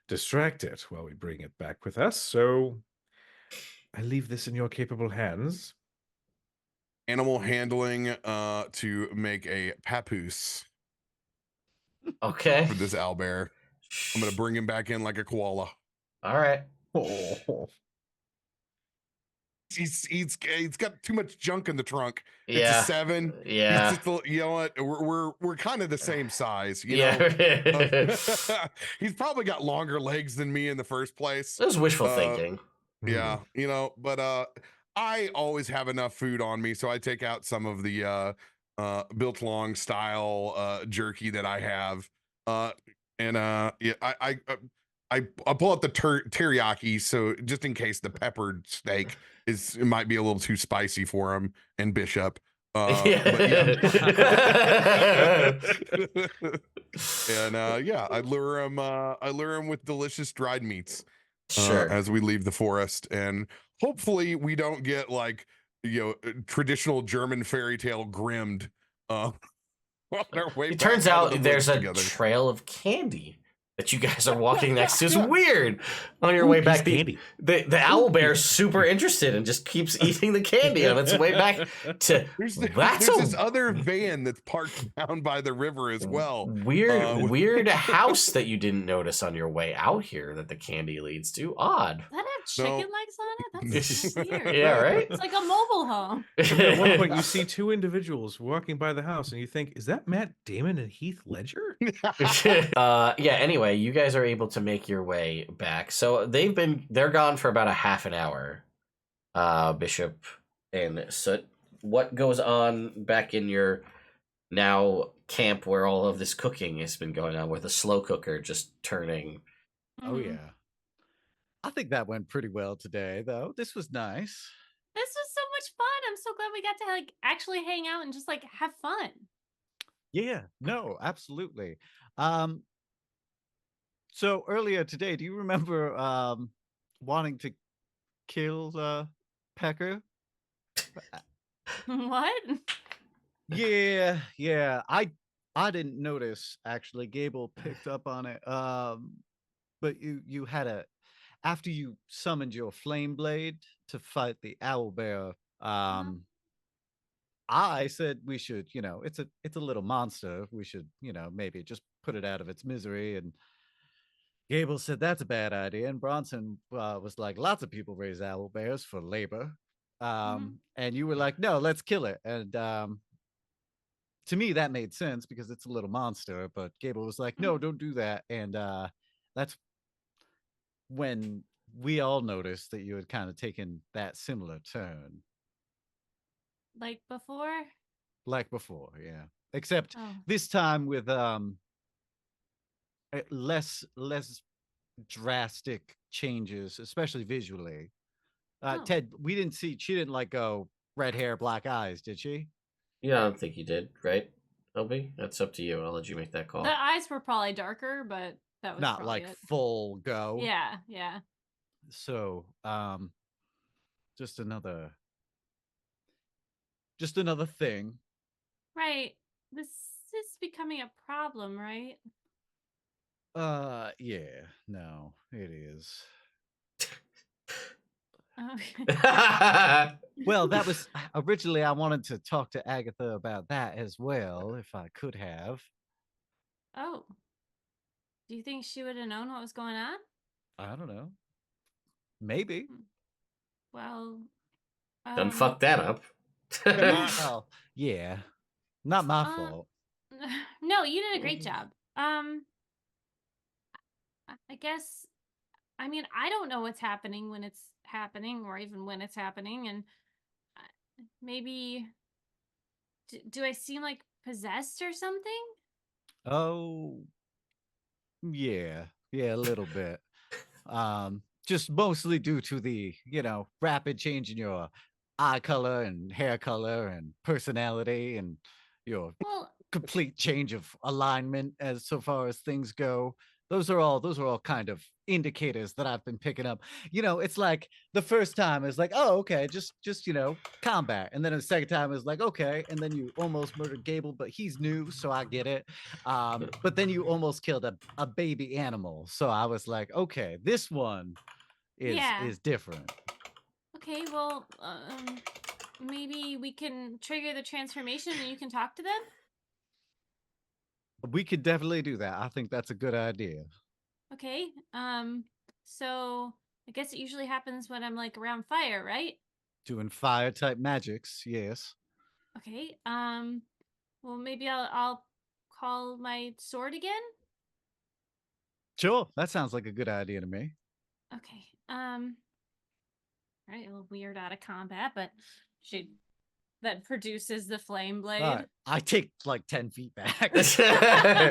distract it while we bring it back with us, so I leave this in your capable hands. Animal handling to make a papoose Okay. for this owlbear. I'm gonna bring him back in like a koala. All right. Oh. He's got too much junk in the trunk. Yeah. It's a 7. Yeah. He's just you know what? We're kind of the same size. You know? He's probably got longer legs than me in the first place. It was wishful thinking. Yeah, but I always have enough food on me, so I take out some of the Biltong style jerky that I have, and I pull out the teriyaki, so just in case the peppered steak it might be a little too spicy for him and Bishop. But yeah. And I lure him with delicious dried meats. Sure. As we leave the forest, and hopefully we don't get like traditional German fairy tale grimmed on our way. It turns out there's a trail of candy that you guys are walking next to. It's weird. On your way back, the owlbear is super interested and just keeps eating the candy on its way back to. There's this other van that's parked down by the river as well. Weird house that you didn't notice on your way out here that the candy leads to. Odd. Does that have chicken legs on it? That's weird. Yeah, right? It's like a mobile home. At one point, you see two individuals walking by the house, and you think, is that Matt Damon and Heath Ledger? Anyway, you guys are able to make your way back. So they're gone for about a half an hour, Bishop and Soot. What goes on back in your now camp where all of this cooking has been going on with a slow cooker just turning? Oh yeah. I think that went pretty well today, though. This was nice. This was so much fun. I'm so glad we got to like actually hang out and just like have fun. Yeah, no, absolutely. So earlier today, do you remember wanting to kill Pecker? What? Yeah. I didn't notice actually. Gable picked up on it. But you had after you summoned your flame blade to fight the owlbear, I said we should, it's a little monster. We should, maybe just put it out of its misery. And Gable said that's a bad idea. And Bronson was like, lots of people raise owlbears for labor. And you were like, no, let's kill it. And to me, that made sense because it's a little monster. But Gable was like, no, don't do that. And that's when we all noticed that you had kind of taken that similar turn, Like before? like before, yeah. Except Oh. this time with less drastic changes, especially visually. Oh. Ted, she didn't like go red hair, black eyes, did she? Yeah, I don't think you did, right, Obi? That's up to you. I'll let you make that call. The eyes were probably darker, but that was Not probably like it. full go. Yeah, yeah. So, just another thing. Right. This is becoming a problem, right? Yeah, no, it is. Okay. Well, that was originally I wanted to talk to Agatha about that as well, if I could have. Oh. Do you think she would have known what was going on? I don't know. Maybe. Well, Done fuck that up. Well, yeah. Not my fault. No, you did a great job. I guess, I mean, I don't know what's happening when it's happening, or even when it's happening, and maybe, do I seem like possessed or something? Oh, yeah, a little bit. Just mostly due to the, rapid change in your eye color and hair color and personality and your Well, complete change of alignment as so far as things go. Those are all kind of indicators that I've been picking up. It's like the first time is like, oh, okay, just combat, and then the second time is like, okay, and then you almost murdered Gable, but he's new, so I get it. But then you almost killed a baby animal, so I was like, okay, this one yeah. is different. Okay, well, maybe we can trigger the transformation and you can talk to them? We could definitely do that. I think that's a good idea. Okay. So I guess it usually happens when I'm like around fire, right? Doing fire type magics, yes. Okay. Well, maybe I'll call my sword again. Sure, that sounds like a good idea to me. Okay. All right, a little weird out of combat, but that produces the flame blade. All right, I take like 10 feet back.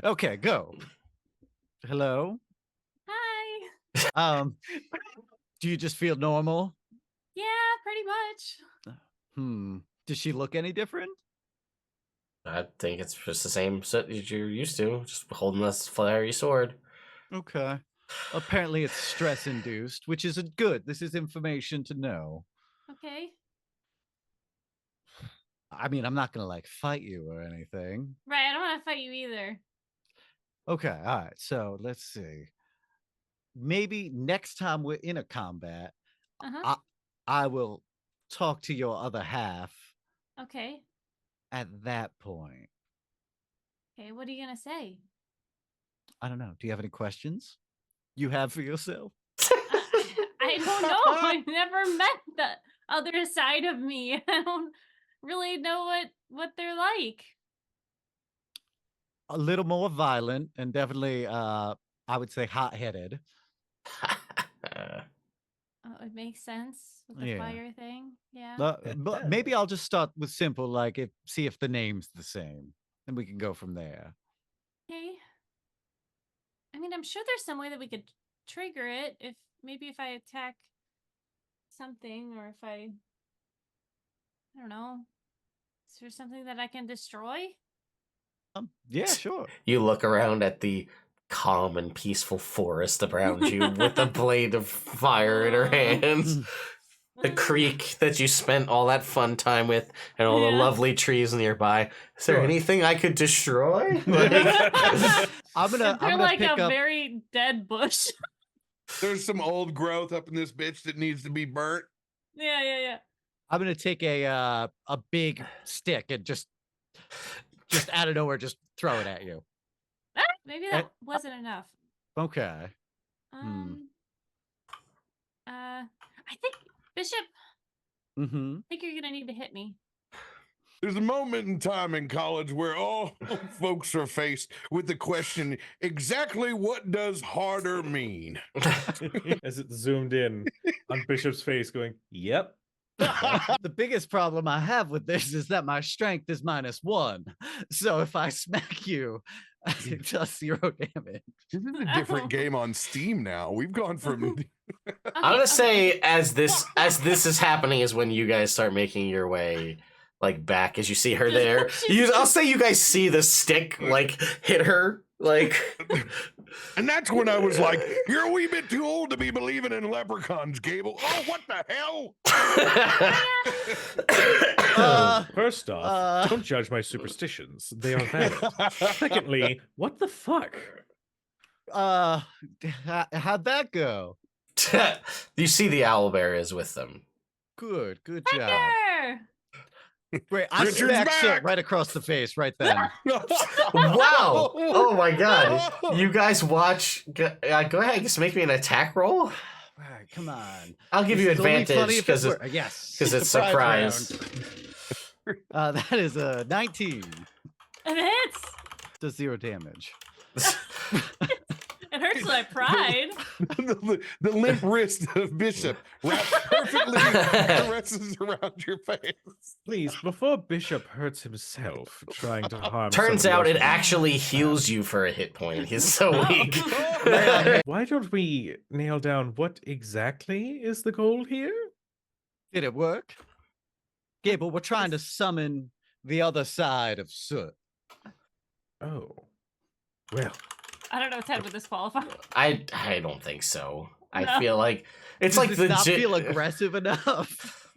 Okay, go. Hello. Hi. Do you just feel normal? Yeah, pretty much. Does she look any different? I think it's just the same set that you're used to, just holding this fiery sword. Okay. Apparently it's stress induced, which is good. This is information to know. Okay. I mean, I'm not gonna like fight you or anything. Right, I don't want to fight you either. Okay, all right. So let's see. Maybe next time we're in a combat, Uh-huh. I will talk to your other half Okay. at that point. Okay, what are you gonna say? I don't know. Do you have any questions you have for yourself? I don't know. I've never met the other side of me. I don't really know what they're like. A little more violent and definitely I would say hot-headed. Oh, it makes sense with the Yeah. fire thing. Yeah. But maybe I'll just start with simple, like see if the name's the same, and we can go from there. Okay. I mean, I'm sure there's some way that we could trigger it if I attack something, or if I don't know. Is there something that I can destroy? Yeah, sure. You look around at the calm and peaceful forest around you with a blade of fire in her hands. The creek that you spent all that fun time with, and all the lovely trees nearby. Is there anything I could destroy? I'm gonna like pick a up. very dead bush. There's some old growth up in this bitch that needs to be burnt. Yeah. I'm gonna take a big stick and just out of nowhere, just throw it at you. Maybe that wasn't enough. Okay. I think Bishop. Mm-hmm. I think you're gonna need to hit me. There's a moment in time in college where all folks are faced with the question, exactly what does harder mean? As it zoomed in on Bishop's face, going, "Yep." The biggest problem I have with this is that my strength is -1. So if I smack you, it does 0 damage. This is a different game on Steam now. We've gone from I'm gonna say as this is happening is when you guys start making your way like back as you see her there. I'll say you guys see the stick like hit her like. And that's when I was like, you're a wee bit too old to be believing in leprechauns, Gable. Oh, what the hell? First off, don't judge my superstitions. They are valid. Secondly, what the fuck? How'd that go? You see the owlbear is with them. Good job. Thunder! Great. I Richard's smacked Soot back! right across the face right then. Wow! Oh my god! You guys watch. Go ahead, just make me an attack roll. All right, come on. I'll give This you is only funny advantage if it because wor- yes, it's surprise. round. That is a 19. It hits! Does 0 damage. It hurts my pride. the limp wrist of Bishop wraps perfectly caresses around your face. Please, before Bishop hurts himself trying to harm. Turns somebody out it else- actually heals you for a hit point. He's so weak. Why don't we nail down what exactly is the goal here? Did it work? Gable, we're trying to summon the other side of Soot. Oh, well. I don't know if Ted would disqualify. I don't think so. I No. feel like it's Does like this the not feel aggressive enough?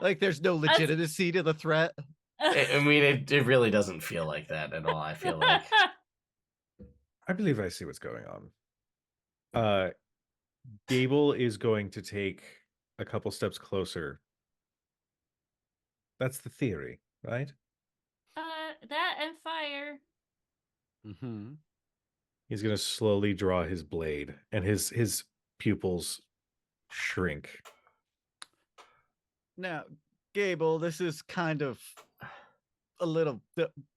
Like there's no legitimacy to the threat. I mean, it really doesn't feel like that at all. I feel like I believe I see what's going on. Gable is going to take a couple steps closer. That's the theory, right? That and fire. Mm-hmm. He's going to slowly draw his blade, and his pupils shrink. Now, Gable, this is kind of a little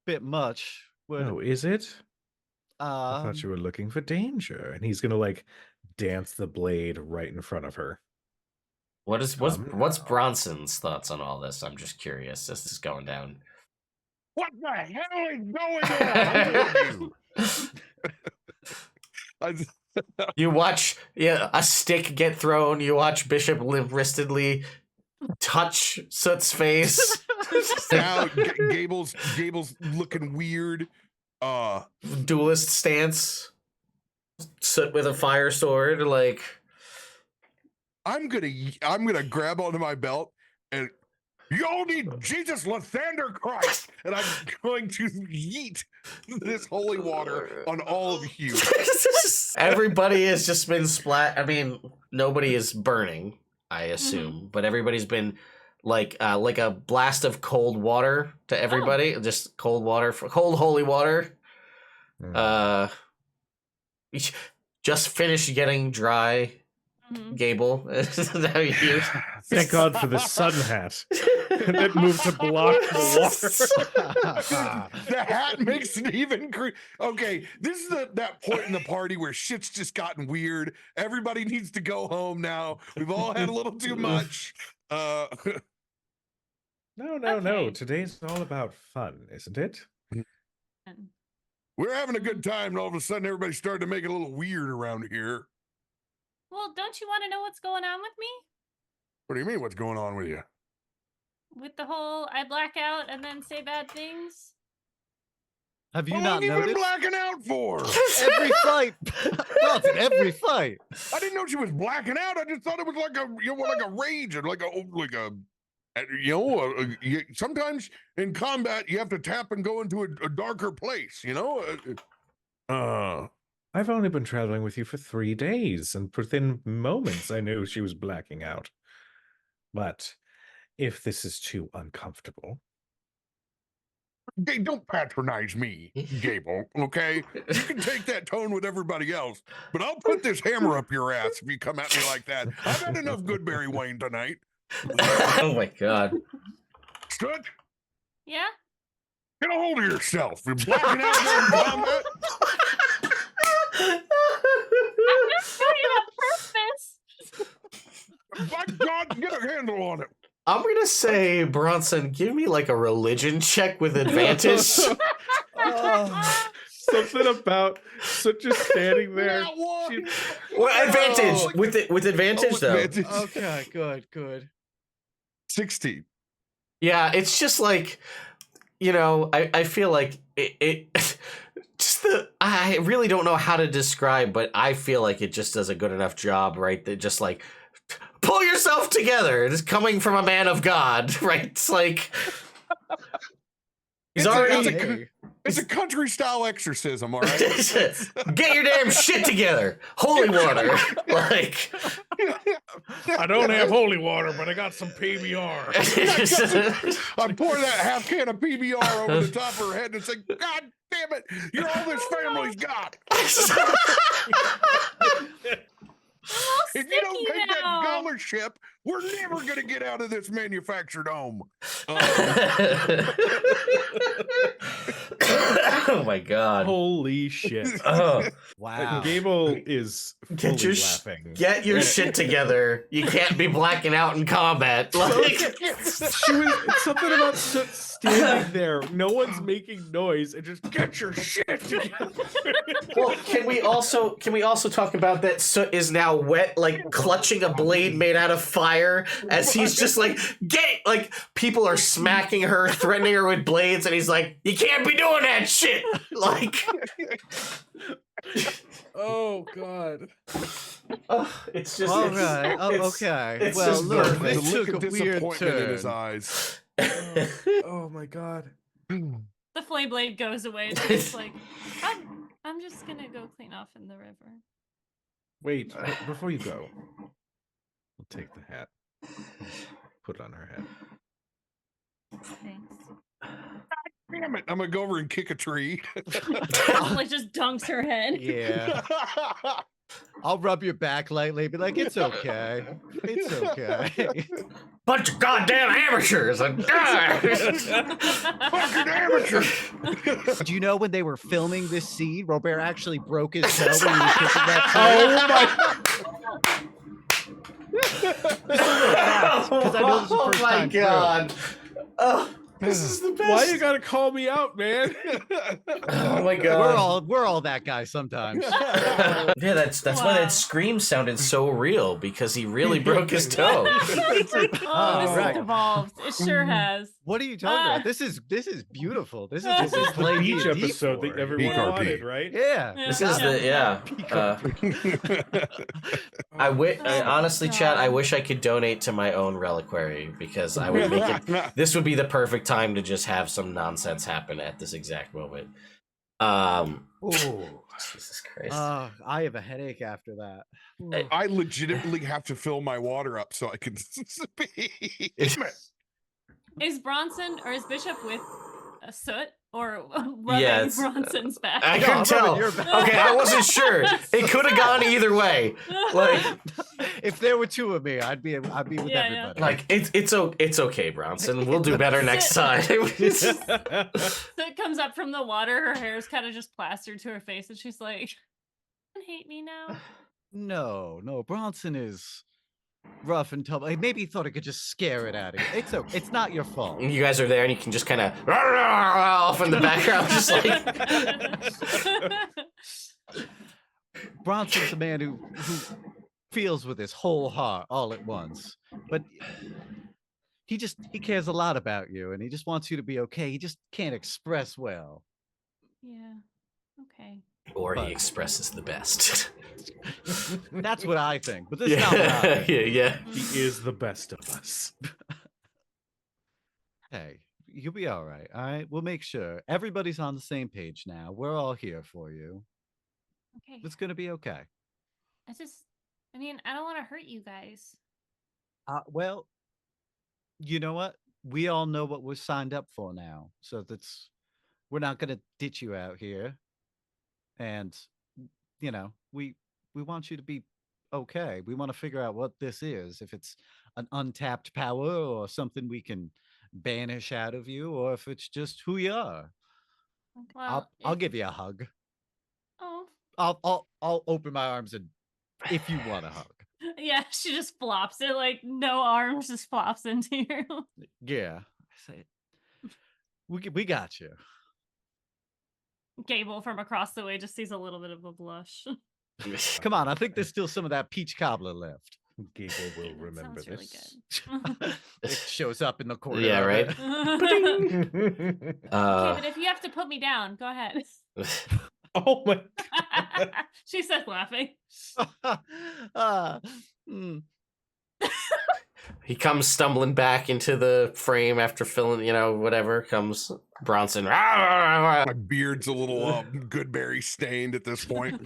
bit much. Oh, is it? I Um, thought you were looking for danger. And he's going to like dance the blade right in front of her. what's now. Bronson's thoughts on all this? I'm just curious. This is going down. What the hell is going on? You watch a stick get thrown. You watch Bishop limp-wristedly touch Soot's face. Now Gable's looking weird. Duelist stance. Soot with a fire sword, like. I'm gonna grab onto my belt and y'all need Jesus Lathander Christ, and I'm going to yeet this holy water on all of you. Everybody has just been splat. I mean, nobody is burning, I assume, but everybody's been like a blast of cold water to everybody. Just cold water, cold holy water. Just finished getting dry. Gable. Thank God for the sun hat. It moved to block the water. The hat makes it even okay, this is that point in the party where shit's just gotten weird. Everybody needs to go home now. We've all had a little too much. No. Okay. Today's all about fun, isn't it? We're having a good time, and all of a sudden everybody started to make it a little weird around here. Well, don't you want to know what's going on with me? What do you mean, what's going on with you? With the whole I black out and then say bad things? have you How not long you been noticed? blacking out for? Every fight. Bronson, every fight. I didn't know she was blacking out. I just thought it was like a rage and sometimes in combat you have to tap and go into a darker place, I've only been traveling with you for 3 days, and within moments I knew she was blacking out. But if this is too uncomfortable. Hey, don't patronize me, Gable, okay? You can take that tone with everybody else, but I'll put this hammer up your ass if you come at me like that. I've had enough Goodberry Wayne tonight. Oh my god. Soot, Yeah. Get a hold of yourself. You're blacking out during combat. I'm just doing it on purpose. By God, get a handle on it. I'm gonna say, Bronson, give me like a religion check with advantage. Something about just standing there. Not one. Well, advantage with advantage though. Advantage. Okay, good. 16. Yeah, it's just like, I feel like it just I really don't know how to describe, but I feel like it just does a good enough job, right? That just like, pull yourself together. It is coming from a man of God, right? It's like he's already. It's a country style exorcism, all right? Get your damn shit together. Holy water. Like, I don't have holy water, but I got some PBR. I pour that half can of PBR over the top of her head and say, God damn it, you're all this family's got. If you don't take that scholarship, we're never going to get out of this manufactured home. Oh my God. Holy shit. Wow. Gable is fully laughing. Get your shit together. You can't be blacking out in combat. Like, It's something about standing there. No one's making noise and just get your shit together. well, can we also talk about that Soot is now wet, like clutching a blade made out of fire as he's just like, people are smacking her, threatening her with blades, and he's like, you can't be doing that shit. Like, oh God. It's just All right. Okay. it's Well, just look, perfect. this The look took of a weird disappointment in turn. his eyes. Oh my God. The flame blade goes away. So it's like, I'm just gonna go clean off in the river. Wait, before you go, I'll take the hat. Put it on her head. Thanks. Damn it, I'm going to go over and kick a tree. Like just dunks her head. Yeah. I'll rub your back lightly, be like, it's okay. It's okay. Bunch of goddamn amateurs. Fucking amateur. Do you know when they were filming this scene, Robert actually broke his toe when he was kicking that Because I know this is the Oh first my time through. God. Oh, this is the best. Why you gotta call me out, man? Oh my God. We're all that guy sometimes. Yeah, that's why Wow. that scream sounded so real, because he really broke his toe. Oh, this right. has evolved. It sure has. What are you talking about? This is beautiful. This is This is The playing beach D&D episode that for. everyone PRP. wanted, right? Yeah. This is I honestly, God. chat, I wish I could donate to my own reliquary, because I would make it. This would be the perfect time to just have some nonsense happen at this exact moment. Jesus Christ. I have a headache after that. I legitimately have to fill my water up so I can speak. Is Bronson or is Bishop with a Soot or rubbing Yeah, it's- Bronson's back? I No, couldn't I'm tell. rubbing your back. Okay, I wasn't sure. It could have gone either way. Like, If there were two of me, I'd be with Yeah, everybody. like it's okay, Bronson. We'll do better next time. Soot comes up from the water. Her hair's kind of just plastered to her face, and she's like, "You hate me now." No, Bronson is rough and tough. Maybe he thought he could just scare it out of you. It's okay. It's not your fault. You guys are there, and you can just kind of off in the background, just like. Bronson's a man who feels with his whole heart all at once, but he cares a lot about you, and he just wants you to be okay. He just can't express well. Yeah. Okay. Or he expresses the best. That's what I think, but this is not what I think. yeah. He is the best of us. Hey, you'll be all right. All right, we'll make sure everybody's on the same page now. We're all here for you. Okay. It's gonna be okay. I mean, I don't want to hurt you guys. Well, you know what? We all know what we're signed up for now, so we're not gonna ditch you out here. And we want you to be okay. We want to figure out what this is. If it's an untapped power or something we can banish out of you, or if it's just who you are. Well, I'll give you a hug. Oh. I'll open my arms and if you want a hug. Yeah, she just flops it like no arms, just flops into you. Yeah. I say, we got you. Gable from across the way just sees a little bit of a blush. Come on, I think there's still some of that peach cobbler left. Gable will That remember sounds really this. good. It shows up in the corner. Yeah, of right. it. Okay, but if you have to put me down, go ahead. Oh my! She says, laughing. Hmm. He comes stumbling back into the frame after filling, whatever. Comes Bronson. My beard's a little Goodberry stained at this point.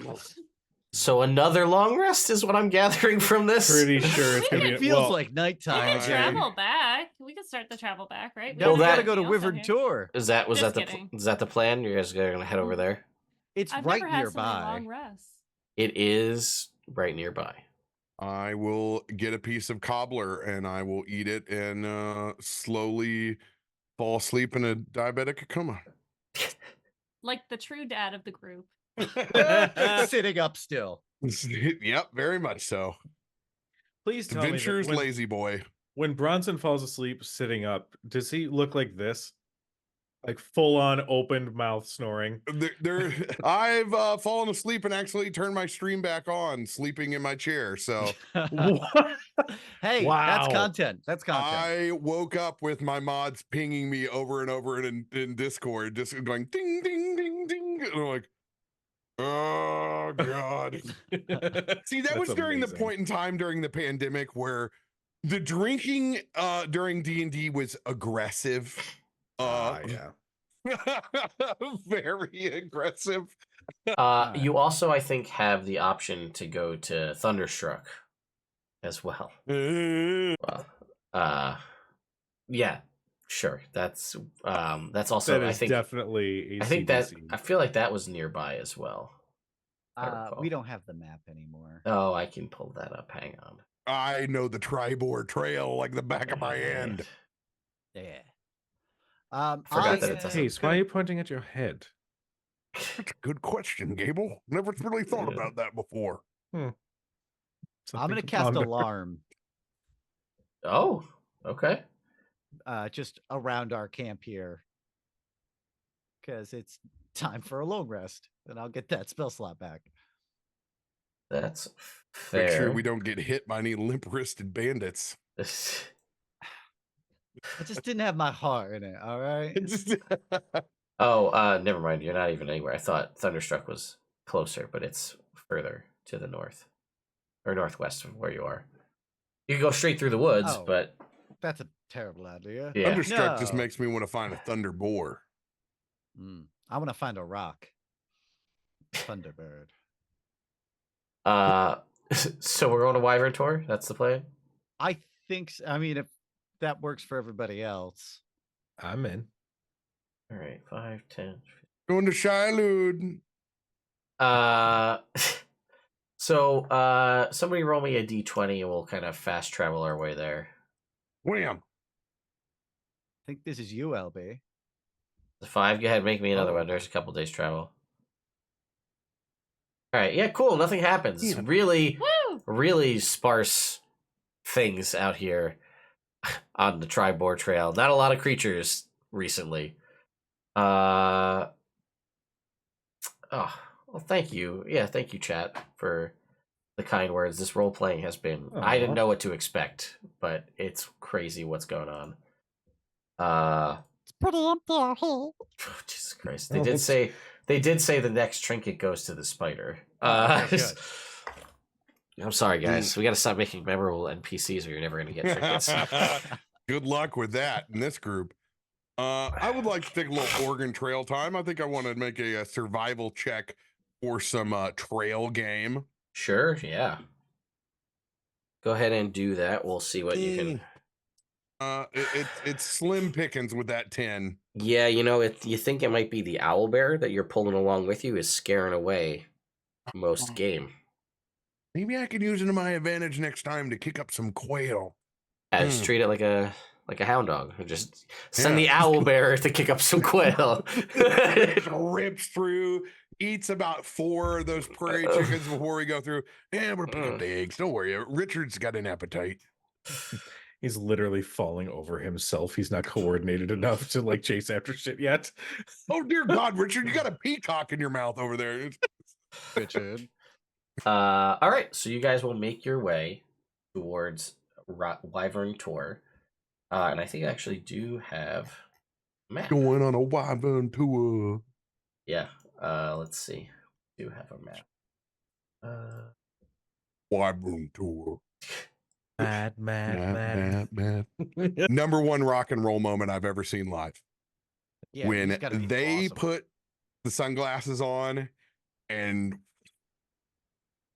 So another long rest is what I'm gathering from this. Pretty sure it's gonna be. It feels well, like We nighttime can again. travel back. We can start the travel back, right? No, Well, we that- gotta go to Anything else out Wyvern here? Tour. Was Just that kidding. is that the plan? You guys are gonna head over there. It's I've right never had so many nearby. long rests. It is right nearby. I will get a piece of cobbler and I will eat it and slowly fall asleep in a diabetic coma. Like the true dad of the group. Sitting up still. Yep, very much so. please tell me Adventure's that lazy boy. when Bronson falls asleep sitting up, does he look like this? Like full on opened mouth snoring? I've fallen asleep and actually turned my stream back on, sleeping in my chair. So What? Hey, that's Wow. content. That's content. I woke up with my mods pinging me over and over in Discord, just going ding, ding, ding, ding. And I'm like, oh, God. See, that was That's during the amazing. point in time during the pandemic where the drinking during D&D was aggressive. Yeah. Very aggressive. You also, I think, have the option to go to Thunderstruck as well. Yeah, sure. That's also That I is think definitely. I think that AC/DC. I feel like that was nearby as well. I recall. We don't have the map anymore. Oh, I can pull that up. Hang on. I know the Tribor Trail like the back of my hand. Yeah. Forgot that it doesn't. Case, why are you pointing at your head? That's a good question, Gable. Never really thought Yeah. about that before. I'm Something gonna to cast ponder. alarm Oh, okay. just around our camp here. Because it's time for a long rest. And I'll get that spell slot back. That's fair. Make sure we don't get hit by any limp-wristed bandits. I just didn't have my heart in it, all right? Oh, never mind. You're not even anywhere. I thought Thunderstruck was closer, but it's further to the north or northwest of where you are. You can go straight through the woods, Oh. but That's a terrible idea. yeah. Thunderstruck just No. makes me want to find a thunder boar. I want to find a rock. Thunderbird. So we're going to Wyvern Tour? That's the plan? I think so. I mean, if that works for everybody else. I'm in. All right, 5, 10. Going to Shiloh. So somebody roll me a d20 and we'll kind of fast travel our way there. Wham. I think this is you, LB. The 5, go ahead, make me another Oh. one. There's a couple days travel. All right, yeah, cool. Nothing happens. It's Yeah. really, Woo! really sparse things out here on the Tribor Trail. Not a lot of creatures recently. Oh, well, thank you. Yeah, thank you, chat, for the kind words. This role playing has been. I didn't Aw. know what to expect, but it's crazy what's going on. It's pretty empty out here. Oh, Jesus Christ! They did say the next trinket goes to the spider. Okay, good. I'm sorry, guys. We got to stop making memorable NPCs, or you're never going to get trinkets. Good luck with that in this group. I would like to take a little Oregon Trail time. I think I want to make a survival check for some trail game. Sure, yeah. Go ahead and do that. We'll see what you can. It's slim pickings with that 10. Yeah, you think it might be the owl bear that you're pulling along with you is scaring away most game. Maybe I could use it to my advantage next time to kick up some quail. Yeah, just treat it like a like a hound dog. Just send the owl bearer to kick up some quail. Just rips through, eats about 4 of those prairie chickens before we go through. Yeah, we're picking up the eggs. Don't worry. Richard's got an appetite. He's literally falling over himself. He's not coordinated enough to like chase after shit yet. Oh dear God, Richard, you got a peacock in your mouth over there. Richard. All right, so you guys will make your way towards Wyvern Tour, and I think I actually do have a map. Going on a wyvern tour. Yeah. Let's see. Do have a map. Wyvern tour. Mad. Number 1 rock and roll moment I've ever seen live. Yeah, when he's gotta be they awesome. put the sunglasses on and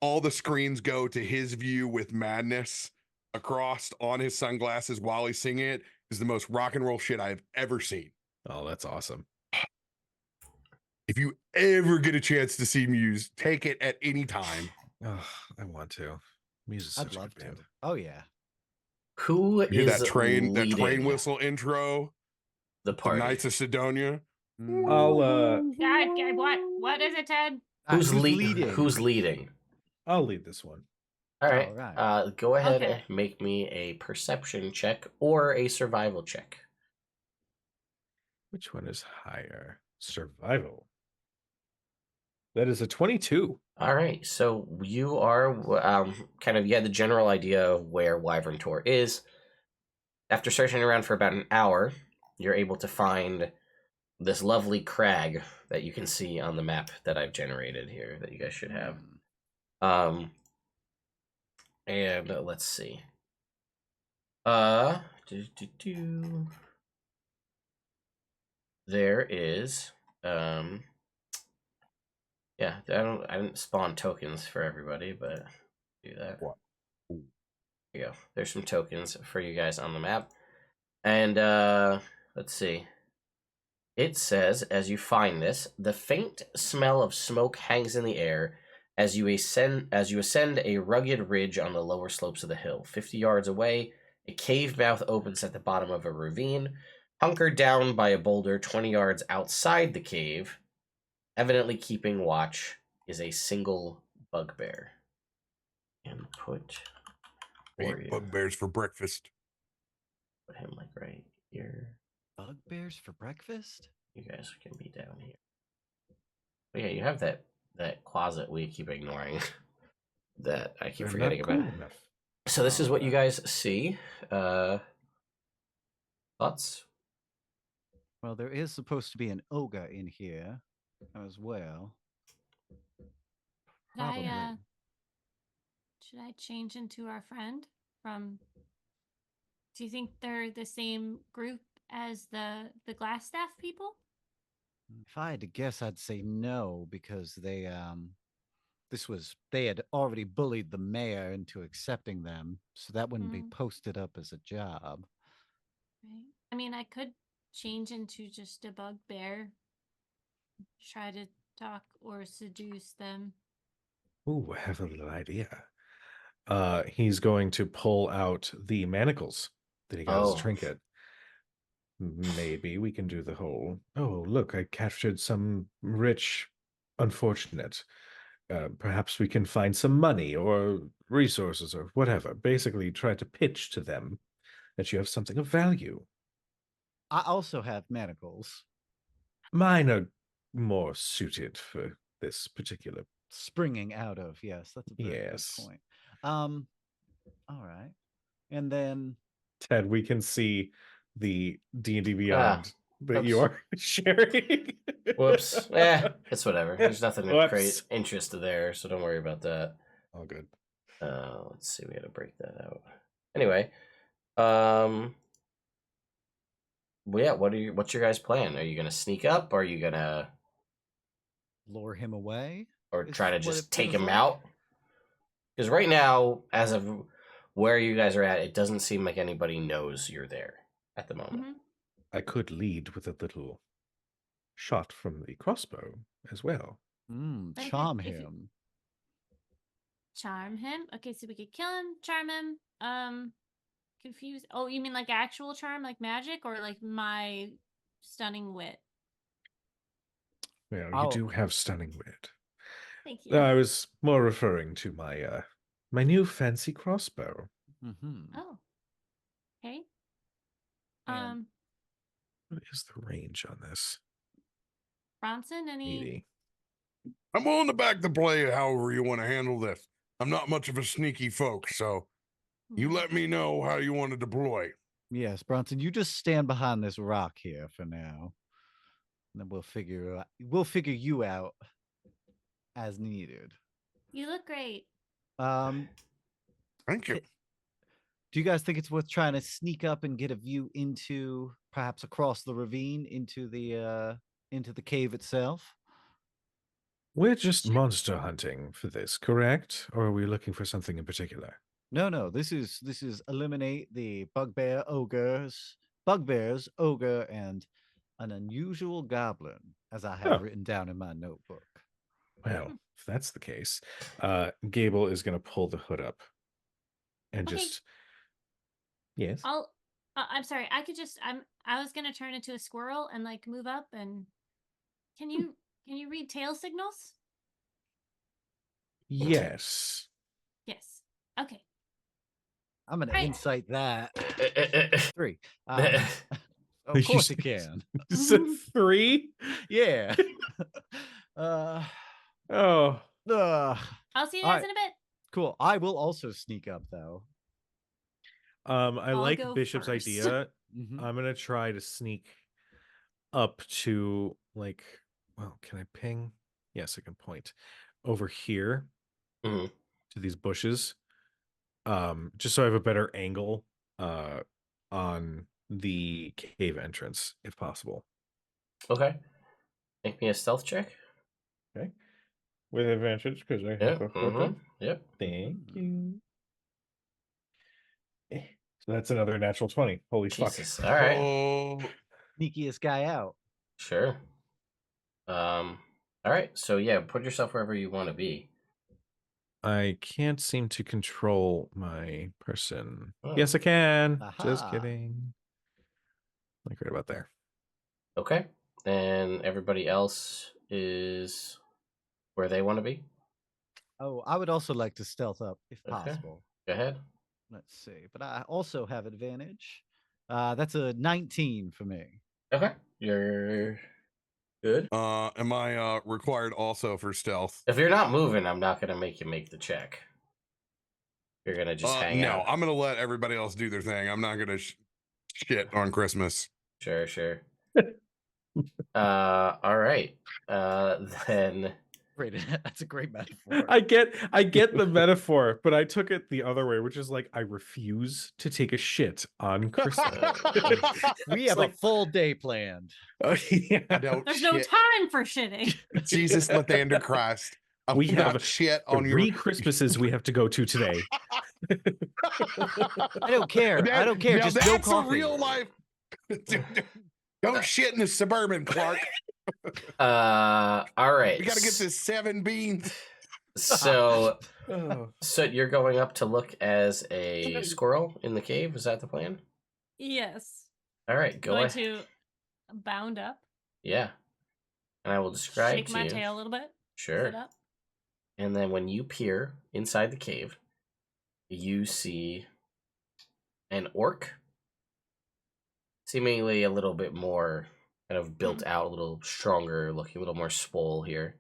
all the screens go to his view with madness across on his sunglasses while he's singing it is the most rock and roll shit I've ever seen. Oh, that's awesome. If you ever get a chance to see Muse, take it at any time. Oh, I want to. Muse is I'd such a love good to. band. Oh yeah. Who You hear is that train leading whistle intro, the the party? Knights of Sidonia. I'll God, what is it, Ted? Who's leading? Who's leading? I'll lead this one. All right. All right. Go ahead Okay. and make me a perception check or a survival check. Which one is higher? Survival. That is a 22. All right. So you are kind of, you had the general idea of where Wyvern Tor is. After searching around for about an hour, you're able to find this lovely crag that you can see on the map that I've generated here that you guys should have. And let's see. There is yeah, I didn't spawn tokens for everybody, but do that. What? There you go. There's some tokens for you guys on the map. And let's see. It says, as you find this, the faint smell of smoke hangs in the air as you ascend a rugged ridge on the lower slopes of the hill. 50 yards away, a cave mouth opens at the bottom of a ravine. Hunkered down by a boulder 20 yards outside the cave, evidently keeping watch, is a single bugbear. And put Eat bugbears for breakfast. Put him like right here. Bugbears for breakfast? You guys can be down here. But yeah, you have that closet we keep ignoring. That I keep forgetting about. So this is what you guys see. Thoughts? Well, there is supposed to be an ogre in here as well. Should I change into our friend from? Do you think they're the same group as the Glassstaff people? If I had to guess, I'd say no, because they had already bullied the mayor into accepting them, so that wouldn't be posted up as a job. Right. I mean, I could change into just a bugbear, try to talk or seduce them. Ooh, I have a little idea. He's going to pull out the manacles that he got as a trinket. Maybe we can do the whole, oh, look, I captured some rich unfortunate. Perhaps we can find some money or resources or whatever. Basically, try to pitch to them that you have something of value. I also have manacles. Mine are more suited for this particular. Springing out of, yes, that's a very good point. All right. And then Ted, we can see the D&D Beyond that you are sharing. Whoops. It's whatever. There's nothing of great interest there, so don't worry about that. All good. Let's see, we gotta break that out. Anyway, well, yeah, what's your guys' plan? Are you gonna sneak up? Or are you gonna lure him away? Or try to just take him out? Because right now, as of where you guys are at, it doesn't seem like anybody knows you're there at the moment. I could lead with a little shot from the crossbow as well. Charm him. Charm him? Okay, so we could kill him, charm him. confused. Oh, you mean like actual charm, like magic, or like my stunning wit? Well, you I'll- do have stunning wit. Thank you. I was more referring to my new fancy crossbow. Oh. Okay. And- What is the range on this? Bronson, any? 80. I'm willing to back the play however you want to handle this. I'm not much of a sneaky folk, so you let me know how you want to deploy. Yes, Bronson, you just stand behind this rock here for now. And then we'll figure you out as needed. You look great. Um, Thank you. do you guys think it's worth trying to sneak up and get a view into perhaps across the ravine into the cave itself? We're just monster hunting for this, correct? Or are we looking for something in particular? No. This is eliminate the bugbears, ogre, and an unusual goblin, as I have Oh. written down in my notebook. Well, if that's the case, Gable is going to pull the hood up and Okay. just. Yes. I'm sorry. I was gonna turn into a squirrel and like move up and. Can you read tail signals? Yes. Yes. Okay. I'm gonna Right. insight that. 3. You Of course said- it can. You said 3? Yeah. Oh. I'll see you All guys right. in a bit. Cool. I will also sneak up though. I I'll like go Bishop's first. idea. Mhm. I'm gonna try to sneak up to can I ping? Yes, I can point over here Mhm. to these bushes. Just so I have a better angle on the cave entrance, if possible. Okay. Make me a stealth check. Okay. With advantage, because I Yeah. have a photo. Yep. Thank you. So that's another natural 20. Holy Jesus. fuck. All right. Oh, Sneakiest guy out. Sure. All right. So yeah, put yourself wherever you want to be. I can't seem to control my person. Oh. Yes, I can. Just Aha. kidding. Like right about there. Okay. And everybody else is where they want to be. Oh, I would also like to stealth up if Okay. possible. Go ahead. Let's see. But I also have advantage. That's a 19 for me. Okay. You're good. am I required also for stealth? If you're not moving, I'm not gonna make you make the check. You're gonna just hang No, out. I'm gonna let everybody else do their thing. I'm not gonna shit on Christmas. Sure. All right. Then Great. That's a great metaphor. I get the metaphor, but I took it the other way, which is like I refuse to take a shit on Christmas. We It's have like- a full day planned. Oh, yeah. I don't There's shit. no time for shitting. Jesus, Lathander Christ. I We will not have shit on 3 your Christmases we have to go to today. I don't care. I don't care. Now Just no that's a coffee. real life. Don't shit in the Suburban, Clark. all right. We got to get this 7 beans. So Oh. so you're going up to look as a squirrel in the cave, is that the plan? Yes. All right, go Going ahead. to bound up. Yeah. And I will describe Shake to my you. tail a little bit. Sure. Sit up. And then when you peer inside the cave, you see an orc, seemingly a little bit more kind of built out, a little stronger looking, a little more swole here.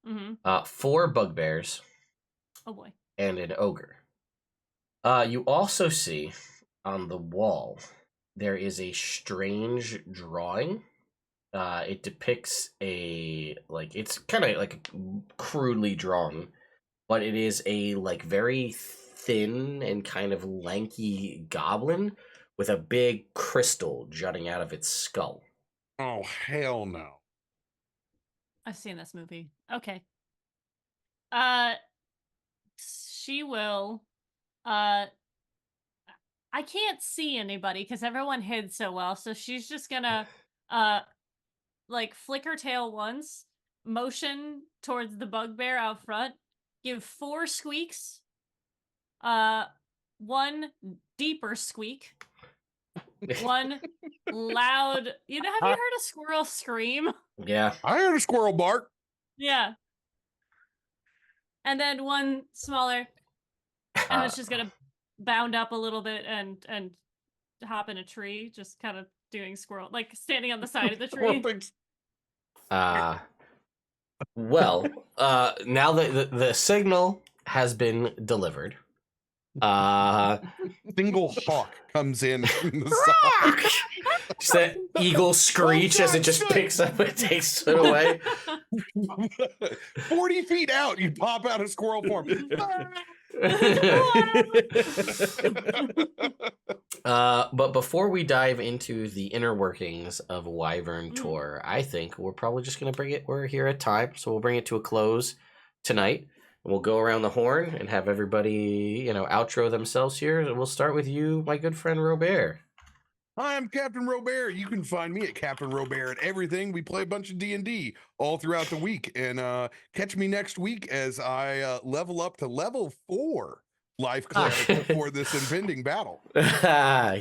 Mm-hmm. 4 bugbears Oh boy. and an ogre. You also see on the wall there is a strange drawing. It depicts it's kind of like crudely drawn, but it is a very thin and kind of lanky goblin with a big crystal jutting out of its skull. Oh, hell no. I've seen this movie. Okay. She will. I can't see anybody because everyone hid so well. So she's just gonna, flick her tail once, motion towards the bugbear out front, give 4 squeaks, one deeper squeak, one loud. Have you heard a squirrel scream? Yeah. I heard a squirrel bark. Yeah. And then one smaller, and it's just gonna bound up a little bit and hop in a tree, just kind of doing squirrel, like standing on the side of the tree. Well, now that the signal has been delivered, Single hawk comes in from the side. just that eagle screech as it just picks up and takes it away. 40 feet out, you pop out of squirrel form. But before we dive into the inner workings of Wyvern Tour, I think we're probably just going to bring it. We're here at time, so we'll bring it to a close tonight. We'll go around the horn and have everybody, outro themselves here. And we'll start with you, my good friend Robert. Hi, I'm Captain Robert. You can find me at Captain Robert at everything. We play a bunch of D&D all throughout the week. And catch me next week as I level up to level 4 life cleric before this impending battle.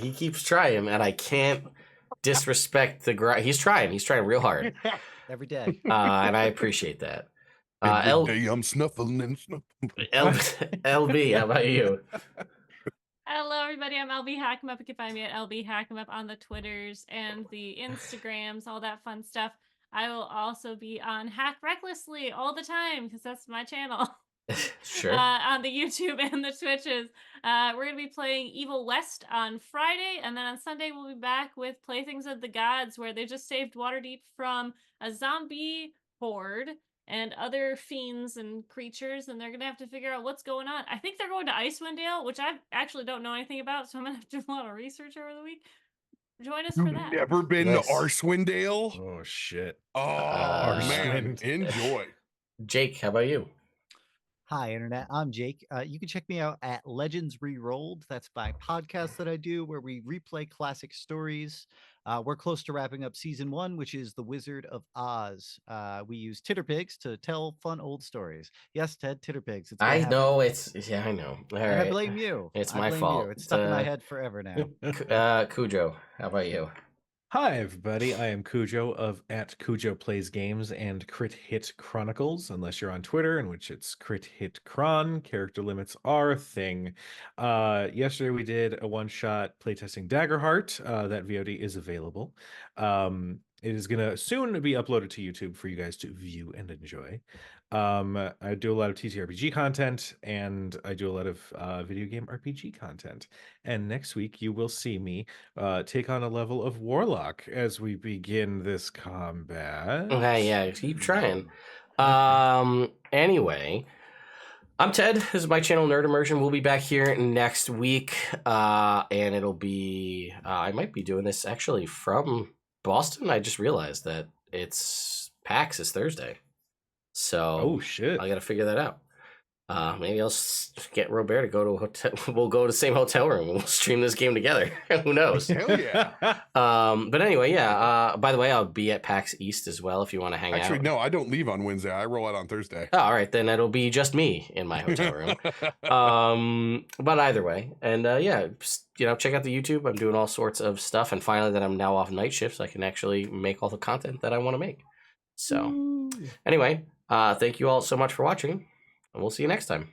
He keeps trying, and I can't disrespect the grind. He's trying real hard. Every day. And I appreciate that. Every day I'm snuffling and snuffling. LB, how about you? Hello, everybody. I'm LB Hackemup. You can find me at LB Hackemup on the Twitters and the Instagrams, all that fun stuff. I will also be on Hack Recklessly all the time because that's my channel. Sure. On the YouTube and the Twitches. We're going to be playing Evil West on Friday, and then on Sunday we'll be back with Playthings of the Gods, where they just saved Waterdeep from a zombie horde and other fiends and creatures, and they're going to have to figure out what's going on. I think they're going to Icewind Dale, which I actually don't know anything about, so I'm going to have to do a lot of research over the week. Join us for that. Never been Nice. to Arswind Dale? Oh shit. Oh, man. Arswind. Enjoy. Jake, how about you? Hi, Internet. I'm Jake. You can check me out at Legends Rerolled. That's my podcast that I do where we replay classic stories. We're close to wrapping up season 1, which is The Wizard of Oz. We use titterpigs to tell fun old stories. Yes, Ted, titterpigs. It's I know I know. All right. I blame you. It's I my blame fault. You. It's stuck in my head forever now. Cujo, how about you? Hi, everybody. I am Cujo of at Cujo Plays Games and Crit Hit Chronicles, unless you're on Twitter, in which it's Crit Hit Chron. Character limits are a thing. Yesterday we did a one-shot playtesting Daggerheart. That VOD is available. It is going to soon be uploaded to YouTube for you guys to view and enjoy. I do a lot of TTRPG content, and I do a lot of video game RPG content. And next week you will see me take on a level of Warlock as we begin this combat. Okay, yeah, keep trying. Anyway, I'm Ted. This is my channel, Nerd Immersion. We'll be back here next week, and it'll be I might be doing this actually from Boston. I just realized that it's PAX is Thursday. So Oh shit. I got to figure that out. Maybe I'll get Robert to go to a hotel. We'll go to the same hotel room and we'll stream this game together. Who knows? Hell yeah. But anyway, yeah. By the way, I'll be at PAX East as well if you want to hang out. Actually, no, I don't leave on Wednesday. I roll out on Thursday. Oh, all right, then it'll be just me in my hotel room. But either way, and yeah, check out the YouTube. I'm doing all sorts of stuff, and finally, that I'm now off night shifts, I can actually make all the content that I want to make. So, anyway, thank you all so much for watching, and we'll see you next time.